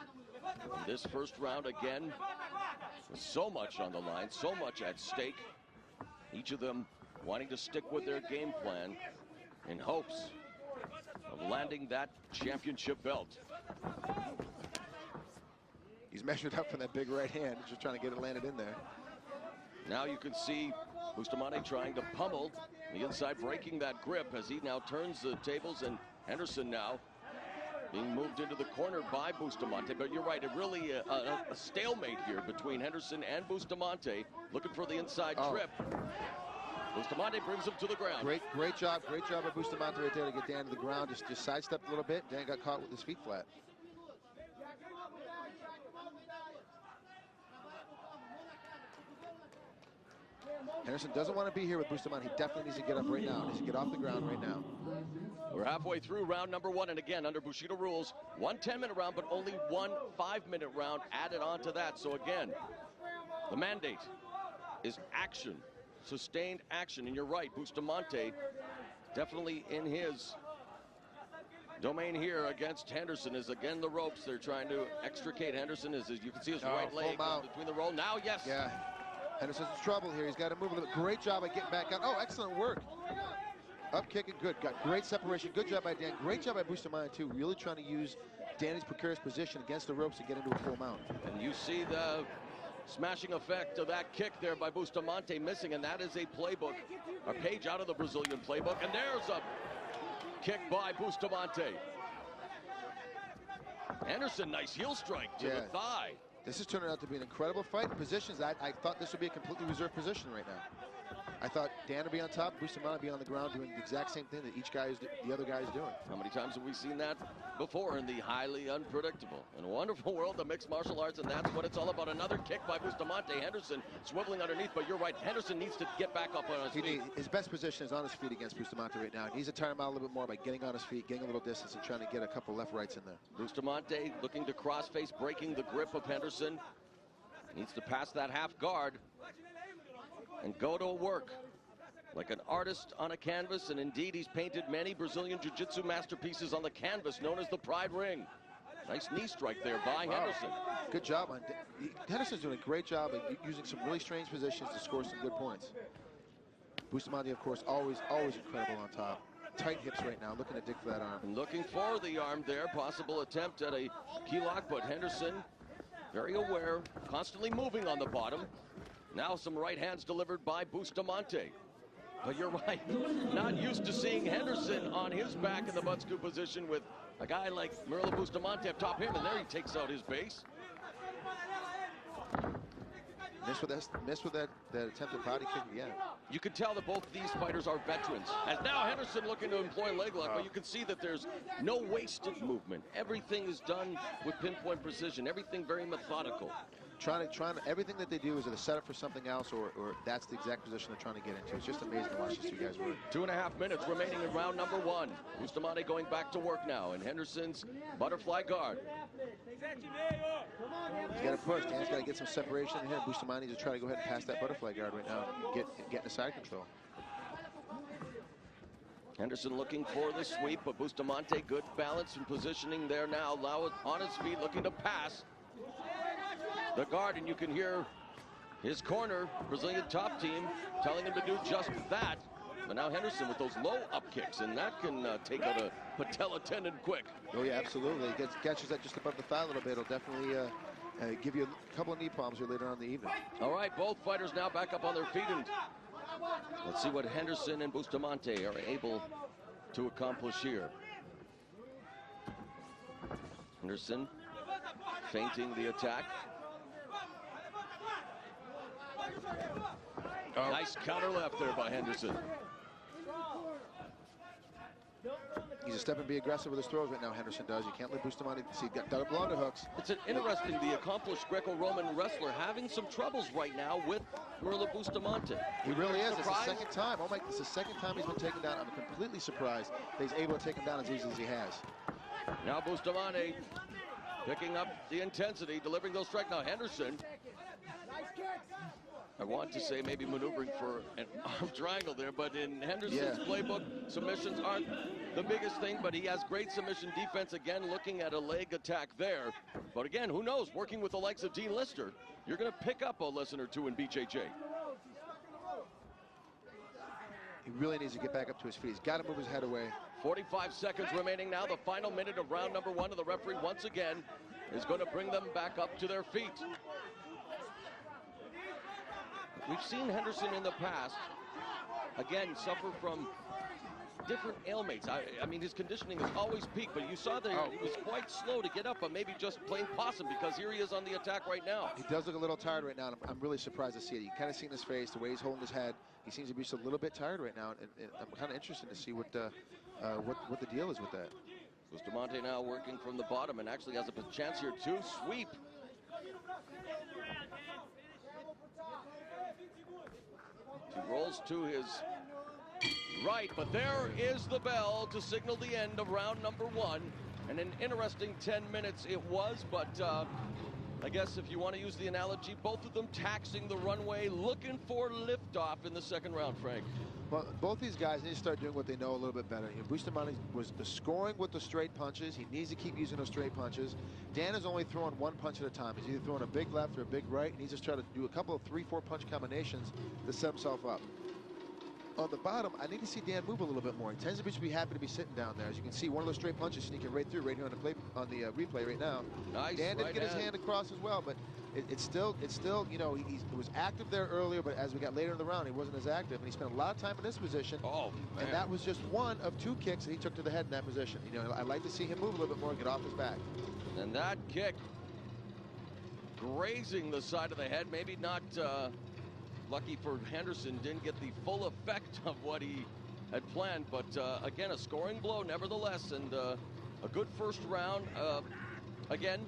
In this first round again, with so much on the line, so much at stake. Each of them wanting to stick with their game plan in hopes of landing that championship belt. He's measured up from that big right hand, just trying to get it landed in there. Now you can see Bustamante trying to pummel the inside, breaking that grip as he now turns the tables, and Henderson now being moved into the corner by Bustamante. But you're right, it really a stalemate here between Henderson and Bustamante, looking for the inside trip. Bustamante brings him to the ground. Great job by Bustamante right there to get Dan to the ground. Just sidestepped a little bit. Dan got caught with his feet flat. Henderson doesn't want to be here with Bustamante. He definitely needs to get up right now. He needs to get off the ground right now. We're halfway through round number 1, and again, under Bushido rules, 1 10-minute round, but only 1 5-minute round added on to that. So again, the mandate is action, sustained action. And you're right, Bustamante definitely in his domain here against Henderson. Is again the ropes. They're trying to extricate Henderson. As you can see his right leg between the roll. Now, yes. Yeah. Henderson's in trouble here. He's got to move a little bit. Great job at getting back out. Oh, excellent work. Up kicking, good. Got great separation. Good job by Dan. Great job by Bustamante, too. Really trying to use Danny's precarious position against the ropes to get into a full mount. And you see the smashing effect of that kick there by Bustamante missing, and that is a playbook, a page out of the Brazilian playbook. And there's a kick by Bustamante. Henderson, nice heel strike to the thigh. This is turning out to be an incredible fight. In positions, I thought this would be a completely reserved position right now. I thought Dan would be on top, Bustamante would be on the ground doing the exact same thing that the other guy is doing. How many times have we seen that before in the highly unpredictable and wonderful world of mixed martial arts? And that's what it's all about. Another kick by Bustamante. Henderson swiveling underneath, but you're right. Henderson needs to get back up on his feet. His best position is on his feet against Bustamante right now. He needs to tire him out a little bit more by getting on his feet, getting a little distance, and trying to get a couple left-rights in there. Bustamante looking to cross-face, breaking the grip of Henderson. Needs to pass that half guard and go to work like an artist on a canvas. And indeed, he's painted many Brazilian Jiu-Jitsu masterpieces on the canvas known as the Pride Ring. Nice knee strike there by Henderson. Good job. Henderson's doing a great job of using some really strange positions to score some good points. Bustamante, of course, always incredible on top. Tight hips right now, looking to dig for that arm. And looking for the arm there. Possible attempt at a key lock, but Henderson very aware, constantly moving on the bottom. Now some right hands delivered by Bustamante. But you're right, not used to seeing Henderson on his back in the butt scoop position with a guy like Murilo Bustamante up top him, and there he takes out his base. Missed with that attempted body kick again. You can tell that both these fighters are veterans. As now Henderson looking to employ leg lock, but you can see that there's no wasted movement. Everything is done with pinpoint precision. Everything very methodical. Trying everything that they do is a setup for something else, or that's the exact position they're trying to get into. It's just amazing to watch these two guys work. 2.5 minutes remaining in round number 1. Bustamante going back to work now in Henderson's butterfly guard. He's got to push. Dan's got to get some separation in here. Bustamante needs to try to go ahead and pass that butterfly guard right now and get into side control. Henderson looking for the sweep, but Bustamante good balance and positioning there now. Now on his feet looking to pass the guard, and you can hear his corner, Brazilian top team, telling him to do just that. But now Henderson with those low up kicks, and that can take out a patella tendon quick. Oh yeah, absolutely. He catches that just above the thigh a little bit. It'll definitely give you a couple of knee problems here later on in the evening. All right, both fighters now back up on their feet, and let's see what Henderson and Bustamante are able to accomplish here. Henderson feinting the attack. Nice counter left there by Henderson. He's a step and be aggressive with his throws right now, Henderson does. You can't let Bustamante see. Got double underhooks. It's an interesting, the accomplished Greco-Roman wrestler having some troubles right now with Murilo Bustamante. He really is. It's the second time. Oh my, it's the second time he's been taken down. I'm completely surprised that he's able to take him down as easily as he has. Now Bustamante picking up the intensity, delivering those strikes. Now Henderson I want to say maybe maneuvering for an arm triangle there, but in Henderson's playbook, submissions aren't the biggest thing, but he has great submission defense. Again, looking at a leg attack there. But again, who knows? Working with the likes of Dean Lister, you're going to pick up a lesson or two in BJJ. He really needs to get back up to his feet. He's got to move his head away. 45 seconds remaining now, the final minute of round number 1, and the referee once again is going to bring them back up to their feet. We've seen Henderson in the past, again, suffer from different ailments. I mean, his conditioning is always peak, but you saw that he was quite slow to get up, but maybe just playing possum, because here he is on the attack right now. He does look a little tired right now, and I'm really surprised to see it. You kind of see in his face, the way he's holding his head. He seems to be just a little bit tired right now, and I'm kind of interested to see what the deal is with that. Bustamante now working from the bottom and actually has a chance here to sweep. He rolls to his right, but there is the bell to signal the end of round number 1. And an interesting 10 minutes it was, but I guess if you want to use the analogy, both of them taxing the runway, looking for liftoff in the second round, Frank. Well, both these guys need to start doing what they know a little bit better. You know, Bustamante was scoring with the straight punches. He needs to keep using those straight punches. Dan is only throwing one punch at a time. He's either throwing a big left or a big right. He needs to try to do a couple of 3-4 punch combinations to set himself up. On the bottom, I need to see Dan move a little bit more. He tends to be happy to be sitting down there. As you can see, one of those straight punches sneaking right through right here on the replay right now. Nice. Dan didn't right get his hand. hand across as well, but it's still, you know, he was active there earlier, but as we got later in the round, he wasn't as active, and he spent a lot of time in this position. Oh, man. And that was just one of 2 kicks that he took to the head in that position. You know, I'd like to see him move a little bit more and get off his back. And that kick grazing the side of the head, maybe not lucky for Henderson, didn't get the full effect of what he had planned, but again, a scoring blow nevertheless, and a good first round. Again,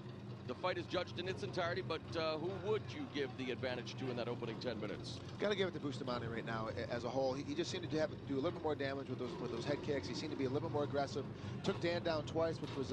the fight is judged in its entirety, but who would you give the advantage to in that opening 10 minutes? Got to give it to Bustamante right now as a whole. He just seemed to have to do a little bit more damage with those head kicks. He seemed to be a little bit more aggressive. Took Dan down twice, which was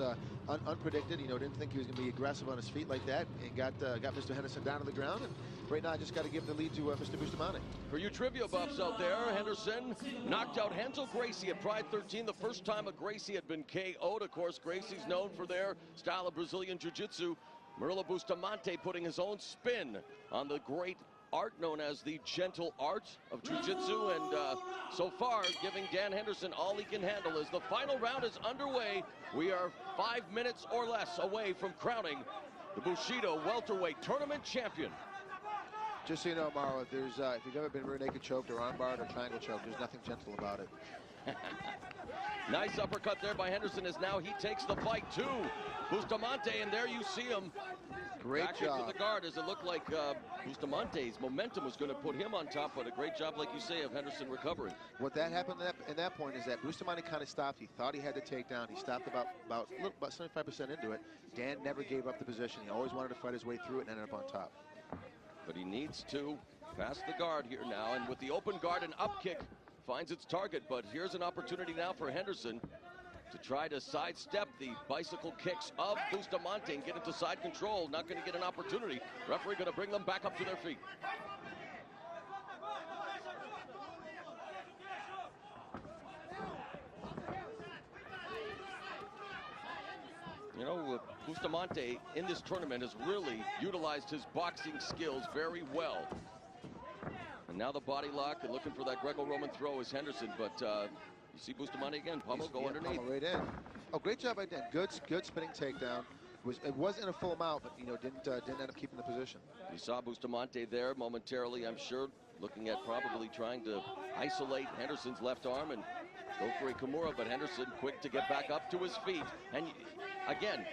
unpredicted. You know, didn't think he was going to be aggressive on his feet like that, and got Mr. Henderson down to the ground. And right now, I just got to give the lead to Mr. Bustamante. For you trivia buffs out there, Henderson knocked out Renzo Gracie at Pride 13, the first time a Gracie had been KO'd. Of course, Gracie's known for their style of Brazilian Jiu-Jitsu. Murillo Bustamante putting his own spin on the great art known as the gentle art of Jiu-Jitsu, and so far giving Dan Henderson all he can handle as the final round is underway. We are 5 minutes or less away from crowning the Bushido Welterweight Tournament Champion. Just so you know, Mauro, if you've ever been rear naked choked or armbarred or triangle choked, there's nothing gentle about it. Nice uppercut there by Henderson as now he takes the fight to Bustamante, and there you see him. Great back job. into the guard as it looked like Bustamante's momentum was going to put him on top, but a great job, like you say, of Henderson recovering. What that happened in that point is that Bustamante kind of stopped. He thought he had the takedown. He stopped about 75% into it. Dan never gave up the position. He always wanted to fight his way through it and ended up on top. But he needs to pass the guard here now, and with the open guard, an up kick finds its target, but here's an opportunity now for Henderson to try to sidestep the bicycle kicks of Bustamante and get into side control. Not going to get an opportunity. Referee going to bring them back up to their feet. You know, Bustamante in this tournament has really utilized his boxing skills very well. And now the body lock and looking for that Greco-Roman throw is Henderson, but you see Bustamante again, pummel go underneath. Pummel right in. Oh, great job by Dan. Good spinning takedown. It wasn't a full mount, but you know, didn't end up keeping the position. You saw Bustamante there momentarily, I'm sure, looking at probably trying to isolate Henderson's left arm and go for a Kimura, but Henderson quick to get back up to his feet. And again,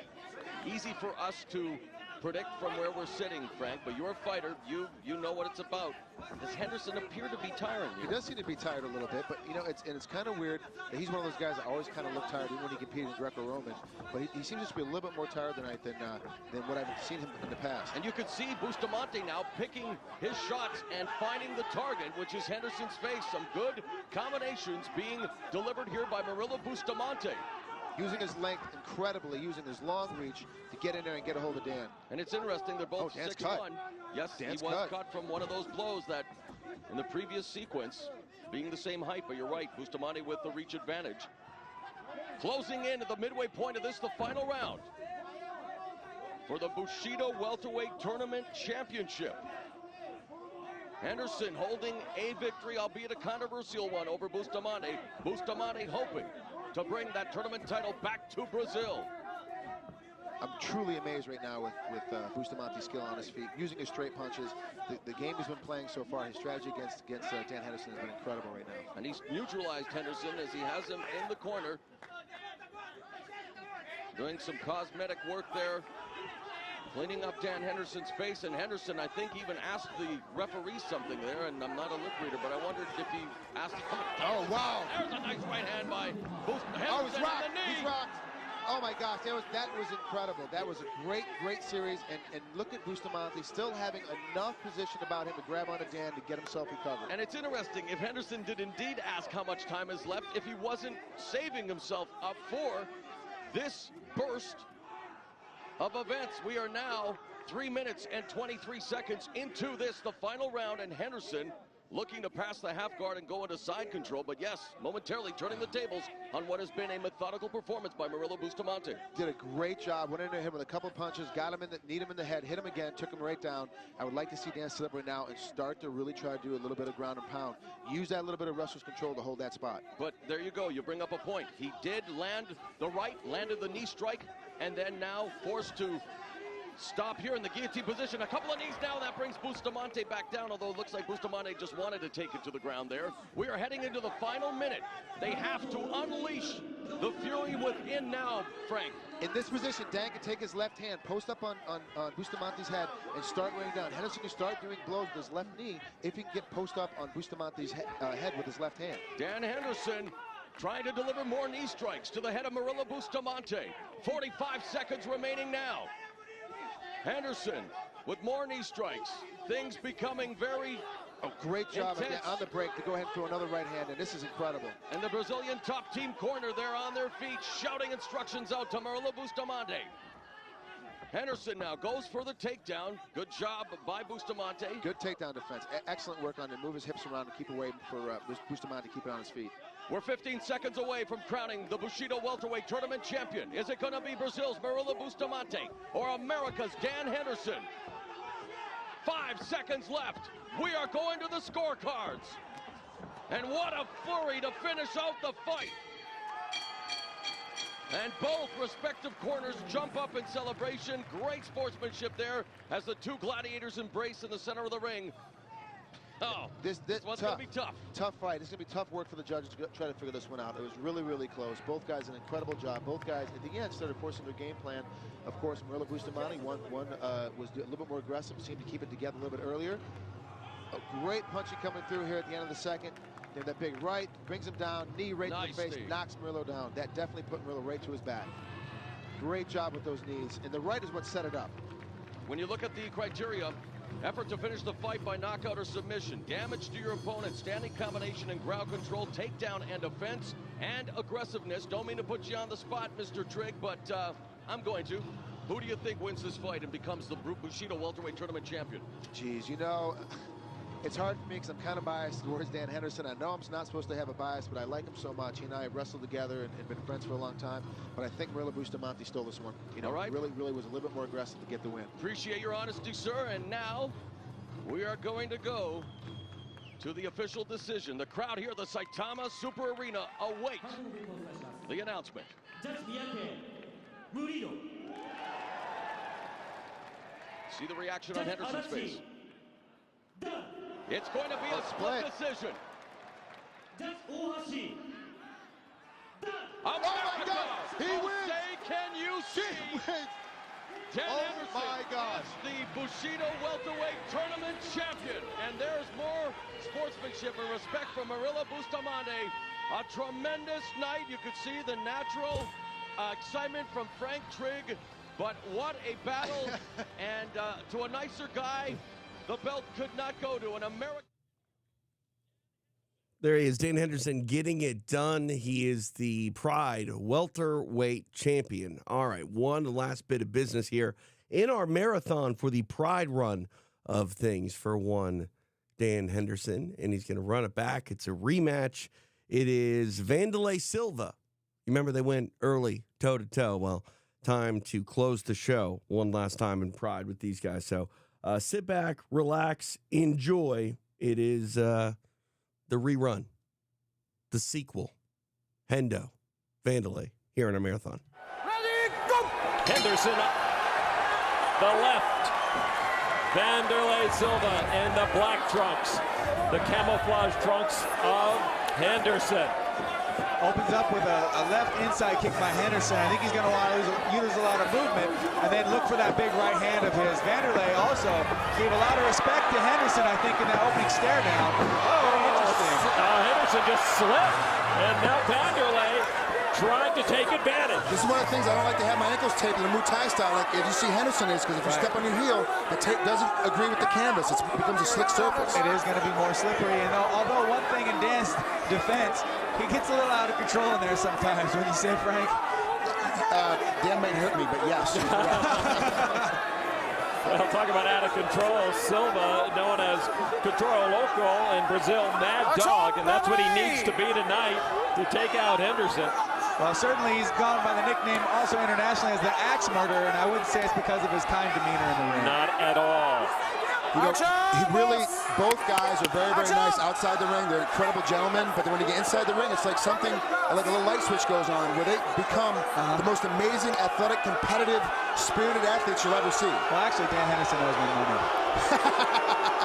easy for us to predict from where we're sitting, Frank, but you're a fighter. You know what it's about. Does Henderson appear to be tiring you? He does seem to be tired a little bit, but you know, it's kind of weird that he's one of those guys that always kind of look tired even when he competed in Greco-Roman. But he seems to be a little bit more tired than what I've seen him in the past. And you can see Bustamante now picking his shots and finding the target, which is Henderson's face. Some good combinations being delivered here by Murillo Bustamante. using his length incredibly, using his long reach to get in there and get a hold of Dan. And it's interesting, they're both 6'1". Yes, Dan's he was cut. cut from one of those blows that in the previous sequence, being the same height, but you're right, Bustamante with the reach advantage. Closing in at the midway point of this, the final round for the Bushido Welterweight Tournament Championship. Henderson holding a victory, albeit a controversial one, over Bustamante. Bustamante hoping to bring that tournament title back to Brazil. I'm truly amazed right now with Bustamante's skill on his feet, using his straight punches. The game he's been playing so far, his strategy against Dan Henderson has been incredible right now. And he's neutralized Henderson as he has him in the corner. Doing some cosmetic work there, cleaning up Dan Henderson's face. And Henderson, I think, even asked the referee something there, and I'm not a lip reader, but I wondered if he asked him. Oh, wow. There's a nice right hand by Henderson. Oh, he's rocked. In the knee. He's rocked. Oh my gosh, that was incredible. That was a great series, and look at Bustamante still having enough position about him to grab onto Dan to get himself recovered. And it's interesting, if Henderson did indeed ask how much time is left, if he wasn't saving himself up for this burst of events. We are now 3 minutes and 23 seconds into this, the final round, and Henderson looking to pass the half guard and go into side control, but yes, momentarily turning the tables on what has been a methodical performance by Murillo Bustamante. Did a great job, went into him with a couple punches, got him in the, need him in the head, hit him again, took him right down. I would like to see Dan Silva now and start to really try to do a little bit of ground and pound. Use that little bit of wrestler's control to hold that spot. But there you go, you bring up a point. He did land the right, landed the knee strike, and then now forced to stop here in the guillotine position. A couple of knees now, that brings Bustamante back down, although it looks like Bustamante just wanted to take it to the ground there. We are heading into the final minute. They have to unleash the fury within now, Frank. In this position, Dan can take his left hand, post up on Bustamante's head, and start weighing down. Henderson can start doing blows with his left knee if he can get post up on Bustamante's head with his left hand. Dan Henderson trying to deliver more knee strikes to the head of Murillo Bustamante. 45 seconds remaining now. Henderson with more knee strikes. Things becoming very great job intense on the break to go ahead and throw another right hand, and this is incredible. And the Brazilian top team corner there on their feet, shouting instructions out to Murillo Bustamante. Henderson now goes for the takedown. Good job by Bustamante. Good takedown defense. Excellent work on it. Move his hips around and keep away for Bustamante to keep it on his feet. We're 15 seconds away from crowning the Bushido Welterweight Tournament Champion. Is it going to be Brazil's Murillo Bustamante or America's Dan Henderson? 5 seconds left. We are going to the scorecards. And what a flurry to finish out the fight. And both respective corners jump up in celebration. Great sportsmanship there as the two gladiators embrace in the center of the ring. Oh, this one's going to be tough. Tough fight. It's going to be tough work for the judges to try to figure this one out. It was really, really close. Both guys did an incredible job. Both guys, at the end, started forcing their game plan. Of course, Murillo Bustamante, one was a little bit more aggressive, seemed to keep it together a little bit earlier. A great punching coming through here at the end of the second. Then that big right, brings him down, knee right in the face, knocks Murillo down. That definitely put Murillo right to his back. Great job with those knees. And the right is what set it up. When you look at the criteria, effort to finish the fight by knockout or submission, damage to your opponent, standing combination and ground control, takedown and defense, and aggressiveness. Don't mean to put you on the spot, Mr. Trigg, but I'm going to. Who do you think wins this fight and becomes the Bushido Welterweight Tournament Champion? Geez, you know, it's hard for me because I'm kind of biased towards Dan Henderson. I know I'm not supposed to have a bias, but I like him so much. He and I have wrestled together and been friends for a long time. But I think Murillo Bustamante stole this one. You know, really was a little bit more aggressive to get the win. Appreciate your honesty, sir. And now we are going to go to the official decision. The crowd here at the Saitama Super Arena await the announcement. See the reaction on Henderson's face. It's going to be a split decision. Oh my God! He wins! Can you see? Dan Henderson my God! is the Bushido Welterweight Tournament Champion. And there's more sportsmanship and respect from Murillo Bustamante. A tremendous night. You could see the natural excitement from Frank Trigg. But what a battle. And to a nicer guy, the belt could not go to an American. There he is, Dan Henderson getting it done. He is the Pride welterweight champion. All right, one last bit of business here in our marathon for the Pride run of things for one Dan Henderson, and he's going to run it back. It's a rematch. It is Wanderlei Silva. You remember they went early, toe-to-toe. Well, time to close the show one last time in Pride with these guys. So sit back, relax, enjoy. It is the rerun, the sequel, Hendo, Wanderlei, here in our marathon. Ready, go! Henderson, the left. Wanderlei Silva in the black trunks, the camouflage trunks of Henderson. Opens up with a left inside kick by Henderson. I think he's going to want to use a lot of movement and then look for that big right hand of his. Wanderlei also gave a lot of respect to Henderson, I think, in that opening stare down. Oh, interesting. Henderson just slipped, and now Wanderlei trying to take advantage. This is one of the things I don't like to have my ankles taped in the Muay Thai style, like if you see Henderson is, because if you step on your heel, the tape doesn't agree with the canvas. It becomes a slick surface. It is going to be more slippery, and although one thing in Dan's defense, he gets a little out of control in there sometimes. When you say, Frank? Dan might hurt me, but yes. Well, talk about out of control. Silva, known as Control Loco in Brazil, Mad Dog, and that's what he needs to be tonight to take out Henderson. Well, certainly he's gone by the nickname also internationally as the Axe Murderer, and I wouldn't say it's because of his kind demeanor in the ring. Not at all. You know, he really, both guys are very, very nice outside the ring. They're incredible gentlemen, but then when you get inside the ring, it's like something, like a little light switch goes on, where they become the most amazing, athletic, competitive, spirited athletes you'll ever see. Well, actually, Dan Henderson knows my money.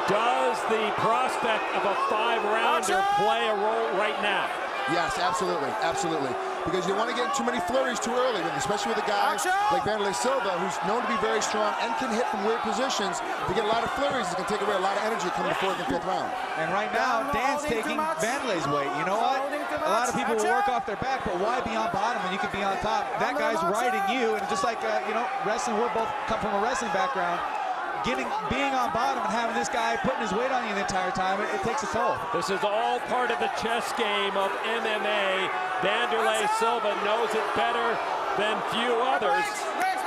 Does the prospect of a 5-rounder play a role right now? Yes, absolutely, absolutely. Because you don't want to get in too many flurries too early, especially with a guy like Wanderlei Silva, who's known to be very strong and can hit from weird positions. If you get a lot of flurries, it can take away a lot of energy coming to 4th and 5th round. And right now, Dan's taking Wanderlei's weight. You know what? A lot of people will work off their back, but why be on bottom when you can be on top? That guy's riding you, and just like, you know, wrestling, we'll both come from a wrestling background. Being on bottom and having this guy putting his weight on you the entire time, it takes a toll. This is all part of the chess game of MMA. Wanderlei Silva knows it better than few others.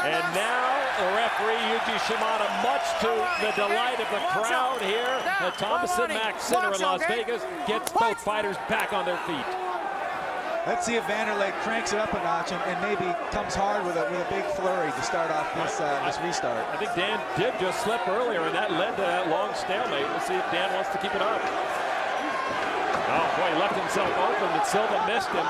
And now the referee, Yuji Shimada, much to the delight of the crowd here at Thomason Mack Center in Las Vegas, gets both fighters back on their feet. Let's see if Wanderlei cranks it up a notch and maybe comes hard with a big flurry to start off this restart. I think Dan did just slip earlier, and that led to that long stalemate. We'll see if Dan wants to keep it up. Oh, boy, he left himself open, but Silva missed him.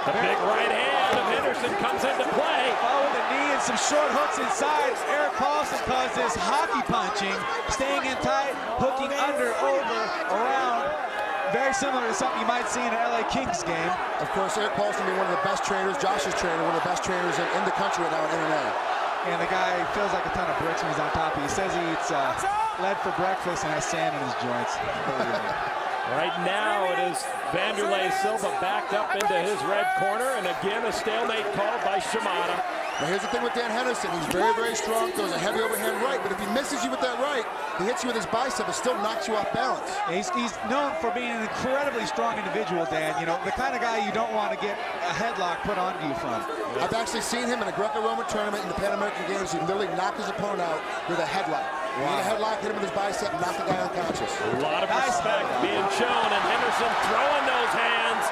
The big right hand of Henderson comes into play. Oh, with a knee and some short hooks inside. Eric Paulson calls this hockey punching, staying in tight, hooking under, over, around. Very similar to something you might see in an LA Kings game. Of course, Eric Paulson being one of the best trainers, Josh's trainer, one of the best trainers in the country right now in MMA. And the guy feels like a ton of bricks when he's on top. He says he eats lead for breakfast and has sand in his joints. Right now it is Wanderlei Silva backed up into his red corner, and again a stalemate called by Shimada. Now here's the thing with Dan Henderson. He's very, very strong, throws a heavy overhand right, but if he misses you with that right, he hits you with his bicep, it still knocks you off balance. He's known for being an incredibly strong individual, Dan. You know, the kind of guy you don't want to get a headlock put onto you from. I've actually seen him in a Greco-Roman tournament in the Pan American Games. He literally knocked his opponent out with a headlock. He hit a headlock, hit him with his bicep, and knocked the guy unconscious. A lot of respect being shown, and Henderson throwing those hands.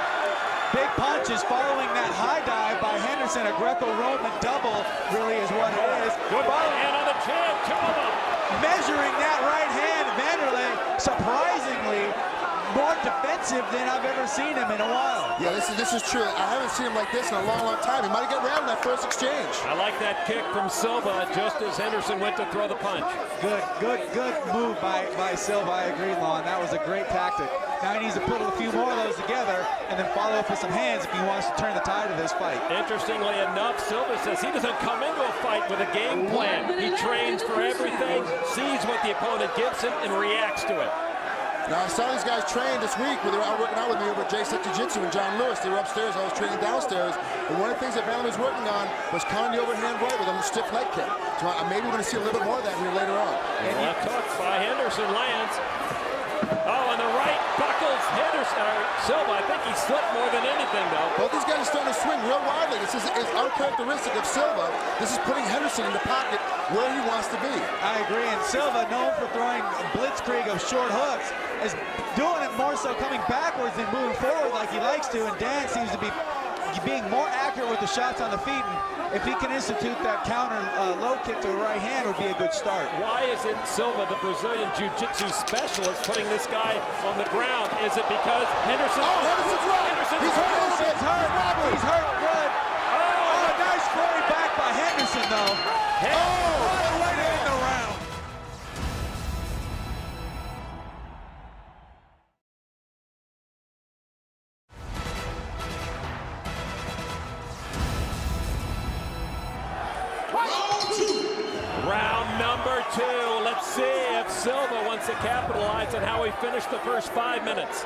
Big punches following that high dive by Henderson. A Greco-Roman double really is what it is. Good right hand on the chin, 2 of them. Measuring that right hand, Wanderlei, surprisingly more defensive than I've ever seen him in a while. Yeah, this is true. I haven't seen him like this in a long, long time. He might have got round in that first exchange. I like that kick from Silva just as Henderson went to throw the punch. Good move by Silva. I agree, Lon. That was a great tactic. Now he needs to put a few more of those together and then follow up with some hands if he wants to turn the tide of this fight. Interestingly enough, Silva says he doesn't come into a fight with a game plan. He trains for everything, sees what the opponent gives him, and reacts to it. Now, I saw these guys train this week where they were out working out with me over at J-Set Jiu-Jitsu and John Lewis. They were upstairs, I was training downstairs. And one of the things that Wanderlei was working on was countering the overhand right with a stiff leg kick. So maybe we're going to see a little bit more of that here later on. And left hook by Henderson lands. Oh, and the right buckle pulls Silva. I think he slipped more than anything, though. Both these guys are starting to swing real widely. This is uncharacteristic of Silva. This is putting Henderson in the pocket where he wants to be. I agree, and Silva, known for throwing blitzkrieg of short hooks, is doing it more so coming backwards than moving forward like he likes to, and Dan seems to be being more accurate with the shots on the feet, and if he can institute that counter low kick to the right hand, would be a good start. Why isn't Silva, the Brazilian Jiu-Jitsu specialist, putting this guy on the ground? Is it because Henderson? Oh, Henderson's right. He's hurt. Henderson's hurt. He's hurt good. Oh, nice flurry back by Henderson, though. What a way to end the round. Round number 2. Let's see if Silva wants to capitalize on how he finished the first 5 minutes.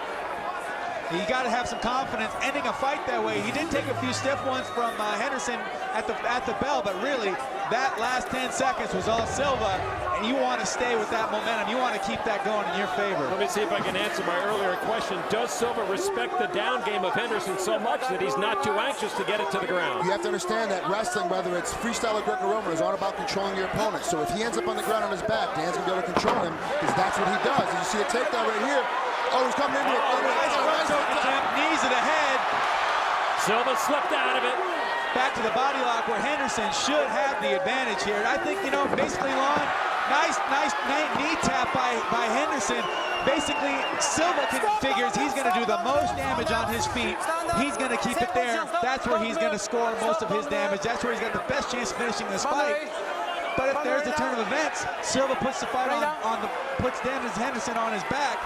You got to have some confidence ending a fight that way. He did take a few stiff ones from Henderson at the bell, but really that last 10 seconds was all Silva, and you want to stay with that momentum. You want to keep that going in your favor. Let me see if I can answer my earlier question. Does Silva respect the down game of Henderson so much that he's not too anxious to get it to the ground? You have to understand that wrestling, whether it's freestyle or Greco-Roman, is all about controlling your opponent. So if he ends up on the ground on his back, Dan's going to be able to control him, because that's what he does. And you see the takedown right here. Oh, he's coming into it. Nice attempt, knees to the head. Silva slipped out of it. Back to the body lock where Henderson should have the advantage here. I think, basically, Lon, nice knee tap by Henderson. Basically, Silva figures he's going to do the most damage on his feet. He's going to keep it there. That's where he's going to score most of his damage. That's where he's got the best chance of finishing this fight. But if there's a turn of events, Silva puts the fight puts Henderson on his back.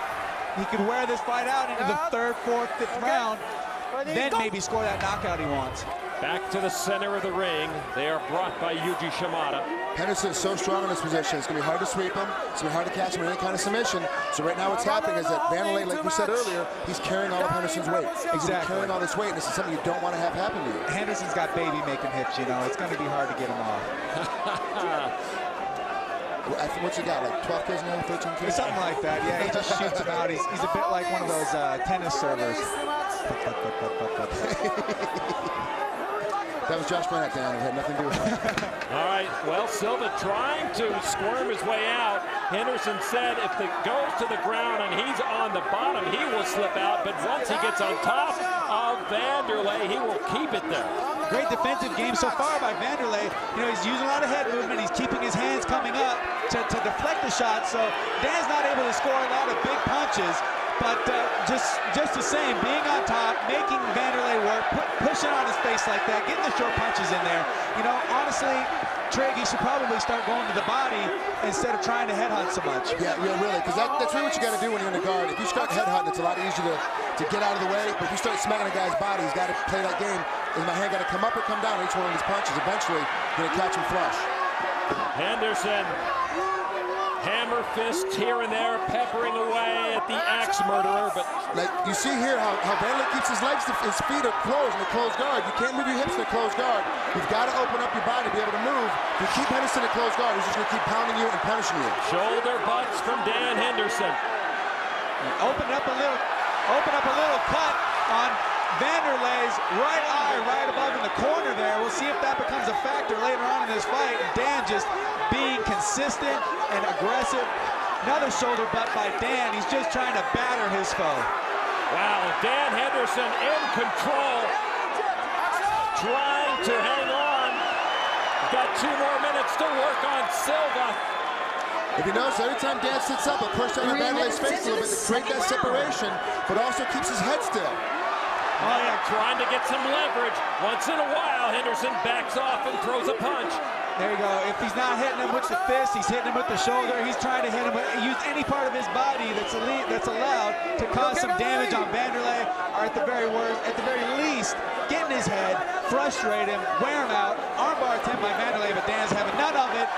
He could wear this fight out into the 3rd, 4th, 5th round, then maybe score that knockout he wants. Back to the center of the ring. They are brought by Yuji Shimada. Henderson is so strong in this position. It's going to be hard to sweep him. It's going to be hard to catch him in any kind of submission. So right now what's happening is that Vanderlei, like we said earlier, he's carrying all of Henderson's weight. He's carrying all this weight, and this is something you don't want to have happen to you. Henderson's got baby-making hips, It's going to be hard to get him off. What's he got, like 12 kids now, 13 kids? Something like that, yeah. He just shoots them out. He's a bit like one of those tennis servers. That was Josh Burnett, Dan. It had nothing to do with it. All right, well, Silva trying to squirm his way out. Henderson said if it goes to the ground and he's on the bottom, he will slip out. But once he gets on top of Vanderlei, he will keep it there. Great defensive game so far by Vanderlei. He's using a lot of head movement. He's keeping his hands coming up to deflect the shot. So Dan's not able to score a lot of big punches. But just the same, being on top, making Vanderlei work, pushing on his face like that, getting the short punches in there. Honestly, Triggy should probably start going to the body instead of trying to headhunt so much. Yeah, really, because that's really what you got to do when you're in the guard. If you start headhunting, it's a lot easier to get out of the way. But if you start smacking a guy's body, he's got to play that game. Is my hand got to come up or come down each one of these punches? Eventually, going to catch him flush. Henderson. Hammer fists here and there, peppering away at the axe murderer. But like you see here how Vanderlei keeps his legs, his feet are closed in a closed guard. You can't move your hips in a closed guard. You've got to open up your body to be able to move. If you keep Henderson in a closed guard, he's just going to keep pounding you and punishing you. Shoulder butts from Dan Henderson. Open up a little cut on Vanderlei's right eye, right above in the corner there. We'll see if that becomes a factor later on in this fight. Dan just being consistent and aggressive. Another shoulder butt by Dan. He's just trying to batter his foe. Wow, Dan Henderson in control. Trying to hang on. Got 2 more minutes to work on Silva. If you notice, every time Dan sits up, a push down on Vanderlei's face a little bit to create that separation, but also keeps his head still. Oh, yeah, trying to get some leverage. Once in a while, Henderson backs off and throws a punch. There you go. If he's not hitting him with the fist, he's hitting him with the shoulder. He's trying to hit him with, use any part of his body that's allowed to cause some damage on Vanderlei, or at the very least, get in his head, frustrate him, wear him out. Armbar attempt by Vanderlei, but Dan's having none of it.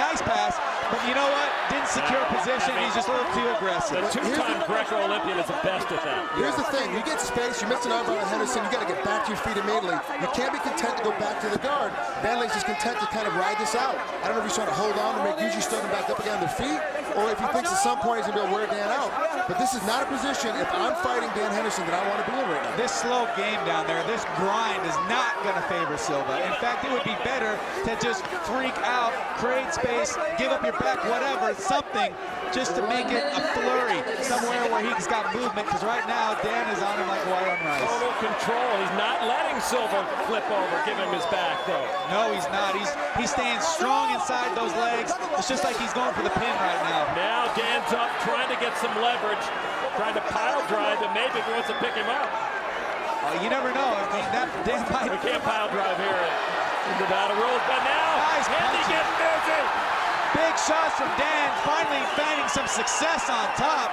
Nice pass, but you know what? Didn't secure position. He's just a little too aggressive. The 2-time Greco-Olympian is the best at that. Here's the thing. You get space, you missed an armbar on Henderson, you got to get back to your feet immediately. You can't be content to go back to the guard. Vanderlei's just content to kind of ride this out. I don't know if he's trying to hold on to make Yuji start them back up again on their feet, or if he thinks at some point he's going to be able to wear Dan out. But this is not a position, if I'm fighting Dan Henderson, that I want to be in right now. This slow game down there, this grind is not going to favor Silva. In fact, it would be better to just freak out, create space, give up your back, whatever, something, just to make it a flurry somewhere where he's got movement, because right now Dan is on him like water on rice. Total control. He's not letting Silva flip over, give him his back, though. No, he's not. He's staying strong inside those legs. It's just like he's going for the pin right now. Now Dan's up, trying to get some leverage, trying to pile drive, and maybe he wants to pick him up. You never know. I mean, that Dan might... We can't pile drive here in Nevada rules, but now nice Andy getting busy. Big shots from Dan, finally finding some success on top,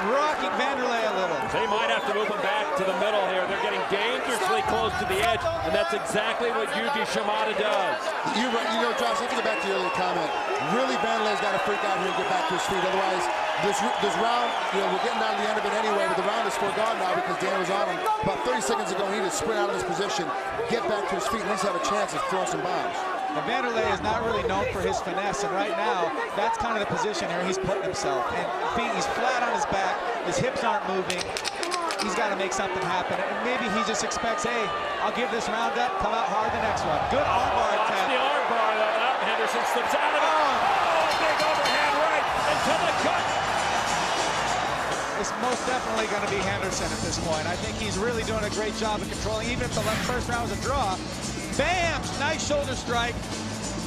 rocking Vanderlei a little. They might have to move him back to the middle here. They're getting dangerously close to the edge, and that's exactly what Yuji Shimada does. You're right. You know, Josh, let's get back to your earlier comment. Really, Vanderlei's got to freak out here and get back to his feet. Otherwise, this round, you know, we're getting down to the end of it anyway, but the round is foregone now because Dan was on him about 30 seconds ago. He needed to sprint out of this position, get back to his feet, and at least have a chance of throwing some bombs. And Vanderlei is not really known for his finesse, and right now, that's kind of the position here he's putting himself. And he's flat on his back, his hips aren't moving. He's got to make something happen. And maybe he just expects, hey, I'll give this round up, come out hard the next one. Good armbar attack. The armbar, though. Henderson slips out of it. Oh, big overhand right into the gut. It's most definitely going to be Henderson at this point. I think he's really doing a great job of controlling, even if the first round was a draw. Bam! Nice shoulder strike.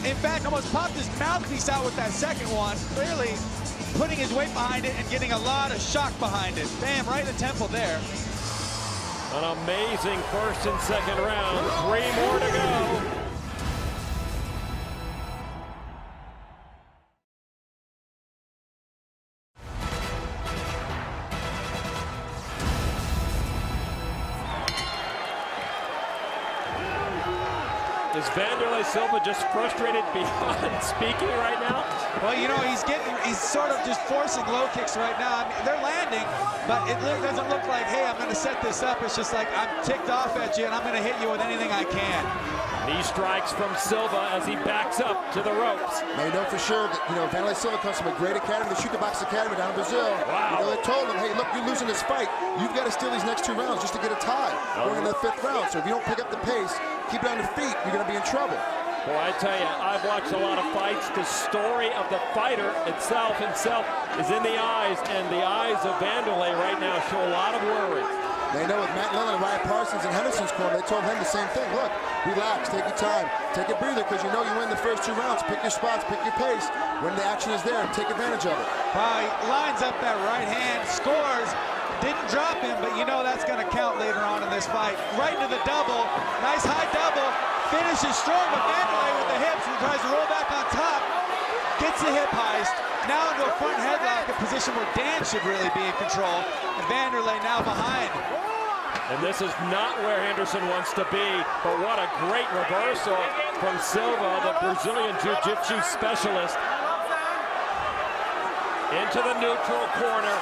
In fact, almost popped his mouthpiece out with that second one. Clearly putting his weight behind it and getting a lot of shock behind it. Bam, right in the temple there. An amazing first and second round. 3 more to go. Is Vanderlei Silva just frustrated beyond speaking right now? Well, you know, he's sort of just forcing low kicks right now. I mean, they're landing, but it doesn't look like, hey, I'm going to set this up. It's just like, I'm ticked off at you, and I'm going to hit you with anything I can. Knee strikes from Silva as he backs up to the ropes. Now, you know for sure that, you know, Vanderlei Silva comes from a great academy, the Shoot the Box Academy down in Brazil. Wow. You know, they told him, hey, look, you're losing this fight. You've got to steal these next 2 rounds just to get a tie going into the 5th round. So if you don't pick up the pace, keep it on the feet, you're going to be in trouble. Boy, I tell you, I've watched a lot of fights. The story of the fighter himself is in the eyes, and the eyes of Vanderlei right now show a lot of worry. They know with Matt Lillard, Ryan Parsons, and Henderson's corner, they told him the same thing. Look, relax, take your time, take a breather, because you know you win the first 2 rounds. Pick your spots, pick your pace. When the action is there, take advantage of it. He lines up that right hand, scores. Didn't drop him, but you know that's going to count later on in this fight. Right into the double. Nice high double. Finishes strong with Vanderlei with the hips and tries to roll back on top. Gets the hip heist. Now into a front headlock, a position where Dan should really be in control. And Vanderlei now behind. And this is not where Henderson wants to be, but what a great reversal from Silva, the Brazilian Jiu-Jitsu specialist. Into the neutral corner.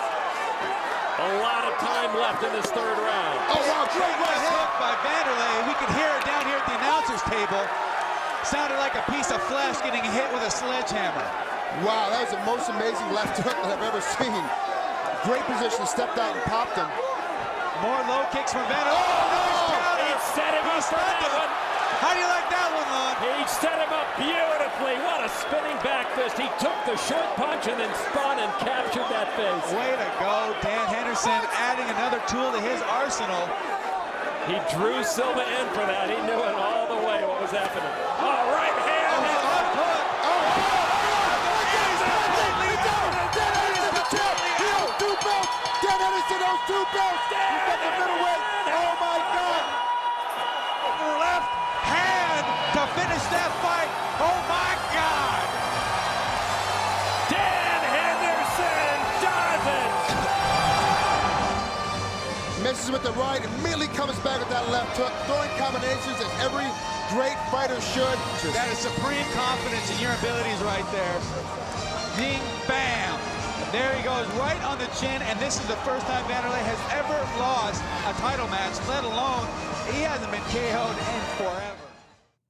A lot of time left in this 3rd round. Oh, wow, great right hook by Vanderlei. We could hear it down here at the announcer's table. Sounded like a piece of flesh getting hit with a sledgehammer. Wow, that was the most amazing left hook that I've ever seen. Great position, stepped out and popped him. More low kicks from Vanderlei. Oh, he set him up for that one. How do you like that one, Lon? He set him up beautifully. What a spinning back fist. He took the short punch and then spun and captured that face. Way to go, Dan Henderson, adding another tool to his arsenal. He drew Silva in for that. He knew it all the way what was happening. Oh, right hand. Dan Henderson owns 2 belts. He's got the middleweight. Oh my God. Left hand to finish that fight. Oh my God. Dan Henderson does it. Misses with the right, immediately comes back with that left hook, throwing combinations as every great fighter should. That is supreme confidence in your abilities right there. Ding, bam. There he goes, right on the chin, and this is the first time Vanderlei has ever lost a title match, let alone he hasn't been KO'd in forever.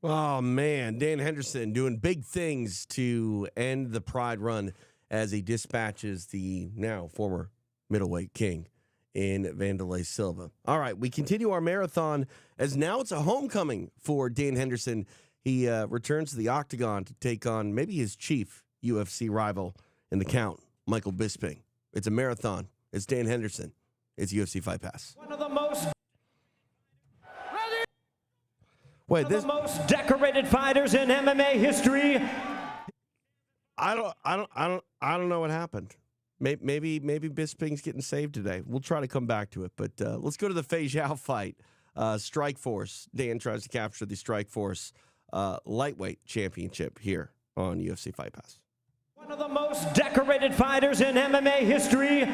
Oh, man. Dan Henderson doing big things to end the Pride run as he dispatches the now former middleweight king in Wanderlei Silva. All right, we continue our marathon as now it's a homecoming for Dan Henderson. He returns to the octagon to take on maybe his chief UFC rival in the count, Michael Bisping. It's a marathon. It's Dan Henderson. It's UFC Fight Pass. One of the most the most decorated fighters in MMA history. I don't know what happened. Maybe Bisping's getting saved today. We'll try to come back to it, but let's go to the Fei Zhao fight. Strikeforce. Dan tries to capture the Strikeforce lightweight championship here on UFC Fight Pass. One of the most decorated fighters in MMA history.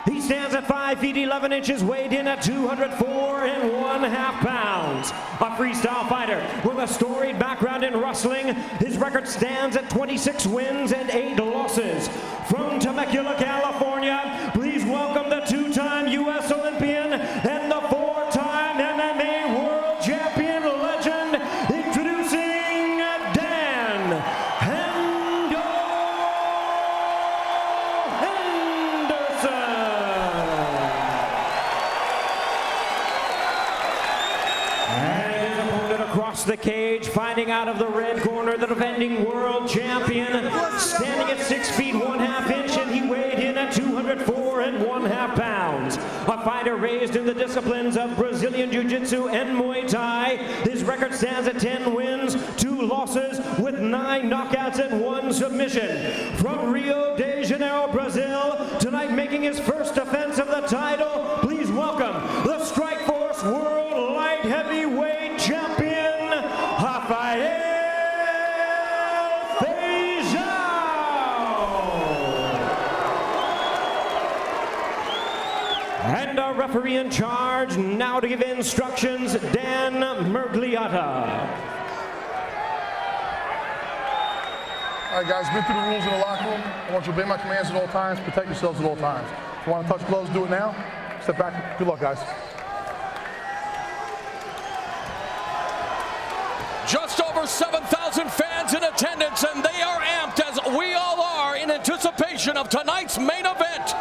He stands at 5 feet 11 inches, weighed in at 204.5 pounds. A freestyle fighter with a storied background in wrestling. His record stands at 26 wins and 8 losses. From Temecula, California, please welcome the two-time U.S. Olympian and the 4-time MMA World Champion legend, introducing Dan Henderson. And his opponent across the cage, fighting out of the red corner, the defending world champion, standing at 6 feet 1/2 inch, and he weighed in at 204.5 pounds. A fighter raised in the disciplines of Brazilian Jiu-Jitsu and Muay Thai. His record stands at 10 wins, 2 losses, with 9 knockouts and 1 submission. From Rio de Janeiro, Brazil, tonight making his first defense of the title, please welcome the Strikeforce World Light Heavyweight Champion, Rafael Fei Zhao. And our referee in charge now to give instructions, Dan Mergliata. All right, guys, been through the rules in the locker room. I want you to obey my commands at all times, protect yourselves at all times. If you want to touch gloves, do it now. Step back. Good luck, guys. Just over 7,000 fans in attendance, and they are amped, as we all are, in anticipation of tonight's main event.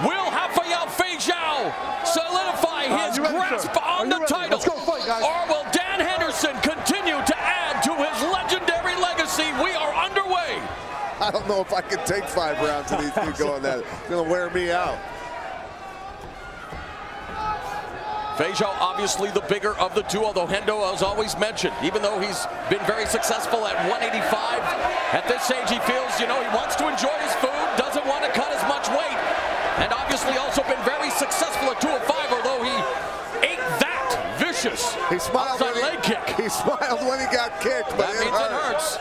Will Rafael Fei Zhao solidify his grasp on the title? Let's go fight, guys. Or will Dan Henderson continue to add to his legendary legacy? We are underway. I don't know if I can take 5 rounds of these two going that. It's going to wear me out. Fei Zhao, obviously the bigger of the two, although Hendo has always mentioned, even though he's been very successful at 185, at this age he feels, he wants to enjoy his food, doesn't want to cut as much weight, and obviously also been very successful at 205, although he ate that vicious outside leg kick. He smiled when he got kicked, but that means it hurts.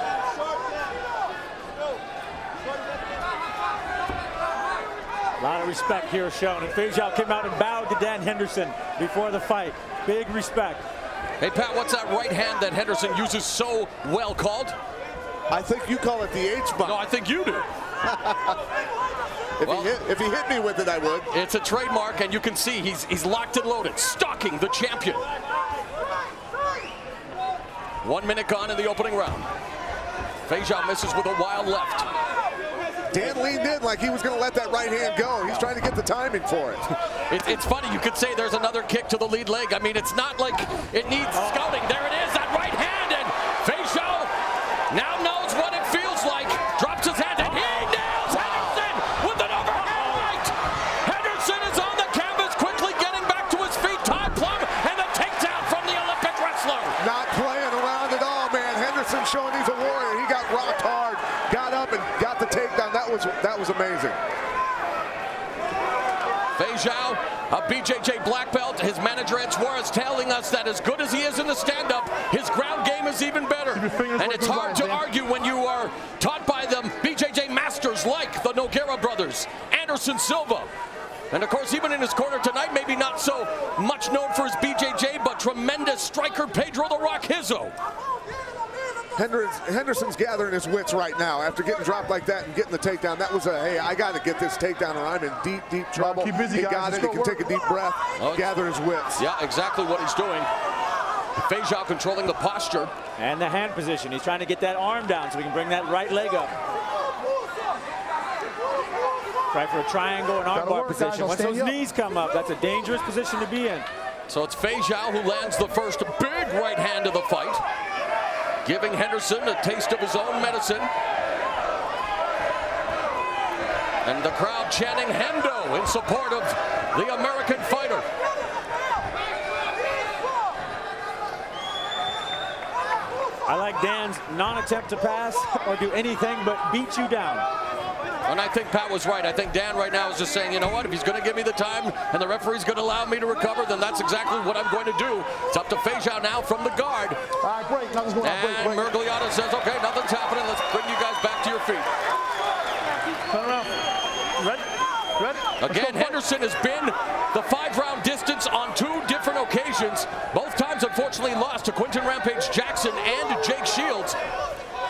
A lot of respect here shown, and Fei Zhao came out and bowed to Dan Henderson before the fight. Big respect. Hey, Pat, what's that right hand that Henderson uses so well called? I think you call it the H-bomb. No, I think you do. If he hit me with it, I would. It's a trademark, and you can see he's locked and loaded, stalking the champion. 1 minute gone in the opening round. Fei Zhao misses with a wild left. Dan leaned in like he was going to let that right hand go. He's trying to get the timing for it. It's funny, you could say there's another kick to the lead leg. I mean, it's not like it needs scouting. There it is, that right hand, and Fei Zhao now knows what it feels like. Drops his hand, and he nails Henderson with an overhand right. Henderson is on the canvas, quickly getting back to his feet. Todd Plum, and the takedown from the Olympic wrestler. Not playing around at all, man. Henderson showing he's a warrior. He got rocked hard, got up, and got the takedown. That was amazing. Fei Zhao, a BJJ black belt. His manager Ed Suarez telling us that as good as he is in the stand-up, his ground game is even better. And it's hard to argue when you are taught by them BJJ masters like the Nogueira brothers, Anderson Silva. And of course, even in his corner tonight, maybe not so much known for his BJJ, but tremendous striker Pedro the Rock Hizzo. Henderson's gathering his wits right now after getting dropped like that and getting the takedown. That was hey, I got to get this takedown or I'm in deep, deep trouble. Keep busy, he guys. got it. He can take a deep breath, gather his wits. Yeah, exactly what he's doing. Fei Zhao controlling the posture. And the hand position. He's trying to get that arm down so he can bring that right leg up. Right, for a triangle and armbar position. Once those knees come up, that's a dangerous position to be in. So it's Feijão who lands the first big right hand of the fight, giving Henderson a taste of his own medicine. And the crowd chanting Hendo in support of the American fighter. I like Dan's non-attempt to pass or do anything but beat you down. And I think Pat was right. I think Dan right now is just saying, you know what, if he's going to give me the time and the referee's going to allow me to recover, then that's exactly what I'm going to do. It's up to Feijão now from the guard. All right, break. Nothing's going on. And Mergliata says, okay, nothing's happening. Let's bring you guys back to your feet. Turn around. Ready? Ready? Again, Henderson has been the 5-round distance on 2 different occasions. Both times, unfortunately, lost to Quinton Rampage Jackson and Jake Shields.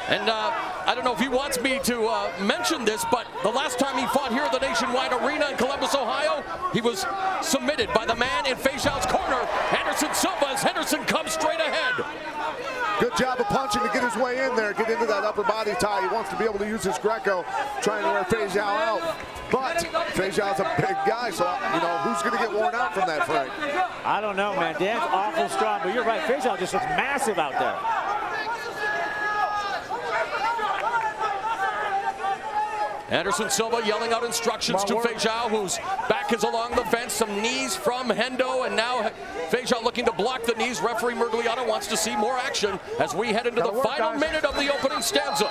And I don't know if he wants me to mention this, but the last time he fought here at the Nationwide Arena in Columbus, Ohio, he was submitted by the man in Feijão's corner, Anderson Silva, as Henderson comes straight ahead. Good job of punching to get his way in there, get into that upper body tie. He wants to be able to use his Greco, trying to wear Feijão out. But Feijão's a big guy, so, you know, who's going to get worn out from that, Frank? I don't know, man. Dan's awful strong, but you're right. Feijão just looks massive out there. Anderson Silva yelling out instructions to Feijão, whose back is along the fence. Some knees from Hendo, and now Feijão looking to block the knees. Referee Mergliata wants to see more action as we head into the final minute of the opening stanza.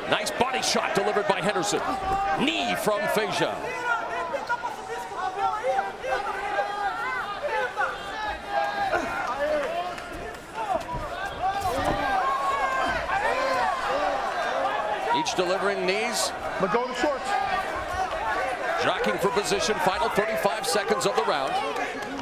Nice body shot delivered by Henderson. Knee from Feijão. Each delivering knees. But go to shorts. Jockeying for position, final 35 seconds of the round.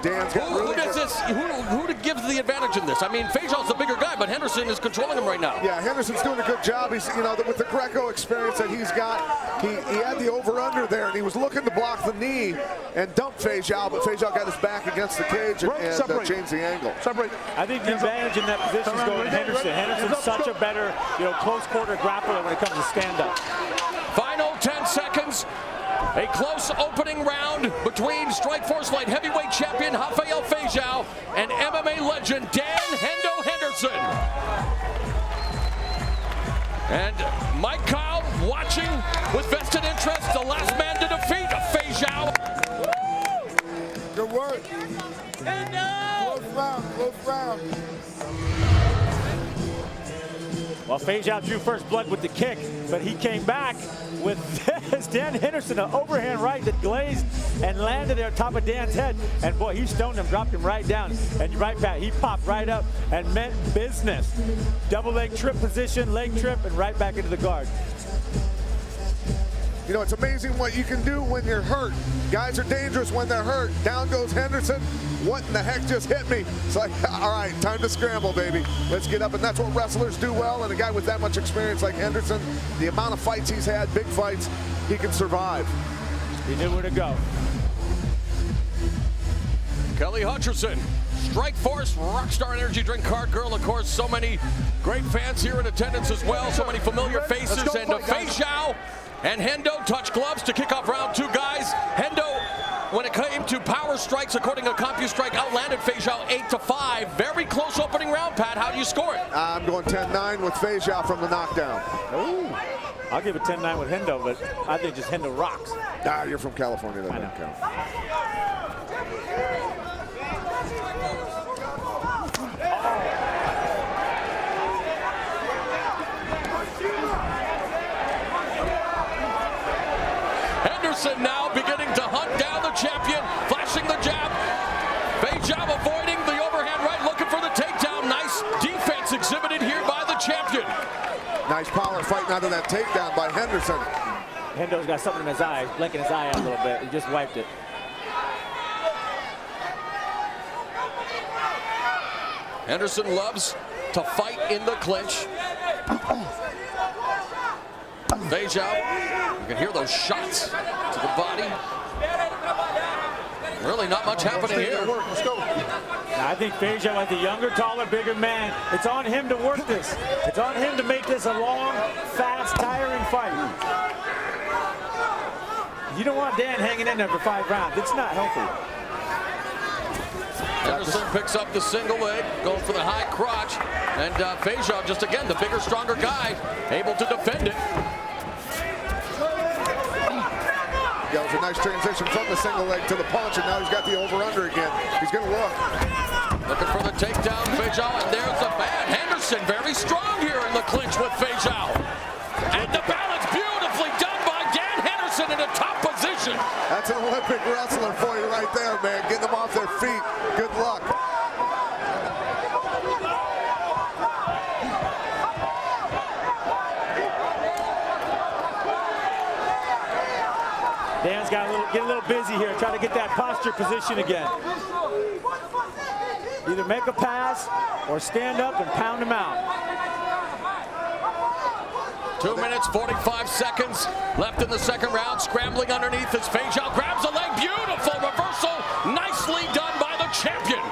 Dan's got who gives the advantage in this? I mean, Feijão's the bigger guy, but Henderson is controlling him right now. Yeah, Henderson's doing a good job. He's, you know, with the Greco experience that he's got, he had the over-under there, and he was looking to block the knee and dump Feijão, but Feijão got his back against the cage and changed the angle. Separate. I think the advantage in that position is going to Henderson. Henderson's such a better, you know, close quarter grappler when it comes to stand-up. Final 10 seconds. A close opening round between Strikeforce light heavyweight champion Rafael Feijão and MMA legend Dan Hendo Henderson. And Mike Kyle watching with vested interest, the last man to defeat Feijão. Good work. Hendo! Close round, close round. Well, Feijão drew first blood with the kick, but he came back with this. Dan Henderson, an overhand right that glazed and landed there on top of Dan's head. And boy, he stoned him, dropped him right down. And you're right back. He popped right up and meant business. Double leg trip position, leg trip, and right back into the guard. You know, it's amazing what you can do when you're hurt. Guys are dangerous when they're hurt. Down goes Henderson. What in the heck just hit me? It's like, all right, time to scramble, baby. Let's get up, and that's what wrestlers do well. And a guy with that much experience like Henderson, the amount of fights he's had, big fights, he can survive. He knew where to go. Kelly Hutcherson, Strikeforce, Rockstar Energy Drink Card Girl, of course, so many great fans here in attendance as well, so many familiar faces, and Feijão and Hendo touch gloves to kick off round 2, guys. Hendo, when it came to power strikes, according to CompuStrike, outlanded Feijão 8-5. Very close opening round, Pat. How do you score it? I'm going 10-9 with Feijão from the knockdown. Ooh. I'll give it 10-9 with Hendo, but I think just Hendo rocks. Ah, you're from California. That doesn't count. Henderson now beginning to hunt down the champion, flashing the jab. Feijão avoiding the overhand right, looking for the takedown. Nice defense exhibited here by the champion. Nice power fighting out of that takedown by Henderson. Hendo's got something in his eye, blinking his eye out a little bit. He just wiped it. Henderson loves to fight in the clinch. Feijão, you can hear those shots to the body. Really not much happening here. Let's go. Now, I think Feijão, as the younger, taller, bigger man, it's on him to work this. It's on him to make this a long, fast, tiring fight. You don't want Dan hanging in there for 5 rounds. It's not healthy. Henderson picks up the single leg, going for the high crotch. And Feijão, just again, the bigger, stronger guy, able to defend it. Yeah, it was a nice transition from the single leg to the punch, and now he's got the over-under again. He's going to look. Looking for the takedown, Feijão, and there's the bat. Henderson very strong here in the clinch with Feijão. And the balance beautifully done by Dan Henderson in a top position. That's an Olympic wrestler for you right there, man. Getting them off their feet. Good luck. Dan's got to get a little busy here, try to get that posture position again. Either make a pass or stand up and pound him out. 2 minutes, 45 seconds left in the second round. Scrambling underneath as Feijão grabs a leg. Beautiful reversal. Nicely done by the champion.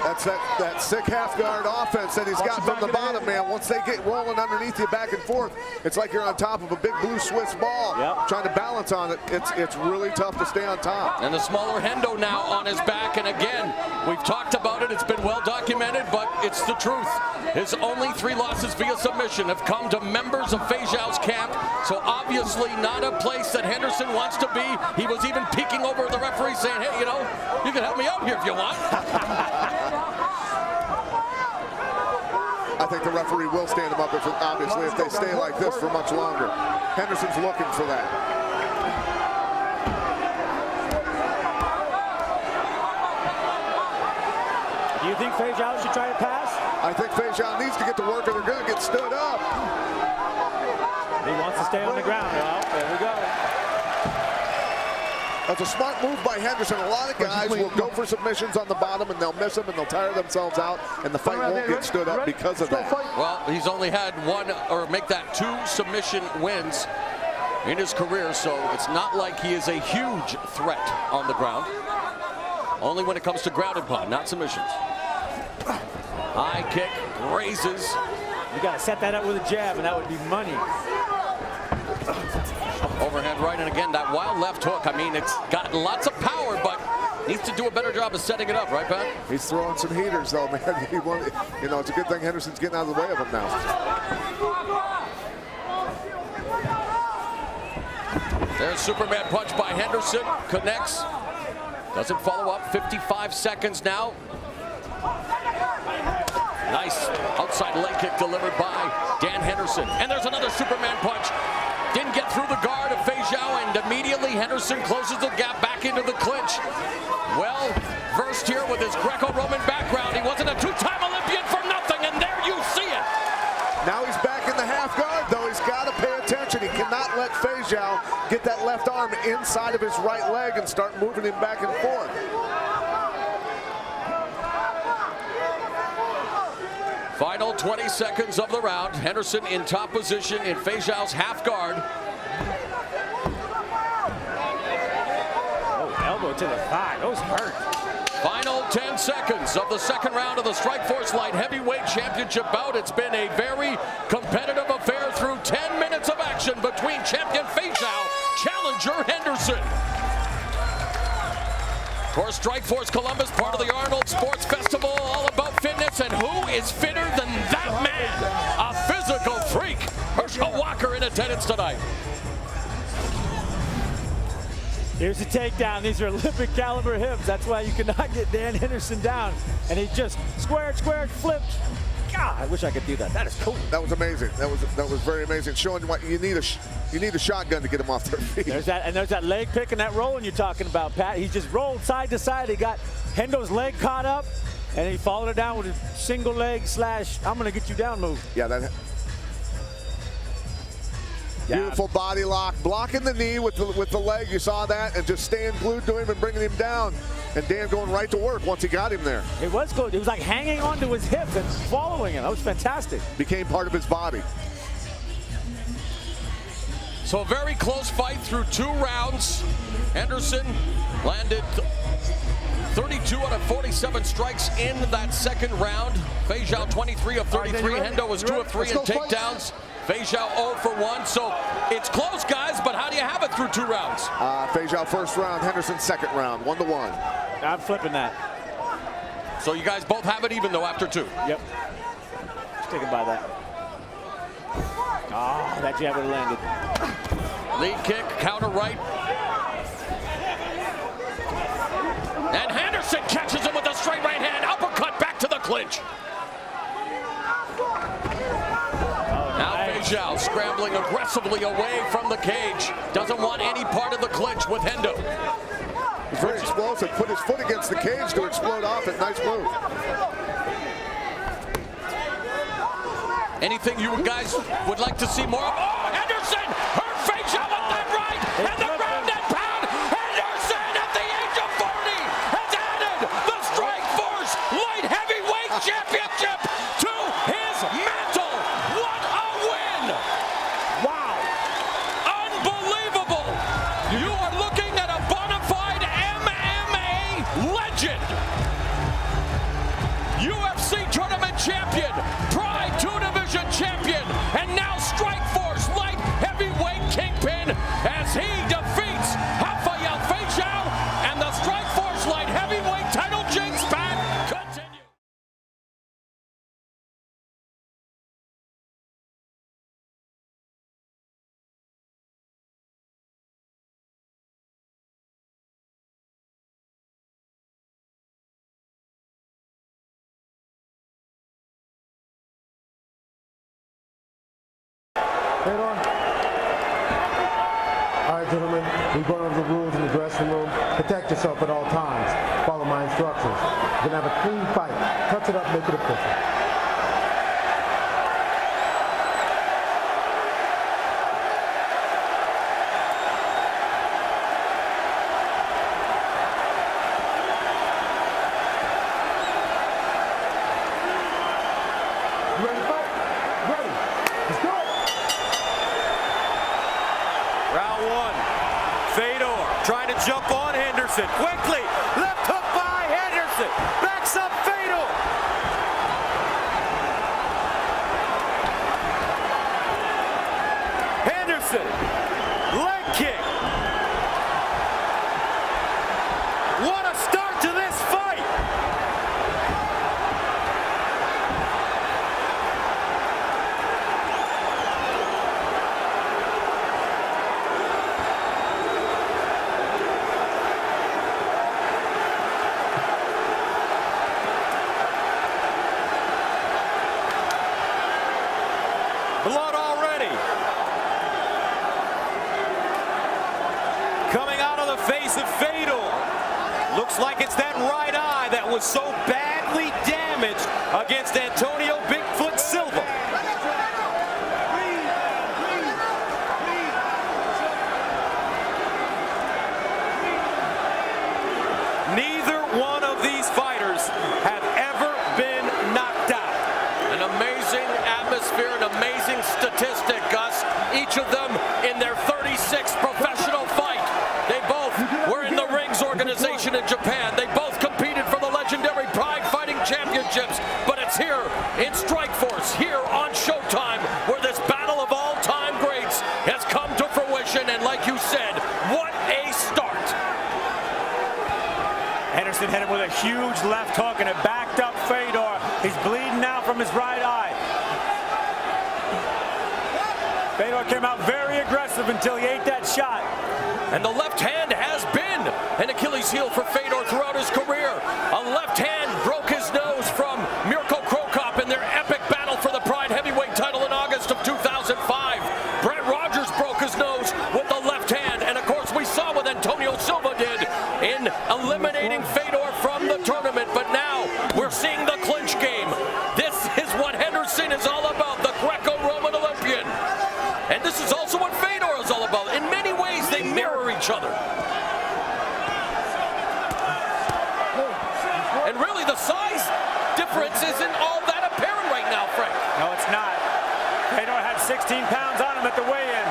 That's that sick half guard offense that he's got from the bottom, man. Once they get rolling underneath you back and forth, it's like you're on top of a big blue Swiss ball. Trying to balance on it. It's really tough to stay on top. And the smaller Hendo now on his back. And again, we've talked about it. It's been well documented, but it's the truth. His only 3 losses via submission have come to members of Feijão's camp. So obviously not a place that Henderson wants to be. He was even peeking over the referee saying, hey, you know, you can help me out here if you want. I think the referee will stand him up, obviously, if they stay like this for much longer. Henderson's looking for that. Do you think Feijão should try to pass? I think Feijão needs to get to work or they're going to get stood up. He wants to stay on the ground. Well, there we go. That's a smart move by Henderson. A lot of guys will go for submissions on the bottom and they'll miss them and they'll tire themselves out and the fight won't get stood up because of that. Well, he's only had 1 or make that 2 submission wins in his career, so it's not like he is a huge threat on the ground. Only when it comes to ground and pound, not submissions. High kick, raises. You got to set that up with a jab, and that would be money. Overhead right, and again, that wild left hook. I mean, it's got lots of power, but needs to do a better job of setting it up, right, Pat? He's throwing some heaters, though, man. You know, it's a good thing Henderson's getting out of the way of him now. There's Superman punch by Henderson. Connects. Doesn't follow up. 55 seconds now. Nice outside leg kick delivered by Dan Henderson. And there's another Superman punch. Didn't get through the guard of Feijão, and immediately Henderson closes the gap back into the clinch. Well versed here with his Greco-Roman background. He wasn't a 2-time Olympian for nothing, and there you see it. Now he's back in the half guard, though. He's got to pay attention. He cannot let Feijão get that left arm inside of his right leg and start moving him back and forth. Final 20 seconds of the round. Henderson in top position in Feijão's half guard. Oh, elbow to the thigh. Those hurt. Final 10 seconds of the second round of the Strikeforce Light Heavyweight Championship bout. It's been a very competitive affair through 10 minutes of action between champion Feijão, challenger Henderson. Of course, Strikeforce Columbus, part of the Arnold Sports Festival, all about fitness, and who is fitter than that man? A physical freak, Herschel Walker in attendance tonight. Here's the takedown. These are Olympic caliber hips. That's why you cannot get Dan Henderson down. And he just squared, flipped. God, I wish I could do that. That is cool. That was amazing. That was very amazing. Showing what you need a shotgun to get him off their feet. There's that leg pick and that rolling you're talking about, Pat. He just rolled side to side. He got Hendo's leg caught up, and he followed it down with a single leg slash I'm gonna get you down move. Yeah, that. Beautiful body lock, blocking the knee with the leg. You saw that, and just staying glued to him and bringing him down. And Dan going right to work once he got him there. It was good. It was like hanging onto his hip and following him. That was fantastic. Became part of his body. So a very close fight through 2 rounds. Henderson landed 32 out of 47 strikes in that second round. Feijão 23 of 33. Hendo was 2 of 3 in takedowns. Feijão 0 for 1, so it's close, guys, but how do you have it through 2 rounds? Feijão first round, Henderson second round, 1-1. I'm flipping that. So you guys both have it even, though, after 2? Yep. Sticking by that. Oh, that jab would have landed. Lead kick, counter right. And Henderson catches him with a straight right hand. Uppercut back to the clinch. Now Feijão scrambling aggressively away from the cage. Doesn't want any part of the clinch with Hendo. He's very explosive. Put his foot against the cage to explode off it. Nice move. Anything you guys would like to see more of? Oh, Henderson! Hurt Feijão with that right! And the ground and pound! Henderson at the age of 40 has added the Strikeforce Light Heavyweight Championship to his mantle! What a win! Wow! Unbelievable! You are looking at a bona fide MMA legend! UFC tournament champion! Pride 2 Division champion, and now Strikeforce Light Heavyweight Kingpin as he defeats Rafael Feijão, and the Strikeforce Light Heavyweight title jinx back continues. Fedor? All right, gentlemen, we've gone over the rules in the dressing room. Protect yourself at all times. Follow my instructions. We're going to have a clean fight. Touch it up, make it official. You ready to fight? Ready. Let's go. Round 1. Fedor trying to jump on Henderson. Quickly. Left hook by Henderson. Backs up Fedor. Henderson. Leg kick. What a start to this fight. Blood already. Coming out of the face of Fedor. Looks like it's that right eye that was so badly damaged against Antonio Bigfoot Silva. Neither one of these fighters have ever been knocked out. An amazing atmosphere, an amazing statistic, Gus. Each of them in their 36th professional fight. They both were in the Rings organization in Japan. They both competed for the legendary Pride Fighting Championships. But it's here in Strikeforce, here on Showtime, where this battle of all-time greats has come to fruition. And like you said, what a start. Henderson hit him with a huge left hook, and it backed up Fedor. He's bleeding now from his right eye. Fedor came out very aggressive until he ate that shot. And the left hand has been an Achilles heel for Fedor throughout his career. A left hand broke his nose from Mirko Krokop in their epic battle for the Pride Heavyweight title in August of 2005. Brett Rogers broke his nose with the left hand. And of course, we saw what Antonio Silva did in eliminating Fedor from the tournament. But now we're seeing the clinch game. This is what Henderson is all about, the Greco-Roman Olympian. And this is also what Fedor is all about. In many ways, they mirror each other. And really, the size difference isn't all that apparent right now, Frank. No, it's not. Fedor had 16 pounds on him at the weigh-in.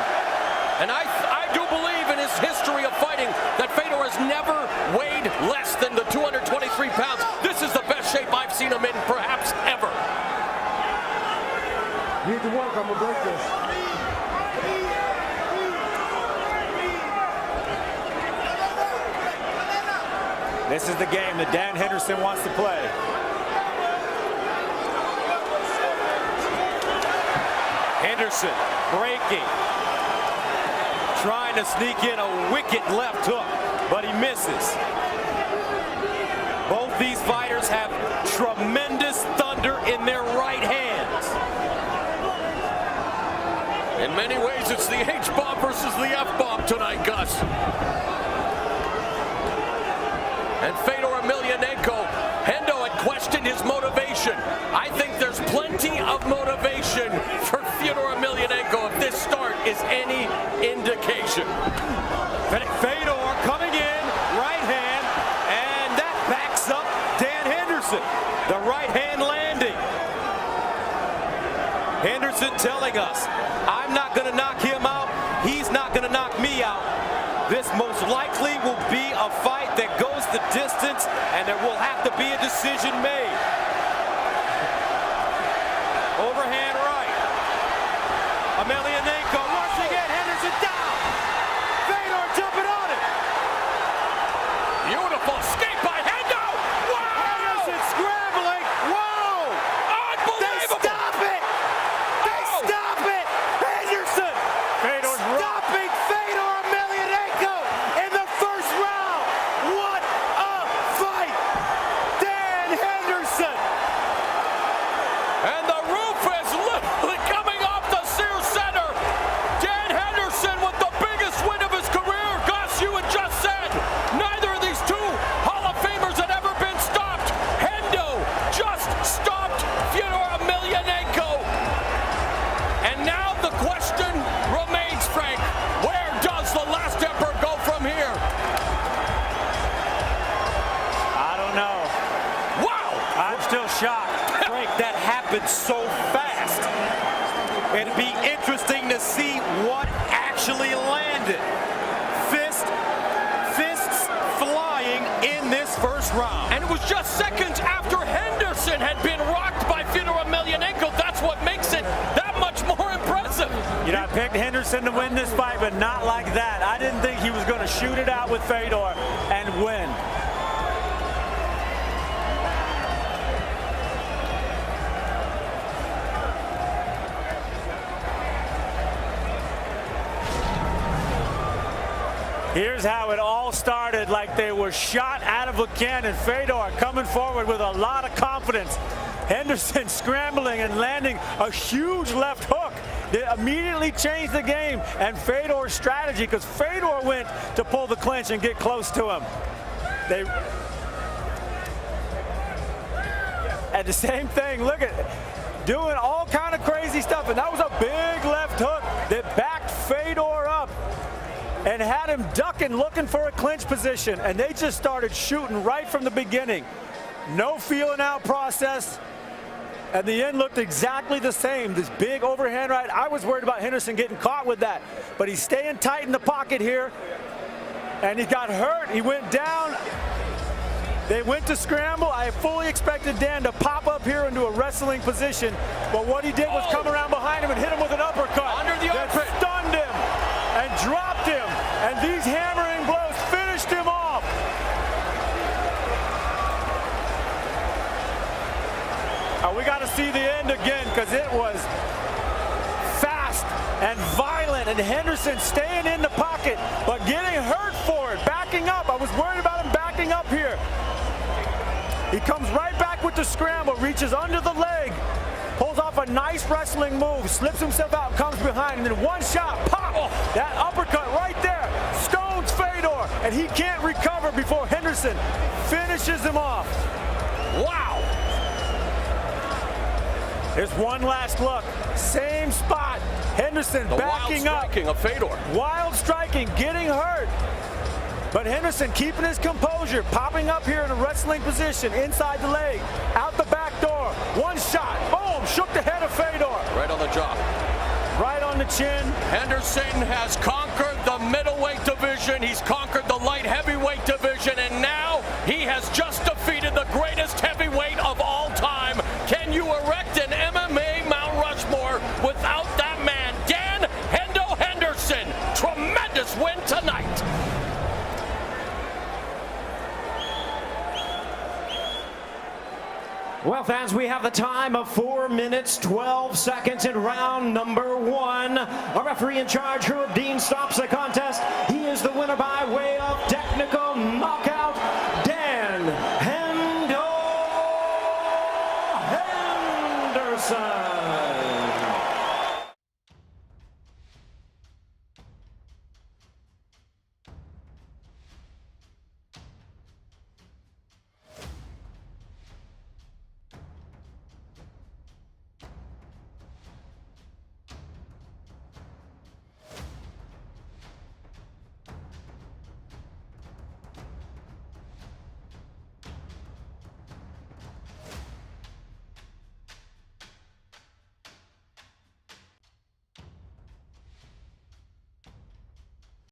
And I do believe in his history of fighting that Fedor has never weighed less than the 223 pounds. This is the best shape I've seen him in perhaps ever. You need to work. I'm going to break this. This is the game that Dan Henderson wants to play. Henderson breaking, trying to sneak in a wicked left hook, but he misses. Both these fighters have tremendous thunder in their right hands. In many ways, it's the H-bomb versus the F-bomb tonight, Gus. And Fedor Emelianenko, Hendo had questioned his motivation. I think there's plenty of motivation for Fedor Emelianenko if this start is any indication. Fedor coming in, right hand, and that backs up Dan Henderson. The right hand landing. Henderson telling us, I'm not going to knock him out. He's not going to knock me out. This most likely will be a fight that goes the distance, and there will have to be a decision made. Overhand right. Emelianenko rushing in. Henderson down. Fedor jumping on it. Beautiful escape by Hendo. Wow! Henderson scrambling. Whoa! Unbelievable! They stop it. They stop it. Henderson stopping Fedor Emelianenko in the first round. What a fight! Dan Henderson. And the roof is literally coming off the Sears Center. Dan Henderson with the biggest win of his career. Gus, you had just said neither of these two Hall of Famers had ever been stopped. Hendo just stopped Fedor Emelianenko. And now the question remains, Frank, where does the last emperor go from here? I don't know. Wow! I'm still shocked. Frank, that happened so fast. It'd be interesting to see what actually landed. Fists flying in this first round. And it was just seconds after Henderson had been rocked by Fedor Emelianenko. That's what makes it that much more impressive. You know, I picked Henderson to win this fight, but not like that. I didn't think he was going to shoot it out with Fedor and win. Here's how it all started, like they were shot out of a cannon. Fedor coming forward with a lot of confidence. Henderson scrambling and landing a huge left hook that immediately changed the game and Fedor's strategy, because Fedor went to pull the clinch and get close to him. And the same thing, look at doing all kind of crazy stuff, and that was a big left hook that backed Fedor up and had him ducking, looking for a clinch position, and they just started shooting right from the beginning. No feeling out process, and the end looked exactly the same. This big overhand right. I was worried about Henderson getting caught with that, but he's staying tight in the pocket here, and he got hurt. He went down. They went to scramble. I fully expected Dan to pop up here into a wrestling position, but what he did was come around behind him and hit him with an uppercut. Under the armpit. That stunned him and dropped him, and these hammering blows finished him off. We got to see the end again, because it was fast and violent, and Henderson staying in the pocket, but getting hurt for it, backing up. I was worried about him backing up here. He comes right back with the scramble, reaches under the leg, pulls off a nice wrestling move, slips himself out, comes behind, and then one shot, pop! That uppercut right there, stones Fedor, and he can't recover before Henderson finishes him off. Wow! There's one last look, same spot, Henderson backing up. Wild striking of Fedor. Wild striking, getting hurt. But Henderson keeping his composure, popping up here in a wrestling position, inside the leg, out the back door. One shot, boom, shook the head of Fedor. Right on the jaw. Right on the chin. Henderson has conquered the middleweight division. He's conquered the light heavyweight division, and now he has just defeated the greatest heavyweight of all time. Can you erect an MMA Mount Rushmore with Well, fans, we have the time of 4 minutes, 12 seconds in round number 1. Our referee in charge, Herb Dean, stops the contest. He is the winner by way of technical knockout, Dan Henderson.